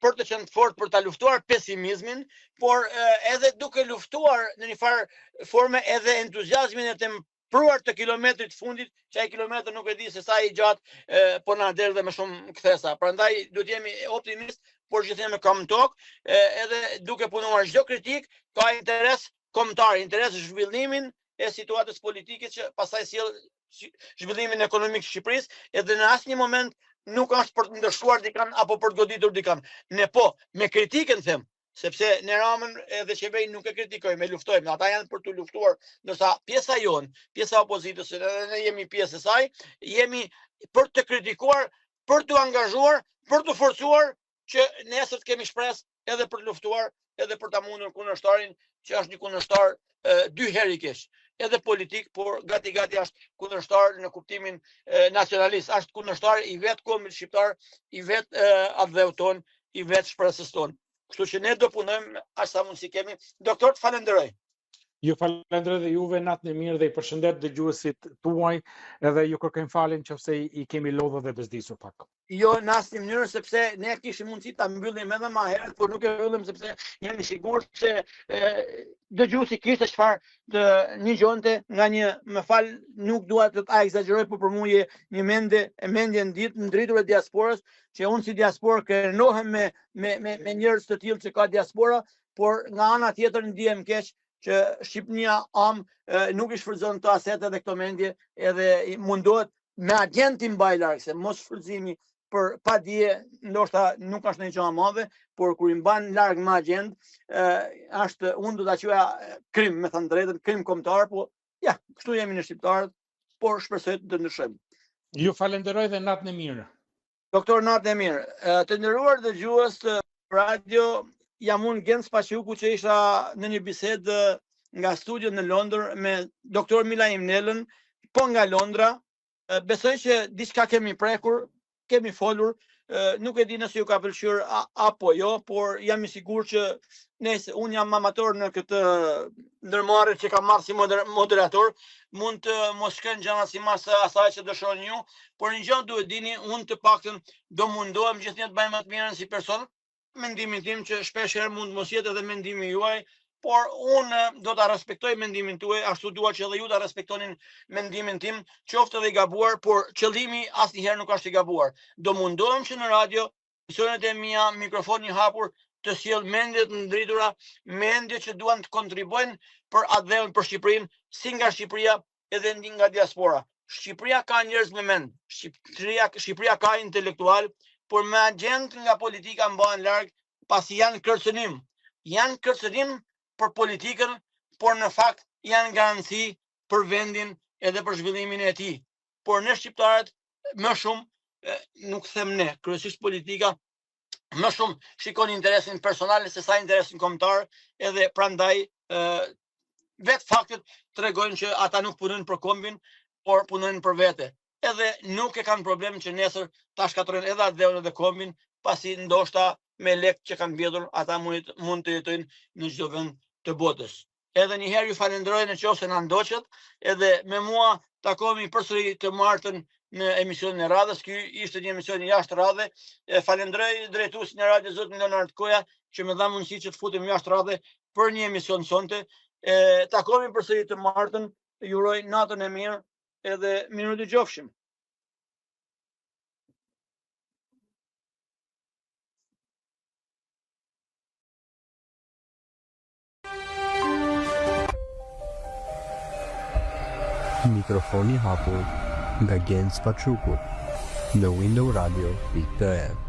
për të qenë fort për ta luftuar pesimizmin, por edhe duke luftuar në një farë forme edhe entuziazmin e tempruar të kilometrit fundit, që ai kilometër nuk e di se sa i gjatë, po na derdhe me shumë kthesa. Prandaj duhet jemi optimist, por gjithmonë me kam tokë, edhe duke punuar çdo kritik ka interes kombëtar, interes zhvillimin e situatës politike që pastaj sjell zhvillimin ekonomik të Shqipërisë, edhe në asnjë moment nuk është për të ndëshuar dikan apo për të goditur dikan. Ne po, me kritikën them, sepse ne Ramën edhe qeverin nuk e kritikojmë, e luftojmë. Ata janë për të luftuar, ndërsa pjesa jonë, pjesa opozitës, edhe ne jemi pjesë e saj, jemi për të kritikuar, për të angazhuar, për të forcuar që nesër të kemi shpresë edhe për të luftuar, edhe për ta mundur kundërshtarin që është një kundërshtar dy herë i keq. Edhe politik, por gati është kundërshtar në kuptimin nacionalist, është kundërshtar i vetë kombit shqiptar, i vetë ardheut ton, i vetë shpresës ton. Kështu që ne do punojmë aq sa mundsi kemi. Doktor, të falenderoj. Ju falenderoj dhe juve, natën e mirë, dhe i përshëndet dëgjuesit tuaj, edhe ju kërkojmë falje nëse i kemi lodhur dhe bezdisur pak. Jo, në asnjë mënyrë, sepse ne kishim mundësi ta mbyllim edhe më herët, por nuk e mbyllim sepse jemi sigurt se dëgjuesi kishte çfarë të ngjonte nga një, më fal, nuk dua të ta egzagjeroj, por për mua një mendje ndritur e diasporës, që unë si diasporë krenohem me njerëz të tillë që ka diaspora, por nga ana tjetër ndihem keq që Shqipënia nuk i shfrytëzon këto asete dhe këto mendje, edhe mundohet me agentin mbaj larg, se mos shfrytëzimi për pa dije ndoshta nuk është një gjë e madhe, por kur i mban larg me agent, është, unë do ta quaja krim, me thënë drejtën, krim kombëtar, po ja, kështu jemi në shqiptarët, por shpresoj të ndryshojmë. Ju falenderoj dhe natën e mirë. Doktor, natën e mirë. Të nderuar dëgjues të radio, jam unë Gens Pashuku, që isha në një bisedë nga studio në Londër me doktor Mila Imnelën, po nga Londra. Besoj që diçka kemi prekur, kemi folur, nuk e di nëse ju ka pëlqyer apo jo, por jam i sigurt që nëse unë jam amator në këtë ndërmarrje që kam marrë si moderator, mund të mos shkojnë gjëra sipas asaj që dëshironi ju, por një gjë duhet dini, unë të paktën do mundohem gjithnjë të bëj më të mirën si person. Mendimin tim që shpesh herë mund mos jetë edhe mendimi juaj, por unë do ta respektoj mendimin tuaj, ashtu dua që edhe ju ta respektonin mendimin tim, qoftë edhe i gabuar, por qëllimi asnjëherë nuk është i gabuar. Do mundohem që në radio, emisionet e mia, mikrofoni i hapur, të sjell mendje të ndritura, mendje që duan të kontribuojnë për atë për Shqipërinë, si nga Shqipëria edhe nga diaspora. Shqipëria ka njerëz me mend, Shqipëria ka intelektual, por me agent nga politika mbahen larg, pasi janë kërcënim. Janë kërcënim për politikën, por në fakt janë garanci për vendin edhe për zhvillimin e tij. Por ne shqiptarët më shumë, nuk them ne, kryesisht politika, më shumë shikon interesin personal se sa interesin kombëtar, edhe prandaj vetë faktet tregojnë që ata nuk punojnë për kombin, por punojnë për vete. Edhe nuk e kanë problem që nesër ta shkatërrojnë edhe atë dhe kombin, pasi ndoshta me lek që kanë mbledhur ata mund të jetojnë në çdo vend të botës. Edhe një herë ju falenderoj nëse na ndoqët, edhe me mua takohemi përsëri të martën në emisionin e radhës. Ky ishte një emision i jashtë radhe. Falenderoj drejtuesin e radios zotin Leonard Koja që më dha mundësi që të futem jashtë radhe për një emision sonte. Takohemi përsëri të martën. Ju uroj natën e mirë edhe mirë dëgjofshim. Mikrofoni hapur nga Gens Paçuku në Window Radio.am.